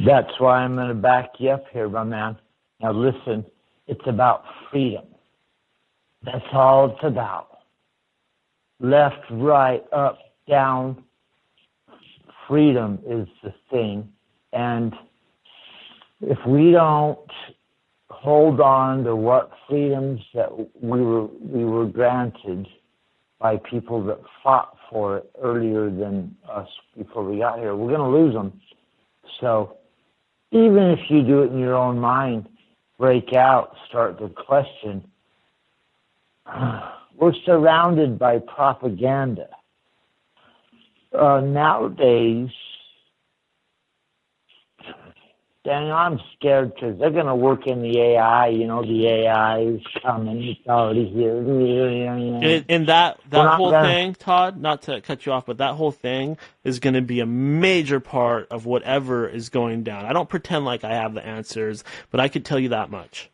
That's why I'm going to back you up here, my man. Now listen, it's about freedom. That's all it's about. Left, right, up, down. Freedom is the thing. And if we don't hold on to what freedoms that we were granted by people that fought for it earlier than us before we got here, we're going to lose them. So even if you do it in your own mind, break out, start to question, we're surrounded by propaganda. Nowadays, Daniel, I'm scared because they're going to work in the AI. You know, the AI is coming. It's already here. And that whole thing, Todd, not to cut you off, but that whole thing is going to be a major part of whatever is going down. I don't pretend like I have the answers, but I could tell you that much.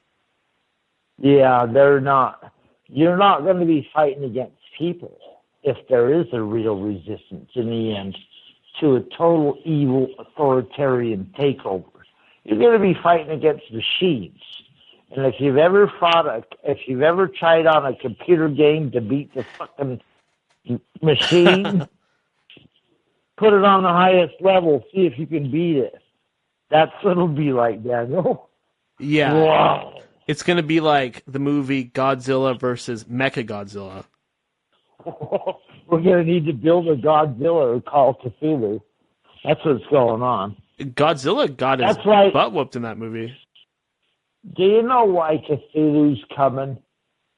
Yeah, they're not. You're not going to be fighting against people if there is a real resistance in the end to a total evil authoritarian takeover. You're going to be fighting against machines. And if you've ever tried on a computer game to beat the fucking machine, put it on the highest level, see if you can beat it. That's what it'll be like, Daniel. Yeah. Wow. It's going to be like the movie Godzilla versus Mechagodzilla. We're going to need to build a Godzilla or call Cthulhu. That's what's going on. Godzilla got his butt whooped in that movie. Do you know why Cthulhu's coming?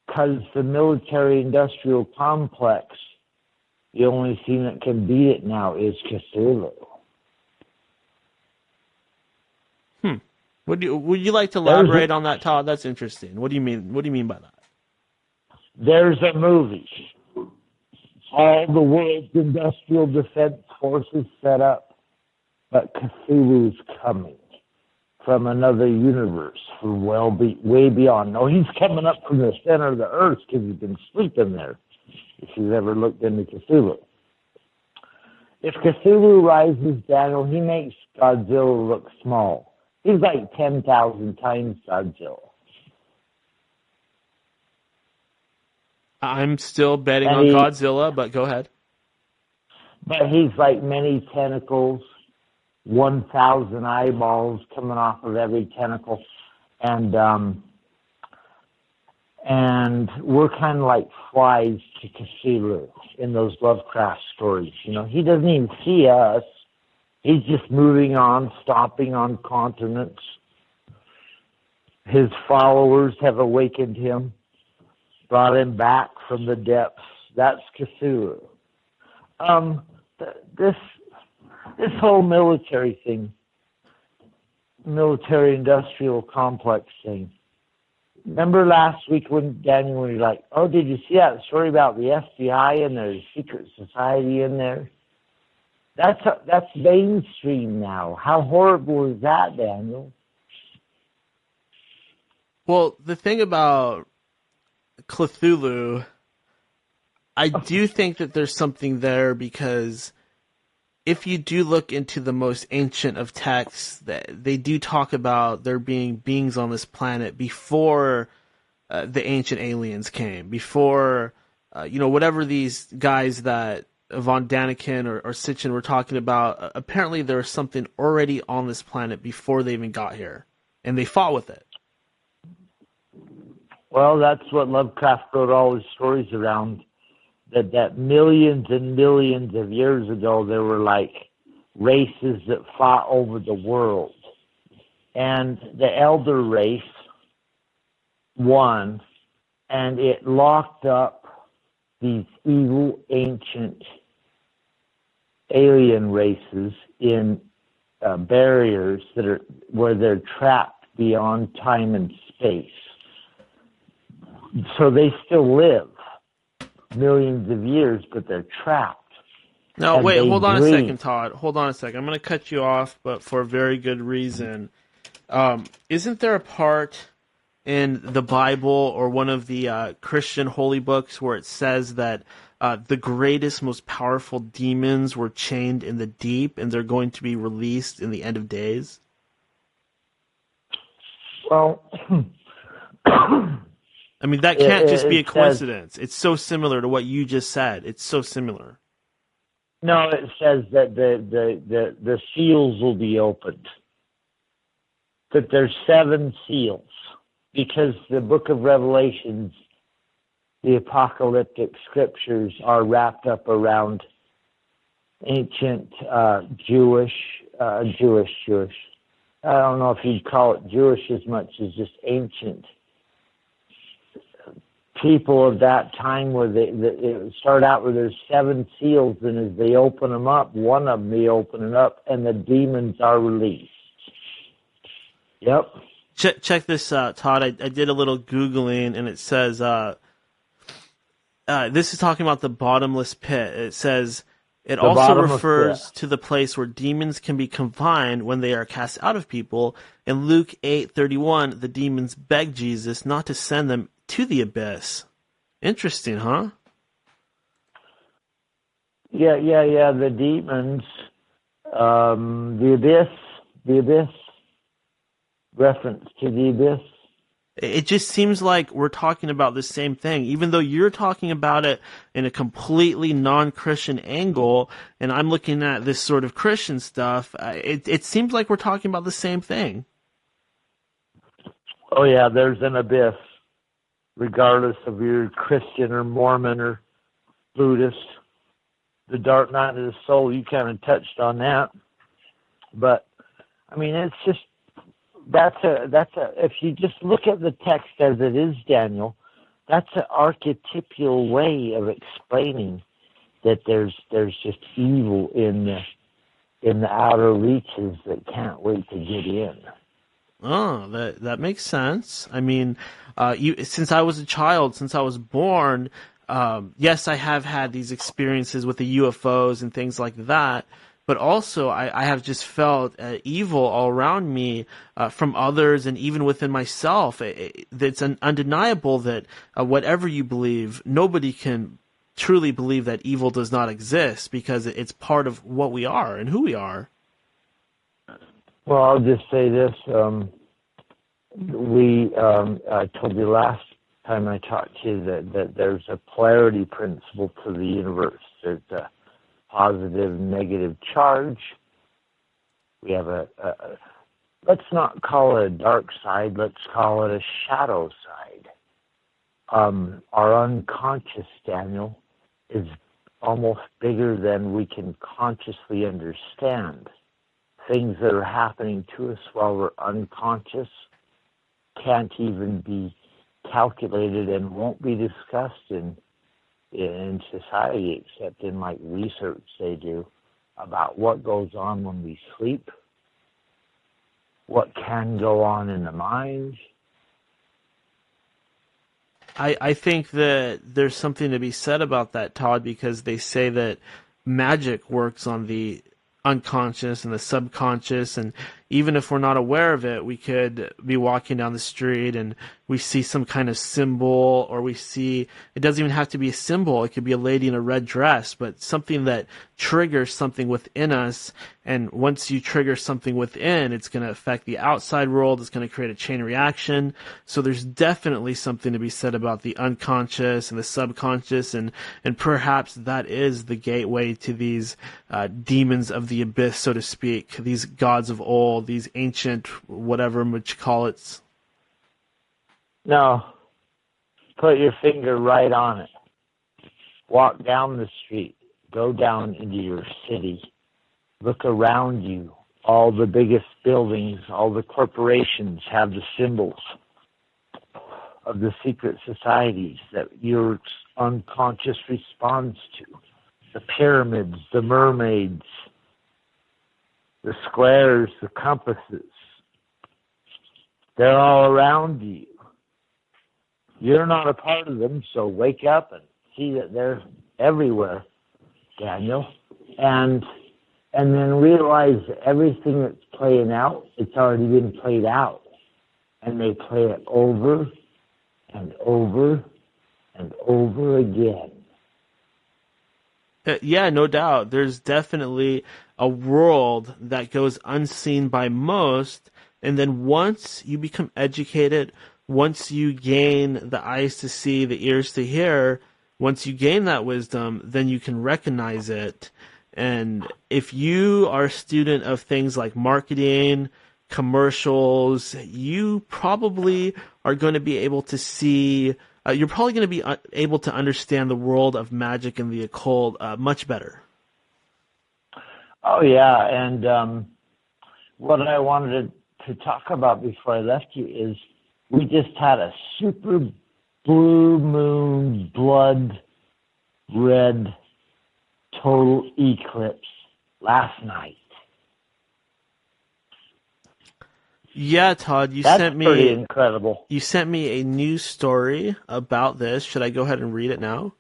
Because the military-industrial complex, the only thing that can beat it now is Cthulhu. Would you like to elaborate on that, Todd? That's interesting. What do you mean? What do you mean by that? There's a movie. All the world's industrial defense forces set up. But Cthulhu's coming from another universe, from way beyond. No, he's coming up from the center of the earth because he's been sleeping there, if you've ever looked into Cthulhu. If Cthulhu rises, Daniel, he makes Godzilla look small. He's like 10,000 times Godzilla. I'm still betting on Godzilla, but go ahead. But he's like many tentacles. 1,000 eyeballs coming off of every tentacle, and we're kind of like flies to Cthulhu in those Lovecraft stories. You know, he doesn't even see us; he's just moving on, stopping on continents. His followers have awakened him, brought him back from the depths. That's Cthulhu. This whole military thing, military-industrial complex thing. Remember last week when Daniel was like, oh, did you see that story about the FBI and their secret society in there? That's mainstream now. How horrible is that, Daniel? Well, the thing about Cthulhu, I do think that there's something there because if you do look into the most ancient of texts, they do talk about there being beings on this planet before the ancient aliens came, before, whatever these guys that von Daniken or Sitchin were talking about. Apparently there was something already on this planet before they even got here, and they fought with it. Well, that's what Lovecraft wrote all his stories around. That millions and millions of years ago, there were like races that fought over the world. And the elder race won, and it locked up these evil, ancient alien races in barriers where they're trapped beyond time and space. So they still live millions of years, but they're trapped. No, And wait, they hold on a dream. second, Todd. Hold on a second. I'm going to cut you off, but for a very good reason. Isn't there a part in the Bible or one of the Christian holy books where it says that the greatest, most powerful demons were chained in the deep and they're going to be released in the end of days? Well, I mean, that can't just be a it coincidence. It's so similar to what you just said. It's so similar. no, it says that the seals will be opened. That there's 7 seals. Because the book of Revelations, the apocalyptic scriptures are wrapped up around ancient Jewish. I don't know if you'd call it Jewish as much as just ancient people of that time, where it start out where there's 7 seals, and as they open them up, one of them they open it up, and the demons are released. Yep. Check this out, Todd. I did a little Googling, and it says, this is talking about the bottomless pit. It says, it also refers to the place where demons can be confined when they are cast out of people. In Luke 8:31, the demons beg Jesus not to send them to the abyss. Interesting, huh? Yeah. The demons, the abyss. Reference to the abyss. It just seems like we're talking about the same thing, even though you're talking about it in a completely non-Christian angle, and I'm looking at this sort of Christian stuff. It seems like we're talking about the same thing. Oh yeah, there's an abyss, regardless of you're Christian or Mormon or Buddhist. The dark night of the soul, you kind of touched on that. But, I mean, it's just, that's a if you just look at the text as it is, Daniel, that's an archetypal way of explaining that there's just evil in the outer reaches that can't wait to get in. Oh, that makes sense. I mean, since I was a child, since I was born, yes, I have had these experiences with the UFOs and things like that. But also, I have just felt evil all around me from others and even within myself. It's undeniable that whatever you believe, nobody can truly believe that evil does not exist because it's part of what we are and who we are. Well, I'll just say this. I told you last time I talked to you that there's a polarity principle to the universe. There's a positive and negative charge. We have let's not call it a dark side, let's call it a shadow side. Our unconscious, Daniel, is almost bigger than we can consciously understand. Things that are happening to us while we're unconscious can't even be calculated and won't be discussed in society, except in like research they do about what goes on when we sleep, what can go on in the mind. I think that there's something to be said about that, Todd, because they say that magic works on the unconscious and the subconscious, and even if we're not aware of it, we could be walking down the street and we see some kind of symbol, or we see, it doesn't even have to be a symbol, it could be a lady in a red dress, but something that triggers something within us. And once you trigger something within, it's going to affect the outside world, it's going to create a chain reaction. So there's definitely something to be said about the unconscious and the subconscious, and perhaps that is the gateway to these demons of the abyss, so to speak, these gods of old, these ancient, whatever would you call it. No, put your finger right on it. Walk down the street, go down into your city, look around you. All the biggest buildings, all the corporations have the symbols of the secret societies that your unconscious responds to. The pyramids, the mermaids, the squares, the compasses. They're all around you. You're not a part of them, so wake up and see that they're everywhere, Daniel. and then realize everything that's playing out, it's already been played out. And they play it over and over and over again. Yeah, no doubt. There's definitely a world that goes unseen by most, and then once you become educated, once you gain the eyes to see, the ears to hear, once you gain that wisdom, then you can recognize it. And if you are a student of things like marketing, commercials, you probably are going to be able to see, you're probably going to be able to understand the world of magic and the occult much better. Oh, yeah. And what I wanted to talk about before I left you is we just had a super blue moon, blood red total eclipse last night. Yeah, Todd, That's pretty incredible. You sent me a news story about this. Should I go ahead and read it now?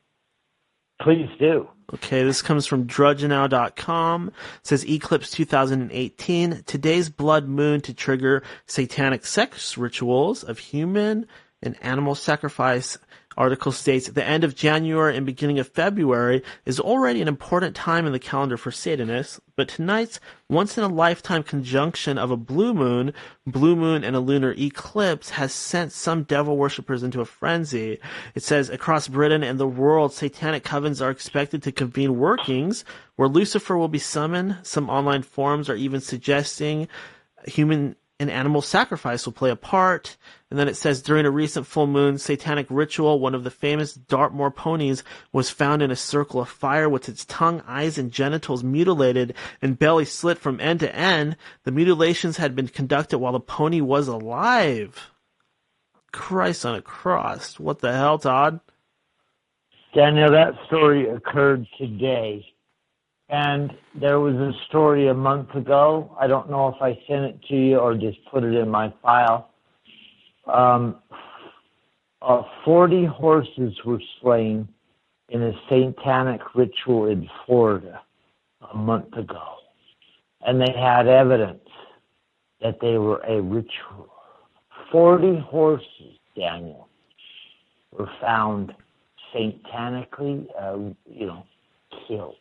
Please do. Okay, this comes from drudgenow.com. It says Eclipse 2018. Today's blood moon to trigger satanic sex rituals of human and animal sacrifice. Article states, the end of January and beginning of February is already an important time in the calendar for Satanists, but tonight's once-in-a-lifetime conjunction of a blue moon, and a lunar eclipse has sent some devil worshippers into a frenzy. It says, across Britain and the world, satanic covens are expected to convene workings where Lucifer will be summoned. Some online forums are even suggesting human and animal sacrifice will play a part. And then it says, during a recent full moon satanic ritual, one of the famous Dartmoor ponies was found in a circle of fire with its tongue, eyes, and genitals mutilated and belly slit from end to end. The mutilations had been conducted while the pony was alive. Christ on a cross. What the hell, Todd? Daniel, that story occurred today. And there was a story a month ago. I don't know if I sent it to you or just put it in my file. 40 horses were slain in a satanic ritual in Florida a month ago. And they had evidence that they were a ritual. 40 horses, Daniel, were found satanically, killed.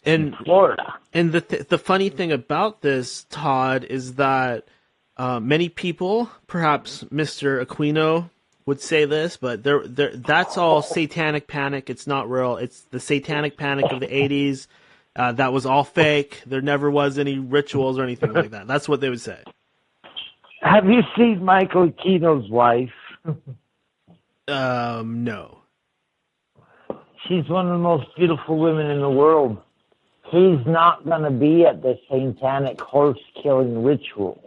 In Florida. And the funny thing about this, Todd, is that many people, perhaps Mr. Aquino would say this, but that's all satanic panic. It's not real. It's the satanic panic of the 80s. That was all fake. There never was any rituals or anything like that. That's what they would say. Have you seen Michael Aquino's wife? No. She's one of the most beautiful women in the world. He's not going to be at the satanic horse-killing ritual,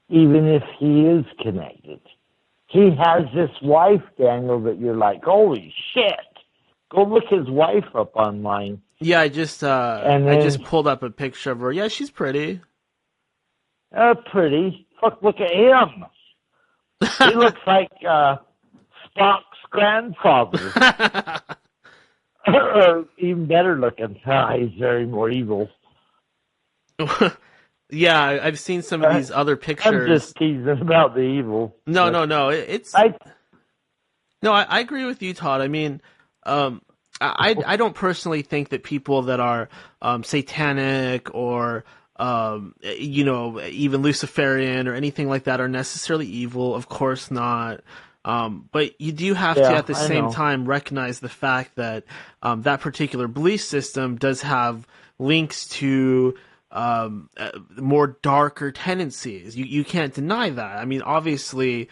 even if he is connected. He has this wife, Daniel, that you're like, holy shit. Go look his wife up online. Yeah, I just pulled up a picture of her. Yeah, she's pretty. Pretty. Fuck, look at him. He looks like Spock's grandfather. Or even better looking. He's very more evil. Yeah, I've seen some of these other pictures. I'm just teasing about the evil. No. I agree with you, Todd. I mean, I don't personally think that people that are satanic or even Luciferian or anything like that are necessarily evil. Of course not. But you do have to, at the same time, recognize the fact that that particular belief system does have links to more darker tendencies. You can't deny that. I mean, obviously,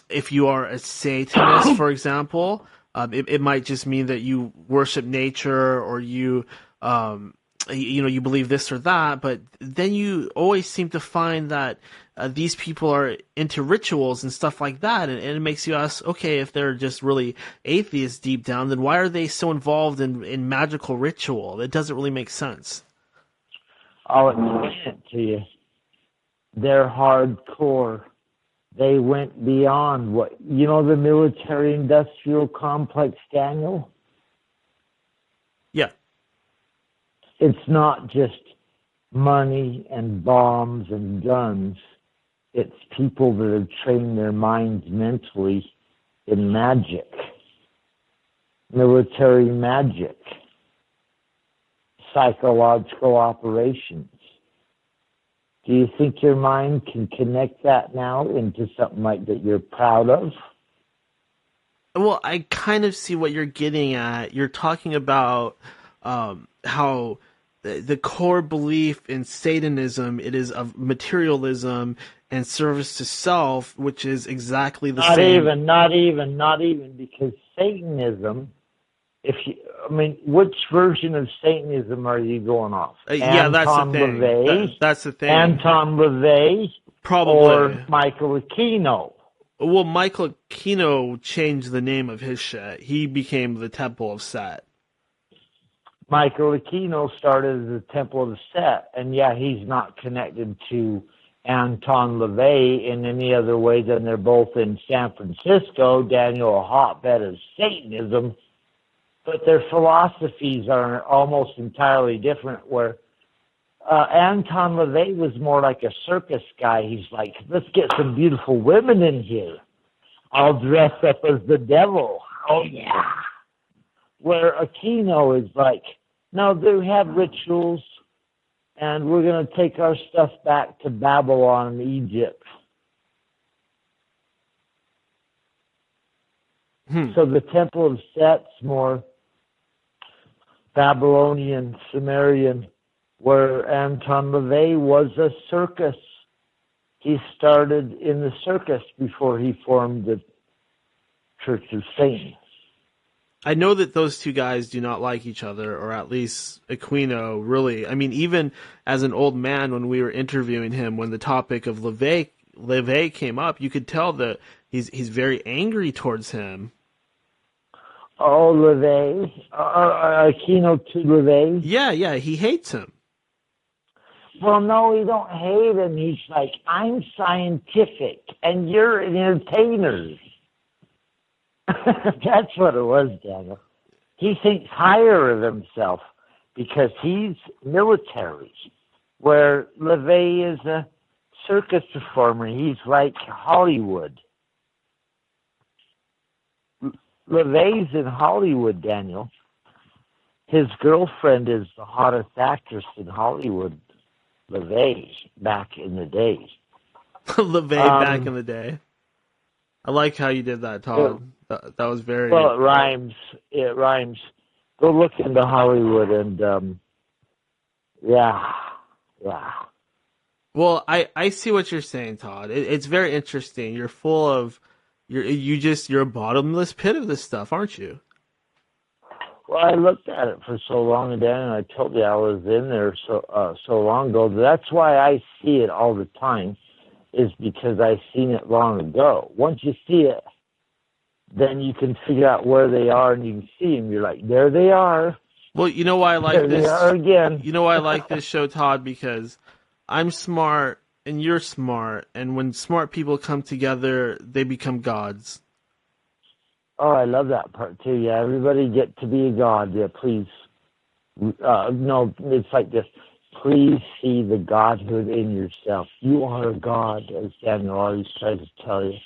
if you are a Satanist, for example, it might just mean that you worship nature or you believe this or that, but then you always seem to find that these people are into rituals and stuff like that, and it makes you ask, okay, if they're just really atheists deep down, then why are they so involved in magical ritual? That doesn't really make sense. I'll explain it to you. They're hardcore. They went beyond the military-industrial complex, Daniel? Yeah. it's not just money and bombs and guns. It's people that have trained their minds mentally in magic, military magic, psychological operations. Do you think your mind can connect that now into something like that you're proud of? Well, I kind of see what you're getting at. You're talking about how the core belief in Satanism, it is of materialism and service to self, which is exactly the same. Not even, because Satanism, which version of Satanism are you going off? Yeah, that's the thing. LaVey, that's the thing. Anton LaVey, probably, or Michael Aquino. Well, Michael Aquino changed the name of his shit. He became the Temple of Set. Michael Aquino started as the Temple of Set, and yeah, he's not connected to Anton LaVey in any other way than they're both in San Francisco, Daniel, a hotbed of Satanism, but their philosophies are almost entirely different, where Anton LaVey was more like a circus guy. He's like, let's get some beautiful women in here. I'll dress up as the devil. Oh, yeah. Where Aquino is like, no, they have rituals, and we're going to take our stuff back to Babylon and Egypt. So the Temple of Set's more Babylonian, Sumerian, where Anton LaVey was a circus. He started in the circus before he formed the Church of Satan. I know that those two guys do not like each other, or at least Aquino, really. I mean, even as an old man, when we were interviewing him, when the topic of LaVey came up, you could tell that he's very angry towards him. Oh, LaVey? Aquino to LaVey? Yeah, he hates him. Well, no, he don't hate him. He's like, I'm scientific, and you're an entertainer. That's what it was, Daniel. He thinks higher of himself because he's military, where LaVey is a circus performer. He's like Hollywood. LaVey's in Hollywood, Daniel. His girlfriend is the hottest actress in Hollywood, LaVey, back in the day. LaVey back in the day. I like how you did that, Todd. That was very... Well, it rhymes. It rhymes. Go look into Hollywood and, yeah. Well, I see what you're saying, Todd. It's very interesting. You're full of... You're a bottomless pit of this stuff, aren't you? Well, I looked at it for so long, Dan, and I told you I was in there so long ago. That's why I see it all the time, is because I've seen it long ago. Once you see it, then you can figure out where they are, and you can see them. You're like, there they are. Well, you know why I like there this? They are again. You know why I like this show, Todd? Because I'm smart, and you're smart, and when smart people come together, they become gods. Oh, I love that part, too. Yeah, everybody get to be a god. Yeah, please. No, it's like this. Please see the godhood in yourself. You are a god, as Daniel always tries to tell you.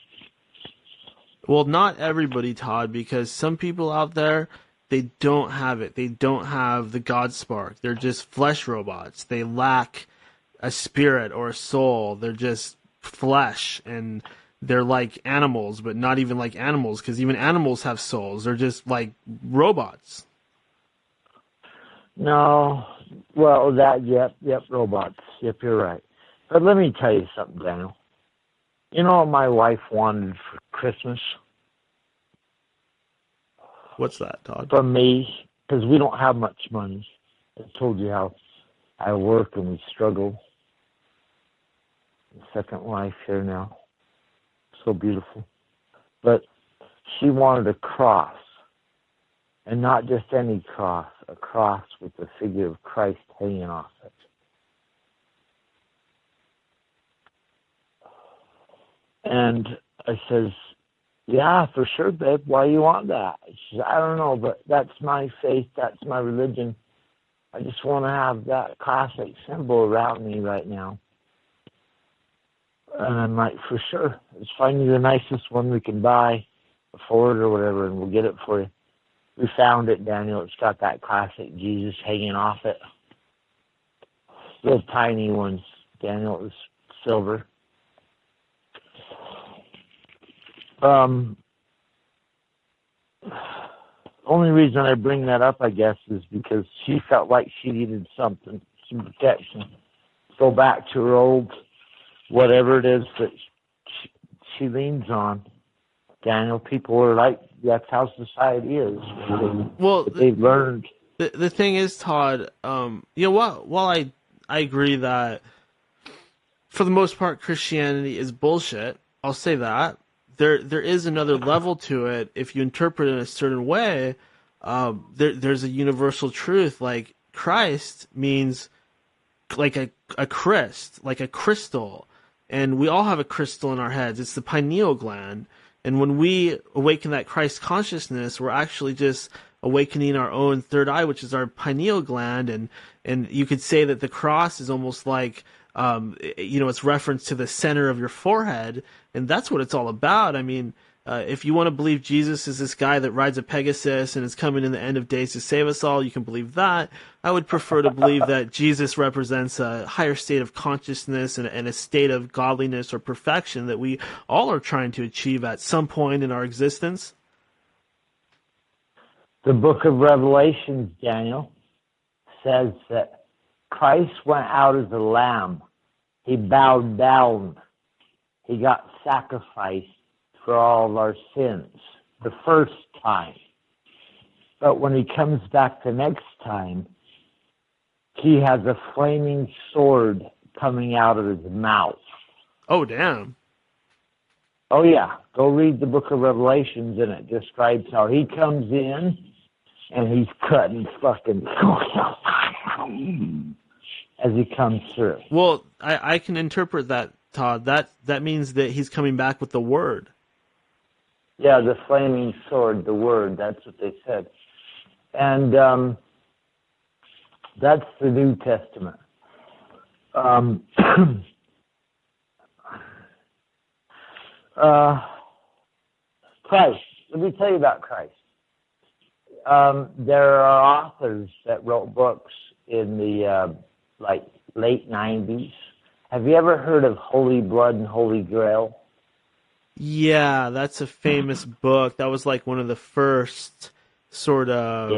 Well, not everybody, Todd, because some people out there, they don't have it. They don't have the God spark. They're just flesh robots. They lack a spirit or a soul. They're just flesh, and they're like animals, but not even like animals, because even animals have souls. They're just like robots. No, well, yep, robots. Yep, you're right. But let me tell you something, Daniel. You know what my wife wanted for Christmas? What's that, Todd? From me, because we don't have much money. I told you how I work and we struggle. Second life here now. So beautiful. But she wanted a cross. And not just any cross. A cross with the figure of Christ hanging off it. And I says, yeah, for sure, babe. Why you want that? She says, I don't know, but that's my faith. That's my religion. I just want to have that classic symbol around me right now. And I'm like, for sure, let's find you the nicest one we can buy, afford or whatever, and we'll get it for you. We found it, Daniel. It's got that classic Jesus hanging off it. Little tiny ones, Daniel. It was silver. Only reason I bring that up, I guess, is because she felt like she needed something, some protection. Go back to her old, whatever it is that she leans on. Daniel, people are like, that's how society is. They've learned. The thing is, Todd, you know what? While I agree that for the most part Christianity is bullshit, I'll say that. There is another level to it. If you interpret it in a certain way, there's a universal truth. Like Christ means like a Christ, like a crystal. And we all have a crystal in our heads. It's the pineal gland. And when we awaken that Christ consciousness, we're actually just awakening our own third eye, which is our pineal gland. And you could say that the cross is almost like, it's reference to the center of your forehead, and that's what it's all about. I mean, if you want to believe Jesus is this guy that rides a Pegasus and is coming in the end of days to save us all, you can believe that. I would prefer to believe that Jesus represents a higher state of consciousness and a state of godliness or perfection that we all are trying to achieve at some point in our existence. The book of Revelations, Daniel, says that Christ went out as a lamb. He bowed down. He got sacrificed for all of our sins the first time. But when he comes back the next time, he has a flaming sword coming out of his mouth. Oh, damn. Oh, yeah. Go read the book of Revelations, and it describes how he comes in and he's cutting fucking as he comes through. Well, I can interpret that, Todd. That means that he's coming back with the word. Yeah, the flaming sword, the word. That's what they said. And that's the New Testament. Christ. Let me tell you about Christ. There are authors that wrote books in the late 90s. Have you ever heard of Holy Blood and Holy Grail? Yeah, that's a famous book. That was like one of the first sort of...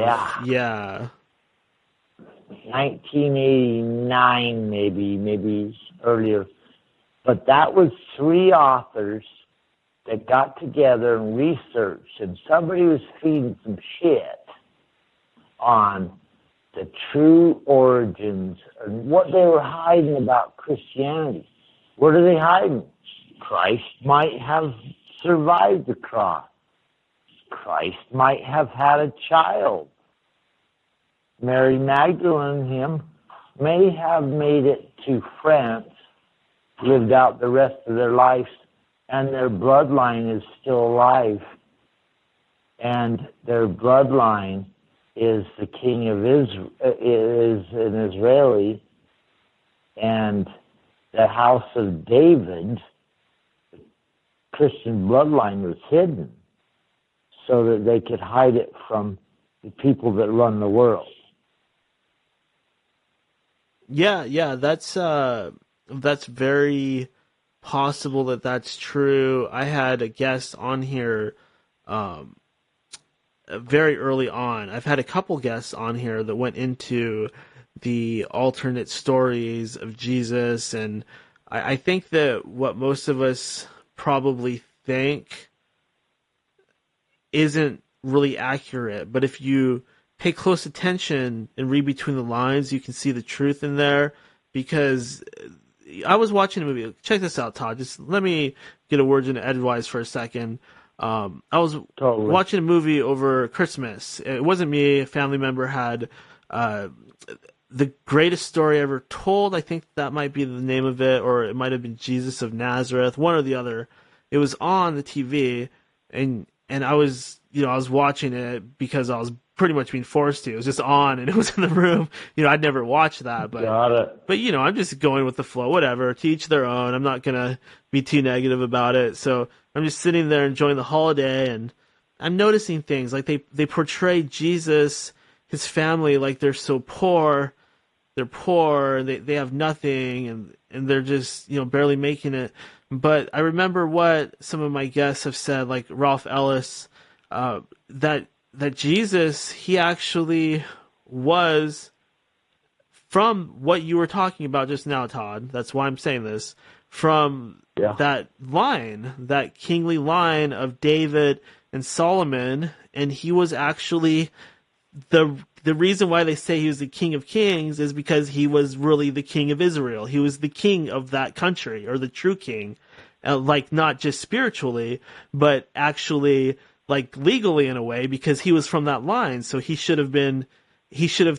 Yeah. 1989, maybe earlier. But that was 3 authors that got together and researched, and somebody was feeding some shit on the true origins and what they were hiding about Christianity. What are they hiding? Christ might have survived the cross. Christ might have had a child. Mary Magdalene, him, may have made it to France, lived out the rest of their lives, and their bloodline is still alive. And their bloodline is the king of Israel, is an Israeli, and the house of David, the Christian bloodline, was hidden so that they could hide it from the people that run the world. Yeah, that's very possible that that's true. I had a guest on here very early on. I've had a couple guests on here that went into the alternate stories of Jesus, and I think that what most of us probably think isn't really accurate, but if you pay close attention and read between the lines, you can see the truth in there. Because I was watching a movie. Check this out, Todd. Just let me get a word in edgewise for a second. I was watching a movie over Christmas. It wasn't me. A family member had The Greatest Story Ever Told. I think that might be the name of it, or it might have been Jesus of Nazareth, one or the other. It was on the TV, and I was watching it because I was pretty much being forced to. It was just on and it was in the room. I'd never watched that, but Got it. But I'm just going with the flow. Whatever, to each their own. I'm not gonna be too negative about it. So I'm just sitting there enjoying the holiday, and I'm noticing things like they portray Jesus, his family, like they're so poor. They're poor. They have nothing, and they're just barely making it. But I remember what some of my guests have said, like Ralph Ellis, that Jesus, he actually was, from what you were talking about just now, Todd. That's why I'm saying this. From that line, that kingly line of David and Solomon, and he was actually the reason why they say he was the King of Kings is because he was really the king of Israel. He was the king of that country, or the true king, like not just spiritually, but actually like legally in a way, because he was from that line. So he should have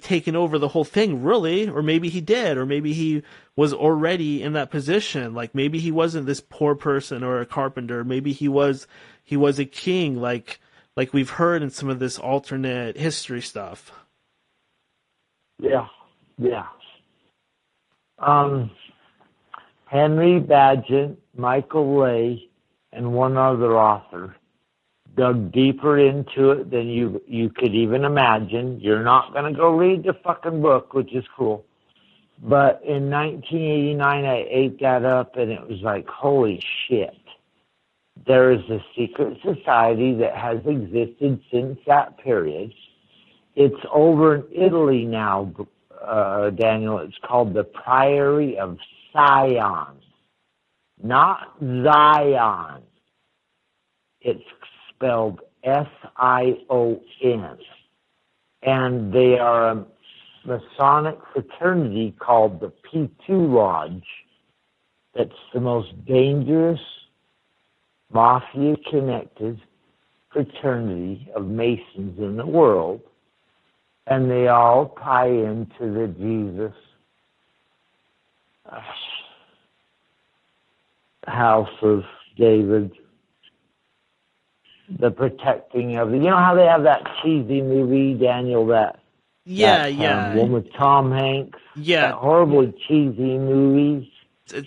taken over the whole thing, really, or maybe he did, or maybe he was already in that position. Like maybe he wasn't this poor person or a carpenter. Maybe he was a king, like we've heard in some of this alternate history stuff. Yeah. Henry Badgett, Michael Lay, and one other author dug deeper into it than you could even imagine. You're not going to go read the fucking book, which is cool. But in 1989, I ate that up, and it was like, holy shit. There is a secret society that has existed since that period. It's over in Italy now, Daniel. It's called the Priory of Sion. Not Zion. It's spelled S-I-O-N. And they are a Masonic fraternity called the P2 Lodge. That's the most dangerous, mafia-connected fraternity of Masons in the world. And they all tie into the Jesus house of David, the protecting of the, how they have that cheesy movie, Daniel, that one with Tom Hanks, that horribly cheesy movie.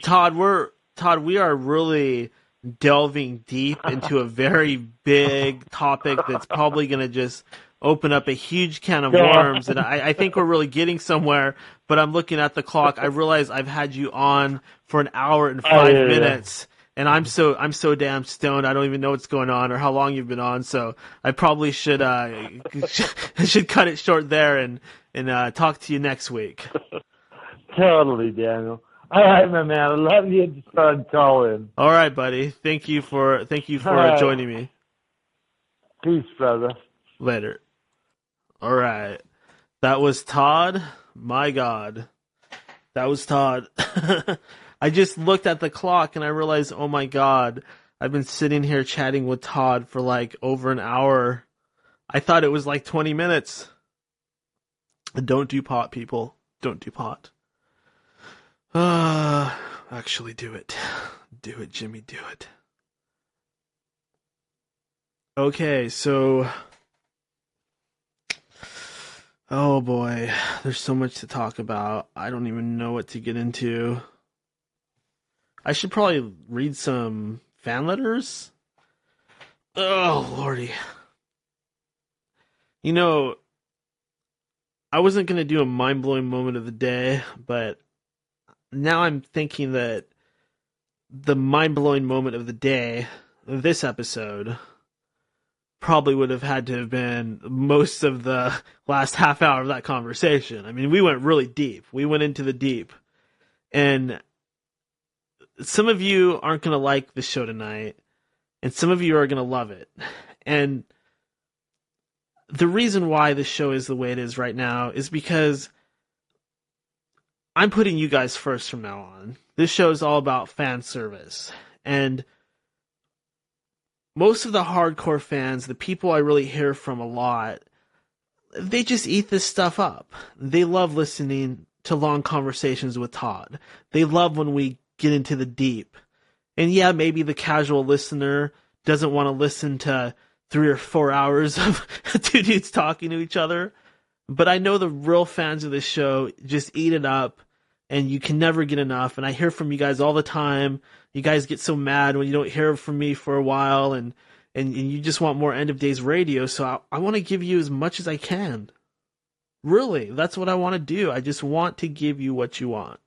Todd, we are really delving deep into a very big topic that's probably going to just open up a huge can of worms, and I think we're really getting somewhere, but I'm looking at the clock. I realize I've had you on for an hour and 5 minutes, and I'm so damn stoned, I don't even know what's going on or how long you've been on, so I probably should should cut it short there and talk to you next week. Totally, Daniel. All right, my man. I love you. Just start calling. All right, buddy. Thank you for joining me. Peace, brother. Later. All right. That was Todd. My God. That was Todd. I just looked at the clock and I realized, oh my God, I've been sitting here chatting with Todd for like over an hour. I thought it was like 20 minutes. Don't do pot, people. Don't do pot. Actually do it. Do it, Jimmy, do it. Okay, so... Oh boy, there's so much to talk about. I don't even know what to get into. I should probably read some fan letters. Oh, lordy. I wasn't going to do a mind-blowing moment of the day, but now I'm thinking that the mind-blowing moment of the day, of this episode, probably would have had to have been most of the last half hour of that conversation. I mean, we went really deep. We went into the deep. And some of you aren't going to like the show tonight, and some of you are going to love it. And the reason why the show is the way it is right now is because I'm putting you guys first from now on. This show is all about fan service. And most of the hardcore fans, the people I really hear from a lot, they just eat this stuff up. They love listening to long conversations with Todd. They love when we get into the deep. And yeah, maybe the casual listener doesn't want to listen to 3 or 4 hours of two dudes talking to each other. But I know the real fans of this show just eat it up, and you can never get enough. And I hear from you guys all the time. You guys get so mad when you don't hear from me for a while, and you just want more End of Days radio. So I want to give you as much as I can. Really, that's what I want to do. I just want to give you what you want.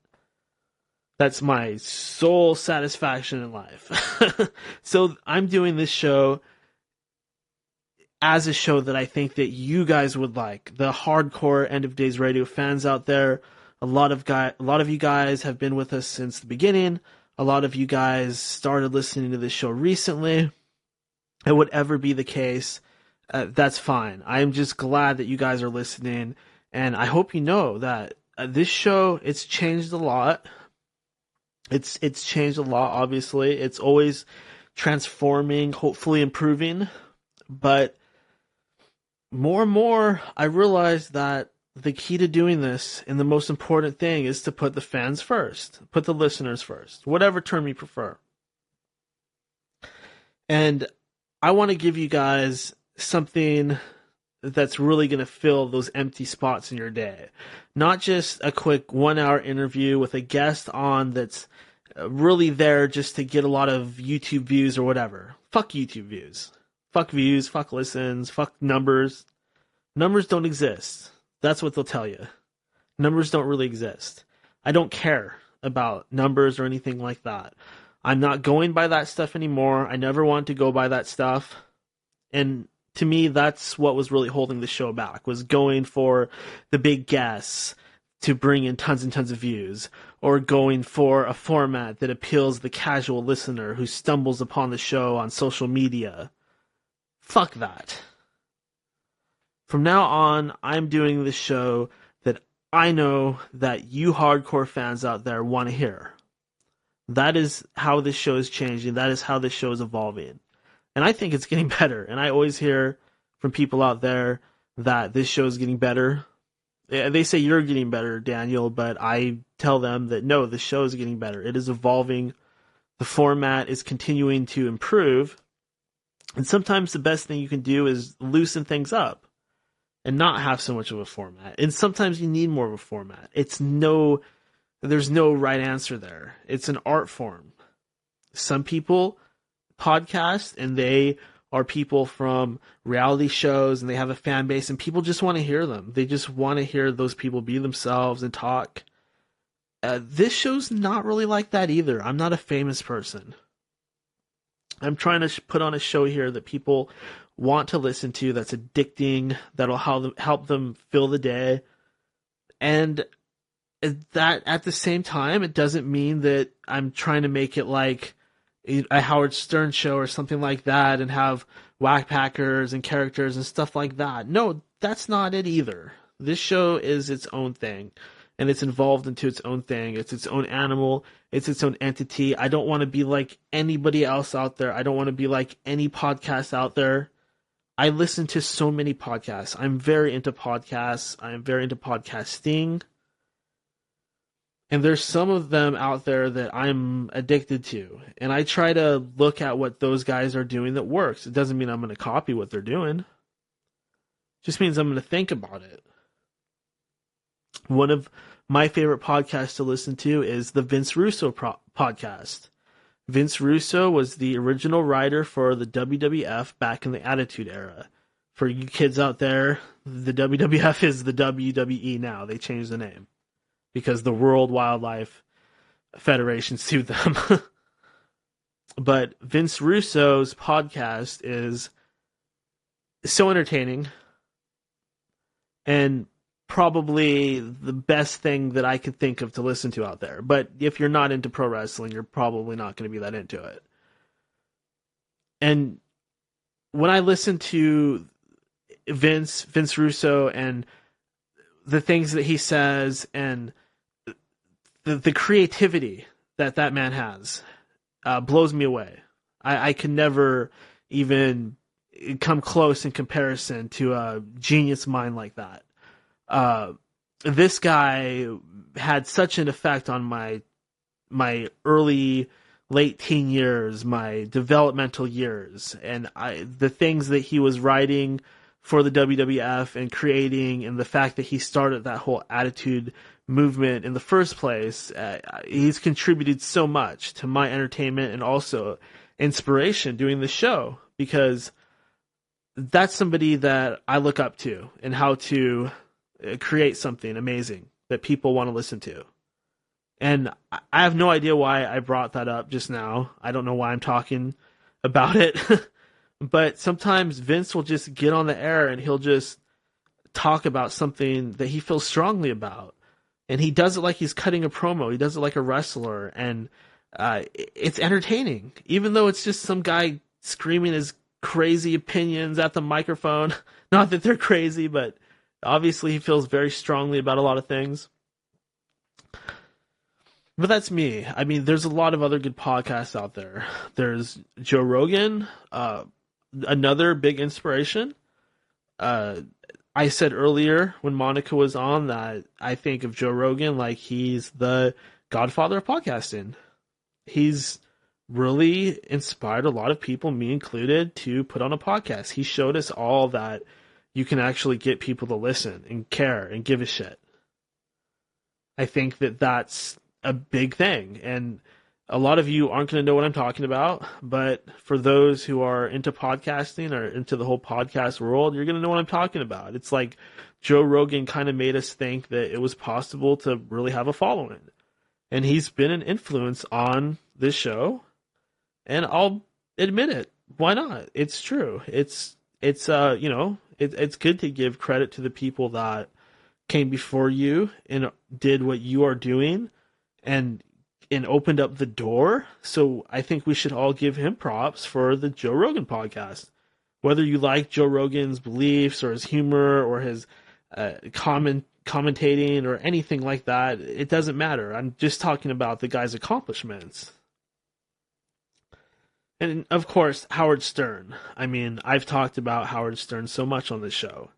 That's my sole satisfaction in life. So I'm doing this show as a show that I think that you guys would like. The hardcore End of Days radio fans out there. A lot of you guys have been with us since the beginning. A lot of you guys started listening to this show recently. It would ever be the case. That's fine. I'm just glad that you guys are listening. And I hope you know that this show, it's changed a lot. It's changed a lot, obviously. It's always transforming, hopefully improving. But more and more, I realize that the key to doing this, and the most important thing, is to put the fans first. Put the listeners first. Whatever term you prefer. And I want to give you guys something that's really going to fill those empty spots in your day. Not just a quick 1-hour interview with a guest on that's really there just to get a lot of YouTube views or whatever. Fuck YouTube views. Fuck views, fuck listens, fuck numbers. Numbers don't exist. That's what they'll tell you. Numbers don't really exist. I don't care about numbers or anything like that. I'm not going by that stuff anymore. I never want to go by that stuff. And to me, that's what was really holding the show back, was going for the big guests to bring in tons and tons of views, or going for a format that appeals the casual listener who stumbles upon the show on social media. Fuck that. From now on, I'm doing this show that I know that you hardcore fans out there want to hear. That is how this show is changing. That is how this show is evolving. And I think it's getting better. And I always hear from people out there that this show is getting better. They say you're getting better, Daniel, but I tell them that no, the show is getting better. It is evolving. The format is continuing to improve. And sometimes the best thing you can do is loosen things up and not have so much of a format. And sometimes you need more of a format. There's no right answer there. It's an art form. Some people podcast and they are people from reality shows and they have a fan base and people just want to hear them. They just want to hear those people be themselves and talk. This show's not really like that either. I'm not a famous person. I'm trying to put on a show here that people want to listen to, that's addicting, that'll help them fill the day. And that at the same time, it doesn't mean that I'm trying to make it like a Howard Stern show or something like that and have whackpackers and characters and stuff like that. No, that's not it either. This show is its own thing, and it's involved into its own thing. It's its own animal. It's its own entity. I don't want to be like anybody else out there. I don't want to be like any podcast out there. I listen to so many podcasts. I'm very into podcasts. I'm very into podcasting. And there's some of them out there that I'm addicted to. And I try to look at what those guys are doing that works. It doesn't mean I'm going to copy what they're doing. It just means I'm going to think about it. One of my favorite podcasts to listen to is the Vince Russo podcast. Vince Russo was the original writer for the WWF back in the Attitude Era. For you kids out there, the WWF is the WWE now. They changed the name because the World Wildlife Federation sued them. But Vince Russo's podcast is so entertaining and probably the best thing that I could think of to listen to out there. But if you're not into pro wrestling, you're probably not going to be that into it. And when I listen to Vince Russo and the things that he says and the creativity that man has blows me away. I can never even come close in comparison to a genius mind like that. This guy had such an effect on my early late teen years, my developmental years, and the things that he was writing for the WWF and creating, and the fact that he started that whole attitude movement in the first place, he's contributed so much to my entertainment and also inspiration doing the show, because that's somebody that I look up to and how to create something amazing that people want to listen to. And I have no idea why I brought that up just now. I don't know why I'm talking about it. But sometimes Vince will just get on the air and he'll just talk about something that he feels strongly about. And he does it like he's cutting a promo. He does it like a wrestler. And it's entertaining, even though it's just some guy screaming his crazy opinions at the microphone. Not that they're crazy, but obviously he feels very strongly about a lot of things. But that's me. I mean, there's a lot of other good podcasts out there. There's Joe Rogan, another big inspiration. I said earlier when Monica was on that I think of Joe Rogan like he's the godfather of podcasting. He's really inspired a lot of people, me included, to put on a podcast. He showed us all that you can actually get people to listen and care and give a shit. I think that that's a big thing, and a lot of you aren't going to know what I'm talking about, but for those who are into podcasting or into the whole podcast world, you're going to know what I'm talking about. It's like Joe Rogan kind of made us think that it was possible to really have a following, and he's been an influence on this show, and I'll admit it. Why not? It's true. It's good to give credit to the people that came before you and did what you are doing and opened up the door. So I think we should all give him props for the Joe Rogan podcast. Whether you like Joe Rogan's beliefs or his humor or his commentating or anything like that, it doesn't matter. I'm just talking about the guy's accomplishments. And of course, Howard Stern. I mean, I've talked about Howard Stern so much on this show.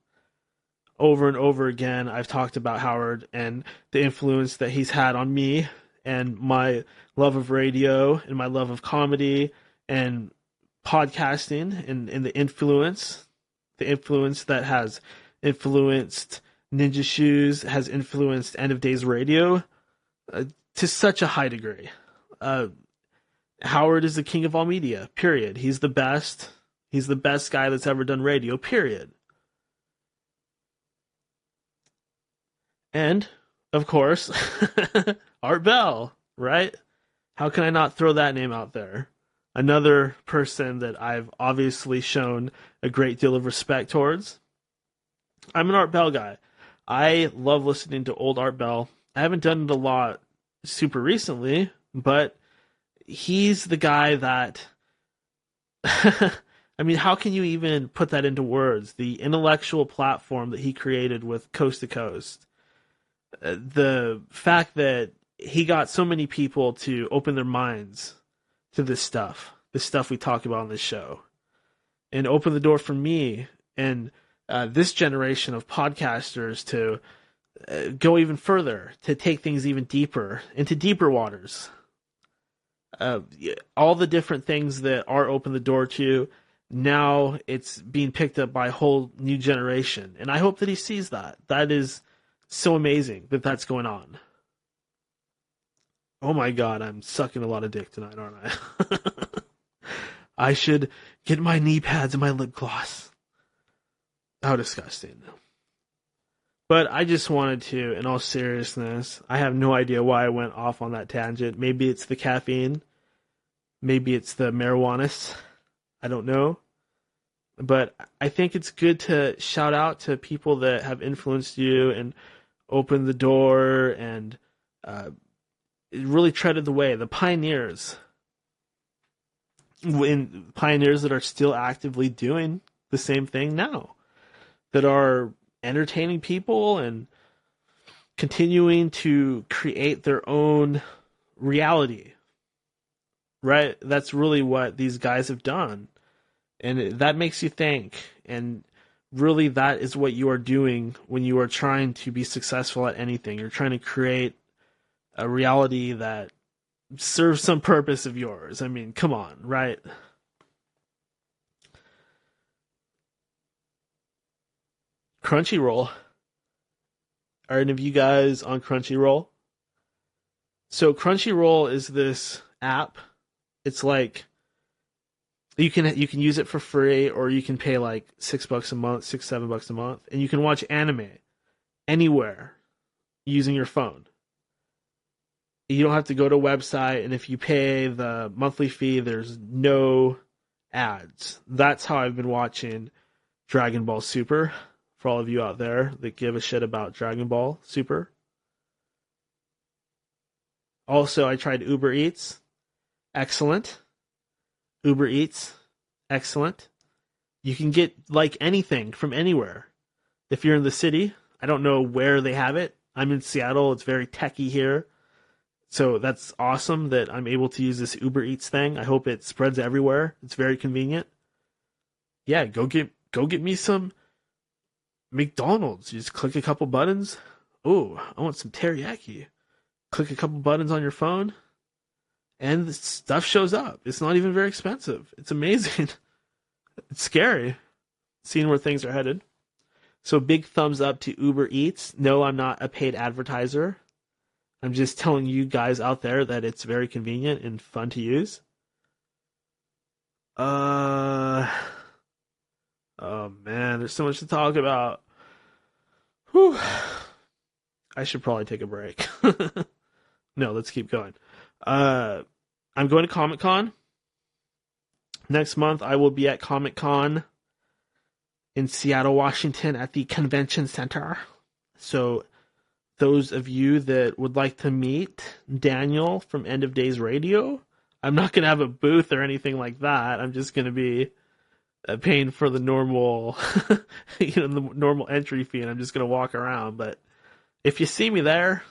Over and over again, I've talked about Howard and the influence that he's had on me and my love of radio and my love of comedy and podcasting and the influence that has influenced Ninja Shoes, has influenced End of Days Radio to such a high degree. Howard is the king of all media, period. He's the best. He's the best guy that's ever done radio, period. And, of course, Art Bell, right? How can I not throw that name out there? Another person that I've obviously shown a great deal of respect towards. I'm an Art Bell guy. I love listening to old Art Bell. I haven't done it a lot super recently, but he's the guy that... I mean, how can you even put that into words? The intellectual platform that he created with Coast to Coast. The fact that he got so many people to open their minds to this stuff we talk about on this show, and open the door for me and this generation of podcasters to go even further, to take things even deeper, into deeper waters. All the different things that Art opened the door to, now it's being picked up by a whole new generation. And I hope that he sees that. That is so amazing that that's going on. Oh my God, I'm sucking a lot of dick tonight, aren't I? I should get my knee pads and my lip gloss. How disgusting. But I just wanted to, in all seriousness, I have no idea why I went off on that tangent. Maybe it's the caffeine. Maybe it's the marijuana. I don't know. But I think it's good to shout out to people that have influenced you and opened the door and really treaded the way. The pioneers. Pioneers that are still actively doing the same thing now. That are entertaining people and continuing to create their own reality. Right? That's really what these guys have done. And that makes you think. And really that is what you are doing when you are trying to be successful at anything. You're trying to create a reality that serve some purpose of yours. I mean, come on, right? Crunchyroll. Are any of you guys on Crunchyroll? So Crunchyroll is this app. It's like you can use it for free, or you can pay like $6 a month, $7 a month, and you can watch anime anywhere using your phone. You don't have to go to a website, and if you pay the monthly fee, there's no ads. That's how I've been watching Dragon Ball Super. For all of you out there that give a shit about Dragon Ball Super. Also, I tried Uber Eats. Excellent. Uber Eats. Excellent. You can get like anything from anywhere. If you're in the city, I don't know where they have it. I'm in Seattle. It's very techy here. So that's awesome that I'm able to use this Uber Eats thing. I hope it spreads everywhere. It's very convenient. Yeah, go get me some McDonald's. You just click a couple buttons. Oh, I want some teriyaki. Click a couple buttons on your phone, and the stuff shows up. It's not even very expensive. It's amazing. It's scary seeing where things are headed. So big thumbs up to Uber Eats. No, I'm not a paid advertiser. I'm just telling you guys out there that it's very convenient and fun to use. Oh man, there's so much to talk about. Whew. I should probably take a break. No, let's keep going. I'm going to Comic-Con. Next month, I will be at Comic-Con in Seattle, Washington at the Convention Center. So those of you that would like to meet Daniel from End of Days Radio, I'm not going to have a booth or anything like that. I'm just going to be paying for the normal, the normal entry fee, and I'm just going to walk around. But if you see me there,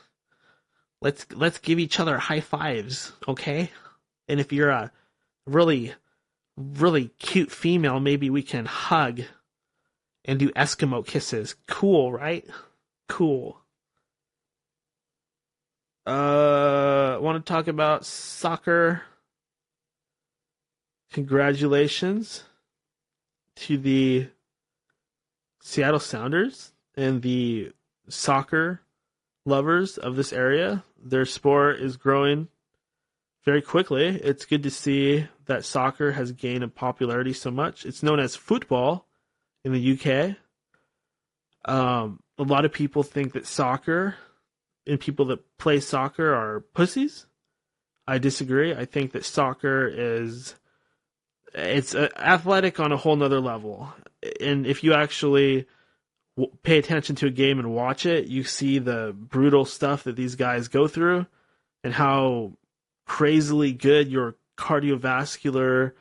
let's give each other high fives, okay? And if you're a really, really cute female, maybe we can hug and do Eskimo kisses. Cool, right? Cool. I want to talk about soccer. Congratulations to the Seattle Sounders and the soccer lovers of this area. Their sport is growing very quickly. It's good to see that soccer has gained in popularity so much. It's known as football in the UK. A lot of people think that soccer and people that play soccer are pussies. I disagree. I think that soccer it's athletic on a whole nother level. And if you actually pay attention to a game and watch it, you see the brutal stuff that these guys go through and how crazily good your cardiovascular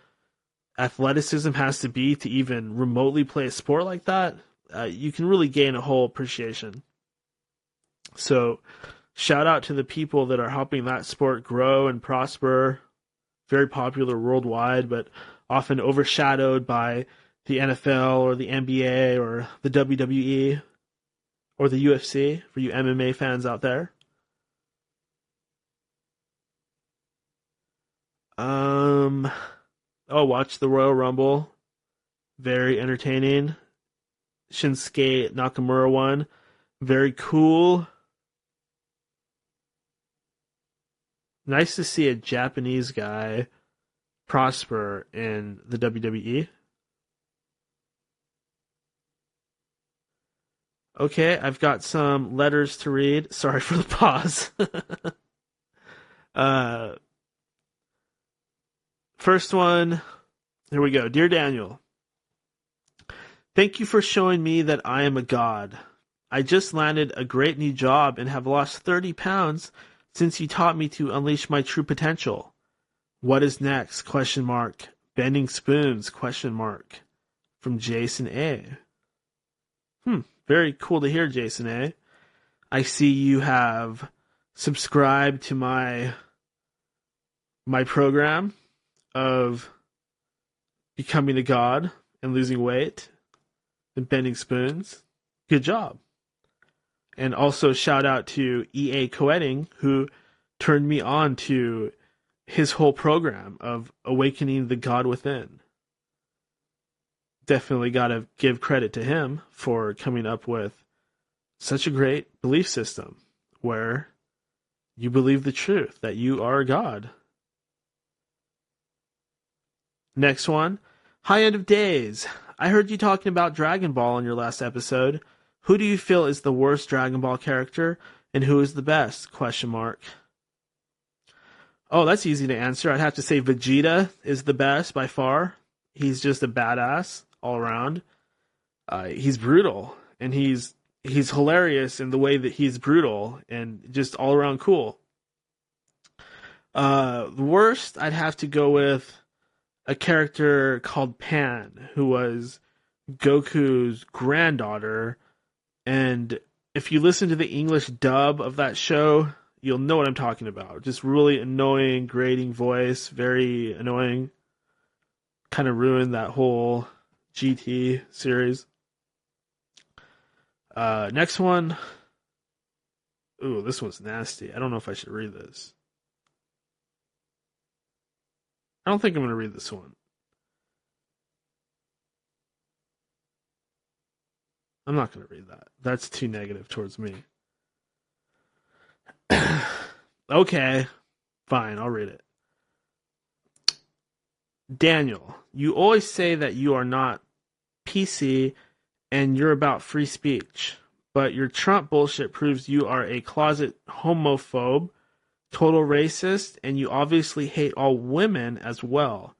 athleticism has to be to even remotely play a sport like that. You can really gain a whole appreciation. So shout out to the people that are helping that sport grow and prosper. Very popular worldwide, but often overshadowed by the NFL or the NBA or the WWE or the UFC for you MMA fans out there. Watch the Royal Rumble. Very entertaining. Shinsuke Nakamura won. Very cool. Nice to see a Japanese guy prosper in the WWE. Okay, I've got some letters to read. Sorry for the pause. First one, here we go. Dear Daniel, thank you for showing me that I am a god. I just landed a great new job and have lost 30 pounds since you taught me to unleash my true potential. What is next? Question mark. Bending spoons? Question mark. From Jason A. Very cool to hear, Jason A. I see you have subscribed to my program of becoming a god and losing weight and bending spoons. Good job. And also shout out to EA Coetting, who turned me on to his whole program of awakening the God within. Definitely got to give credit to him for coming up with such a great belief system where you believe the truth, that you are God. Next one. Hi, End of Days. I heard you talking about Dragon Ball in your last episode. Who do you feel is the worst Dragon Ball character, and who is the best? ? Oh, that's easy to answer. I'd have to say Vegeta is the best by far. He's just a badass all around. He's brutal, and he's hilarious in the way that he's brutal, and just all around cool. The worst, I'd have to go with a character called Pan, who was Goku's granddaughter. And if you listen to the English dub of that show, you'll know what I'm talking about. Just really annoying, grating voice, very annoying. Kind of ruined that whole GT series. Next one. Ooh, this one's nasty. I don't know if I should read this. I don't think I'm going to read this one. I'm not going to read that. That's too negative towards me. Okay, fine, I'll read it. Daniel, you always say that you are not PC and you're about free speech, but your Trump bullshit proves you are a closet homophobe, total racist, and you obviously hate all women as well.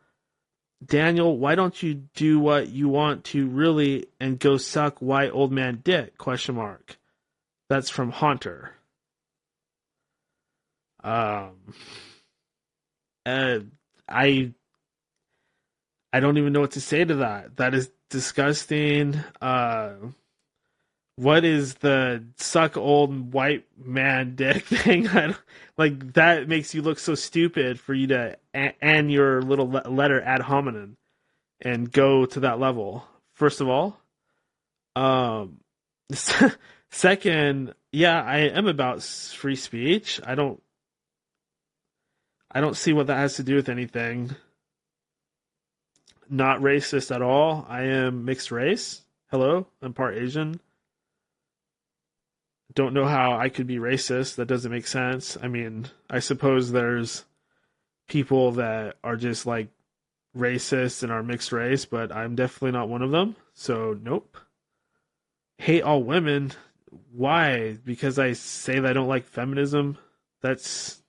Daniel, why don't you do what you want to really and go suck white old man dick? ? That's from Haunter. I don't even know what to say to that. That is disgusting. What is the suck old white man dick thing? Like, that makes you look so stupid for you to end your little letter ad hominem and go to that level. First of all. Second, yeah, I am about free speech. I don't see what that has to do with anything. Not racist at all. I am mixed race. Hello, I'm part Asian. Don't know how I could be racist. That doesn't make sense. I mean, I suppose there's people that are just like racist and are mixed race, but I'm definitely not one of them. So, nope. Hate all women. Why? Because I say that I don't like feminism? That's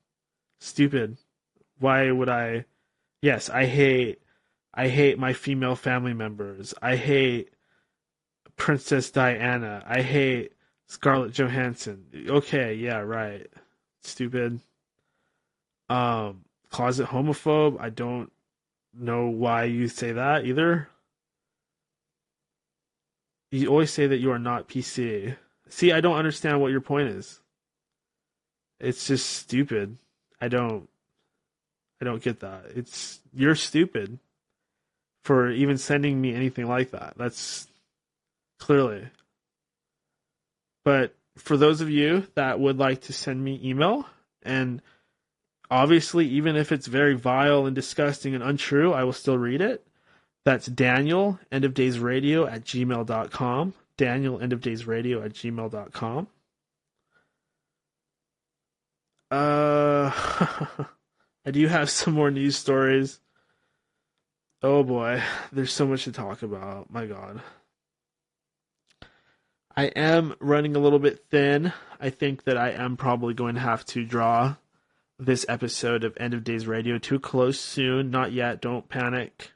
stupid. Why would I? Yes, I hate my female family members. I hate Princess Diana. I hate Scarlett Johansson. Okay, yeah, right. Stupid. Closet homophobe. I don't know why you say that either. You always say that you are not PC. See, I don't understand what your point is. It's just stupid. I don't get that. You're stupid for even sending me anything like that. That's clearly. But for those of you that would like to send me email, and obviously even if it's very vile and disgusting and untrue, I will still read it. That's Daniel, endofdaysradio@gmail.com. Daniel, endofdaysradio@gmail.com. I do have some more news stories. Oh boy, there's so much to talk about. My God. I am running a little bit thin. I think that I am probably going to have to draw this episode of End of Days Radio to a close soon. Not yet, don't panic.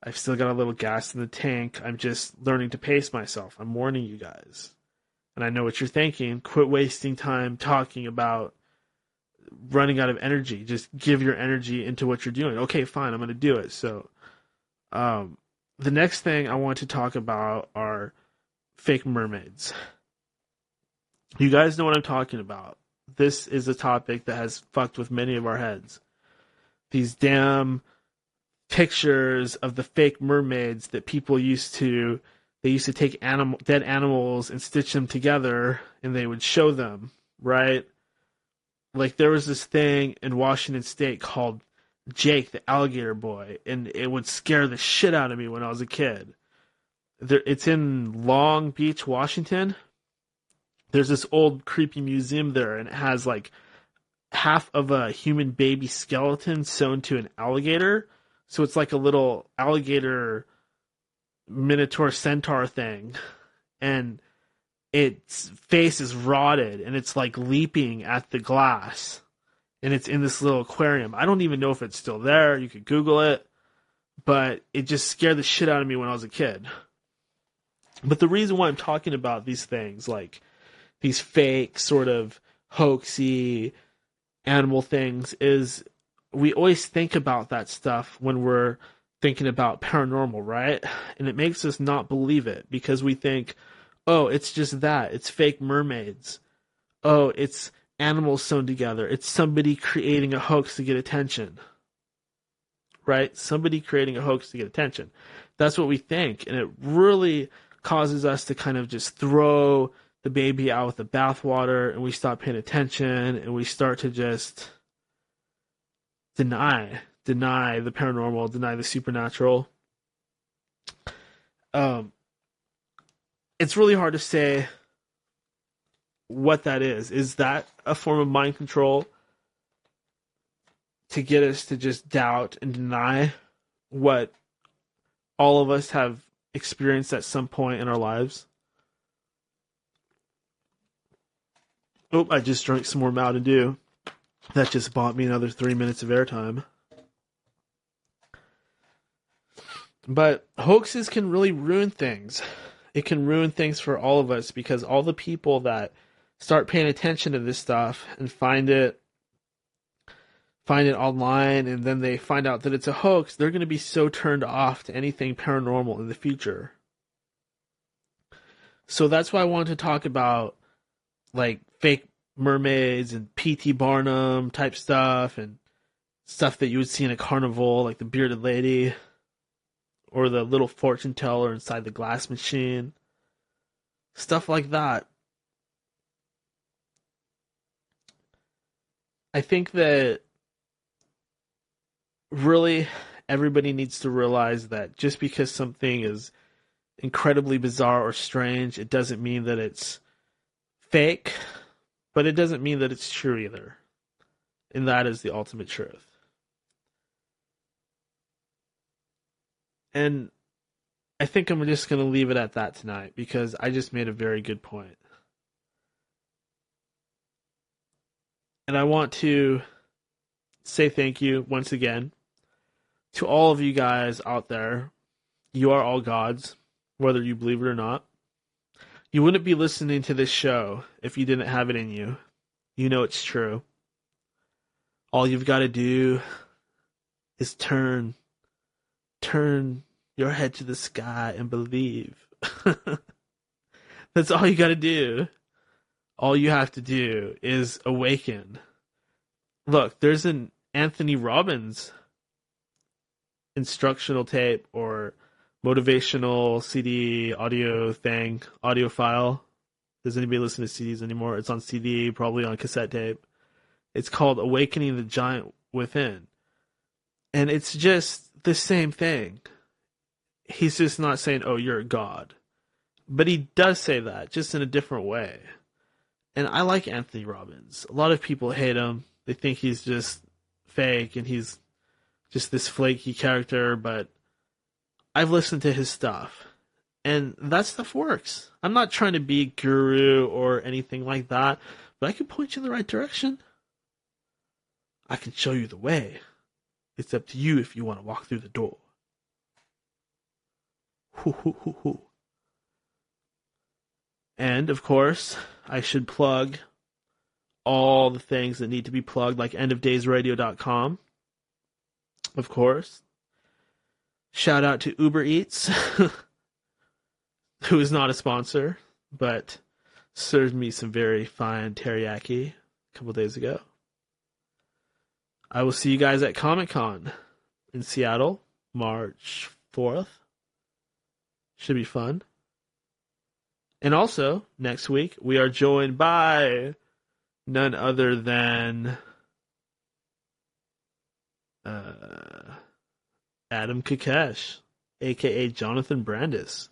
I've still got a little gas in the tank. I'm just learning to pace myself. I'm warning you guys. And I know what you're thinking. Quit wasting time talking about running out of energy. Just give your energy into what you're doing. Okay, fine, I'm going to do it. So, the next thing I want to talk about are fake mermaids. You guys know what I'm talking about. This is a topic that has fucked with many of our heads. These damn pictures of the fake mermaids that people used to take dead animals and stitch them together, and they would show them, right? like there was this thing in Washington State called Jake the Alligator Boy, and it would scare the shit out of me when I was a kid. It's in Long Beach, Washington. There's this old creepy museum there, and it has like half of a human baby skeleton sewn to an alligator. So it's like a little alligator minotaur centaur thing. And its face is rotted, and it's like leaping at the glass. And it's in this little aquarium. I don't even know if it's still there. You could Google it. But it just scared the shit out of me when I was a kid. But the reason why I'm talking about these things, like these fake sort of hoaxy animal things, is we always think about that stuff when we're thinking about paranormal, right? And it makes us not believe it because we think, oh, it's just that. It's fake mermaids. Oh, it's animals sewn together. It's somebody creating a hoax to get attention. Right? Somebody creating a hoax to get attention. That's what we think. And it really causes us to kind of just throw the baby out with the bathwater, and we stop paying attention, and we start to just deny the paranormal, deny the supernatural. It's really hard to say what that is. Is that a form of mind control to get us to just doubt and deny what all of us have experienced at some point in our lives? Oh, I just drank some more Mountain Dew. That just bought me another 3 minutes of airtime. But hoaxes can really ruin things. It can ruin things for all of us because all the people that start paying attention to this stuff and find it online, and then they find out that it's a hoax, they're going to be so turned off to anything paranormal in the future. So that's why I wanted to talk about like fake mermaids and P.T. Barnum type stuff and stuff that you would see in a carnival, like the bearded lady or the little fortune teller inside the glass machine. Stuff like that. I think that really everybody needs to realize that just because something is incredibly bizarre or strange, it doesn't mean that it's fake, but it doesn't mean that it's true either. And that is the ultimate truth. And I think I'm just going to leave it at that tonight because I just made a very good point. And I want to say thank you once again to all of you guys out there. You are all gods, whether you believe it or not. You wouldn't be listening to this show if you didn't have it in you. You know it's true. All you've got to do is turn your head to the sky and believe. That's all you got to do. All you have to do is awaken. Look, there's an Anthony Robbins instructional tape or motivational CD audio file. Does anybody listen to CDs anymore? It's on CD, probably on cassette tape. It's called Awakening the Giant Within. And it's just the same thing. He's just not saying, oh, you're a god. But he does say that, just in a different way. And I like Anthony Robbins. A lot of people hate him. They think he's just fake and he's just this flaky character, but I've listened to his stuff. And that stuff works. I'm not trying to be a guru or anything like that, but I can point you in the right direction. I can show you the way. It's up to you if you want to walk through the door. Hoo, hoo, hoo, hoo. And, of course, I should plug all the things that need to be plugged, like endofdaysradio.com. Of course. Shout out to Uber Eats, who is not a sponsor, but served me some very fine teriyaki a couple days ago. I will see you guys at Comic-Con in Seattle, March 4th. Should be fun. And also, next week, we are joined by none other than Adam Kokesh, aka Jonathan Brandis.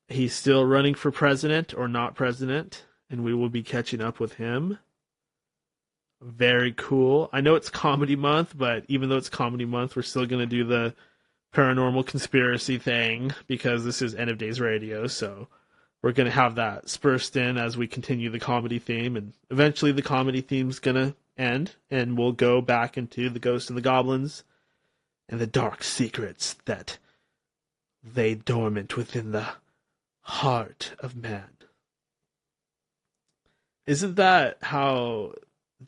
He's still running for president or not president, and we will be catching up with him. Very cool. I know it's comedy month, but even though it's comedy month, we're still going to do the paranormal conspiracy thing because this is End of Days Radio, so we're going to have that spurred in as we continue the comedy theme, and eventually the comedy theme's going to end, and we'll go back into the ghosts and the goblins and the dark secrets that lay dormant within the heart of man. Isn't that how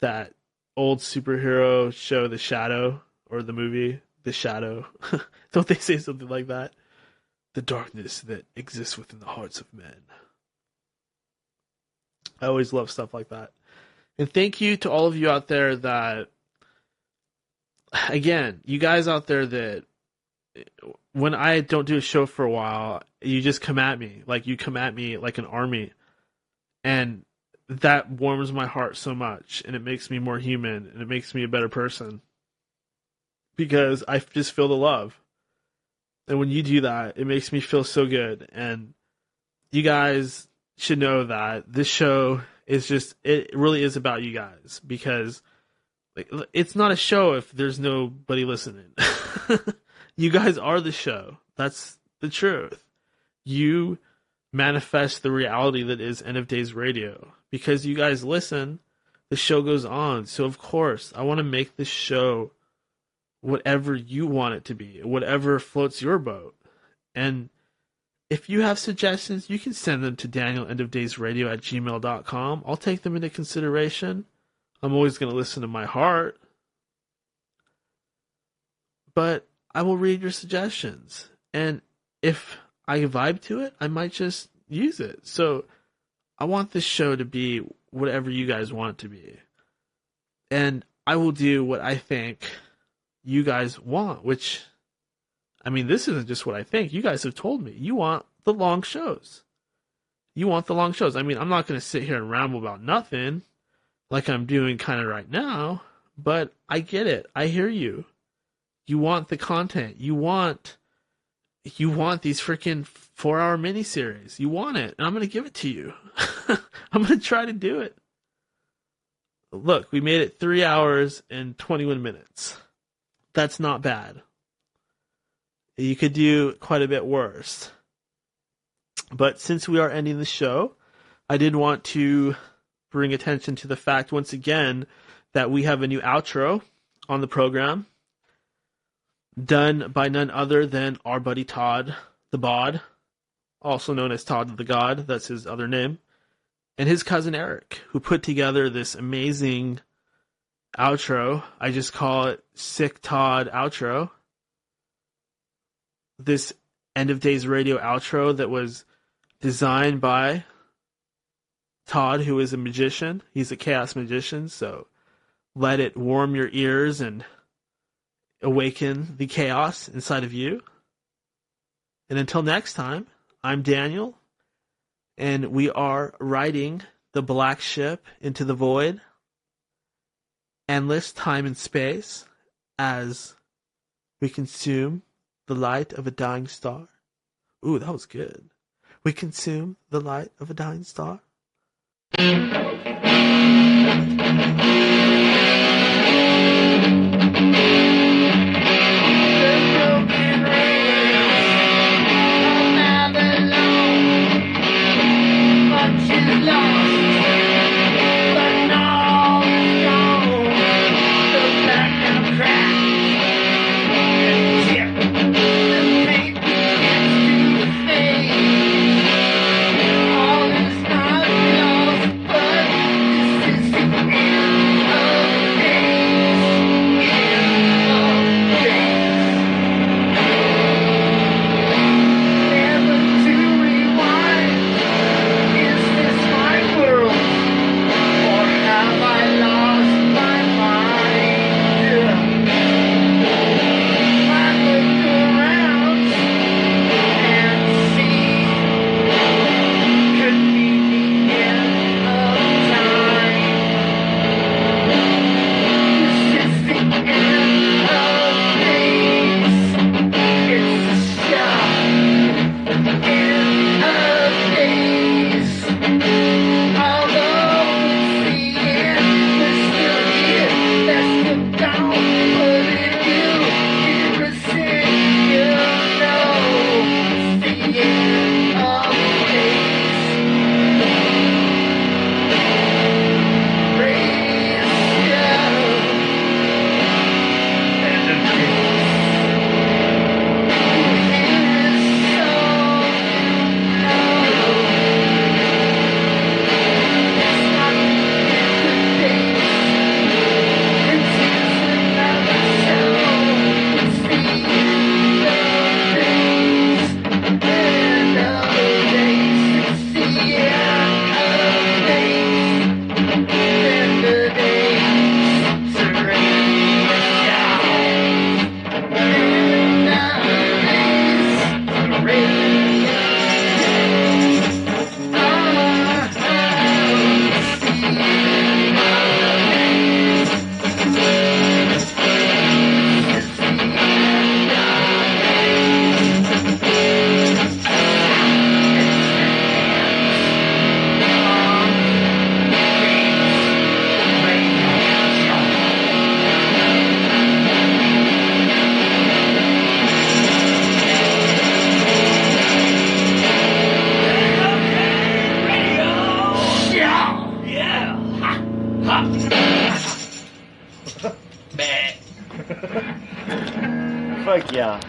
that old superhero show The Shadow, or the movie The Shadow, don't they say something like that? The darkness that exists within the hearts of men. I always love stuff like that. And thank you to all of you out there that, again, you guys out there that when I don't do a show for a while, you just come at me. Like, you come at me like an army. And that warms my heart so much, and it makes me more human, and it makes me a better person. Because I just feel the love. And when you do that, it makes me feel so good. And you guys should know that this show is just, it really is about you guys. Because it's not a show if there's nobody listening. You guys are the show. That's the truth. You manifest the reality that is End of Days Radio. Because you guys listen, the show goes on. So, of course, I want to make this show whatever you want it to be, whatever floats your boat. And if you have suggestions, you can send them to danielenendofdaysradio@gmail.com. I'll take them into consideration. I'm always going to listen to my heart. But I will read your suggestions. And if I vibe to it, I might just use it. So I want this show to be whatever you guys want it to be. And I will do what I think you guys want, which, I mean, this isn't just what I think. You guys have told me. You want the long shows. You want the long shows. I mean, I'm not going to sit here and ramble about nothing like I'm doing kind of right now, but I get it. I hear you. You want the content. You want these freaking 4-hour miniseries. You want it, and I'm going to give it to you. I'm going to try to do it. Look, we made it 3 hours and 21 minutes. That's not bad. You could do quite a bit worse. But since we are ending the show, I did want to bring attention to the fact once again that we have a new outro on the program, done by none other than our buddy Todd, the Bod, also known as Todd the God, that's his other name, and his cousin Eric, who put together this amazing outro. I just call it Sick Todd Outro. This End of Days Radio outro that was designed by Todd, who is a magician. He's a chaos magician, so let it warm your ears and awaken the chaos inside of you. And until next time, I'm Daniel, and we are riding the black ship into the void, endless time and space, as we consume the light of a dying star. Ooh, that was good. We consume the light of a dying star. Fuck yeah.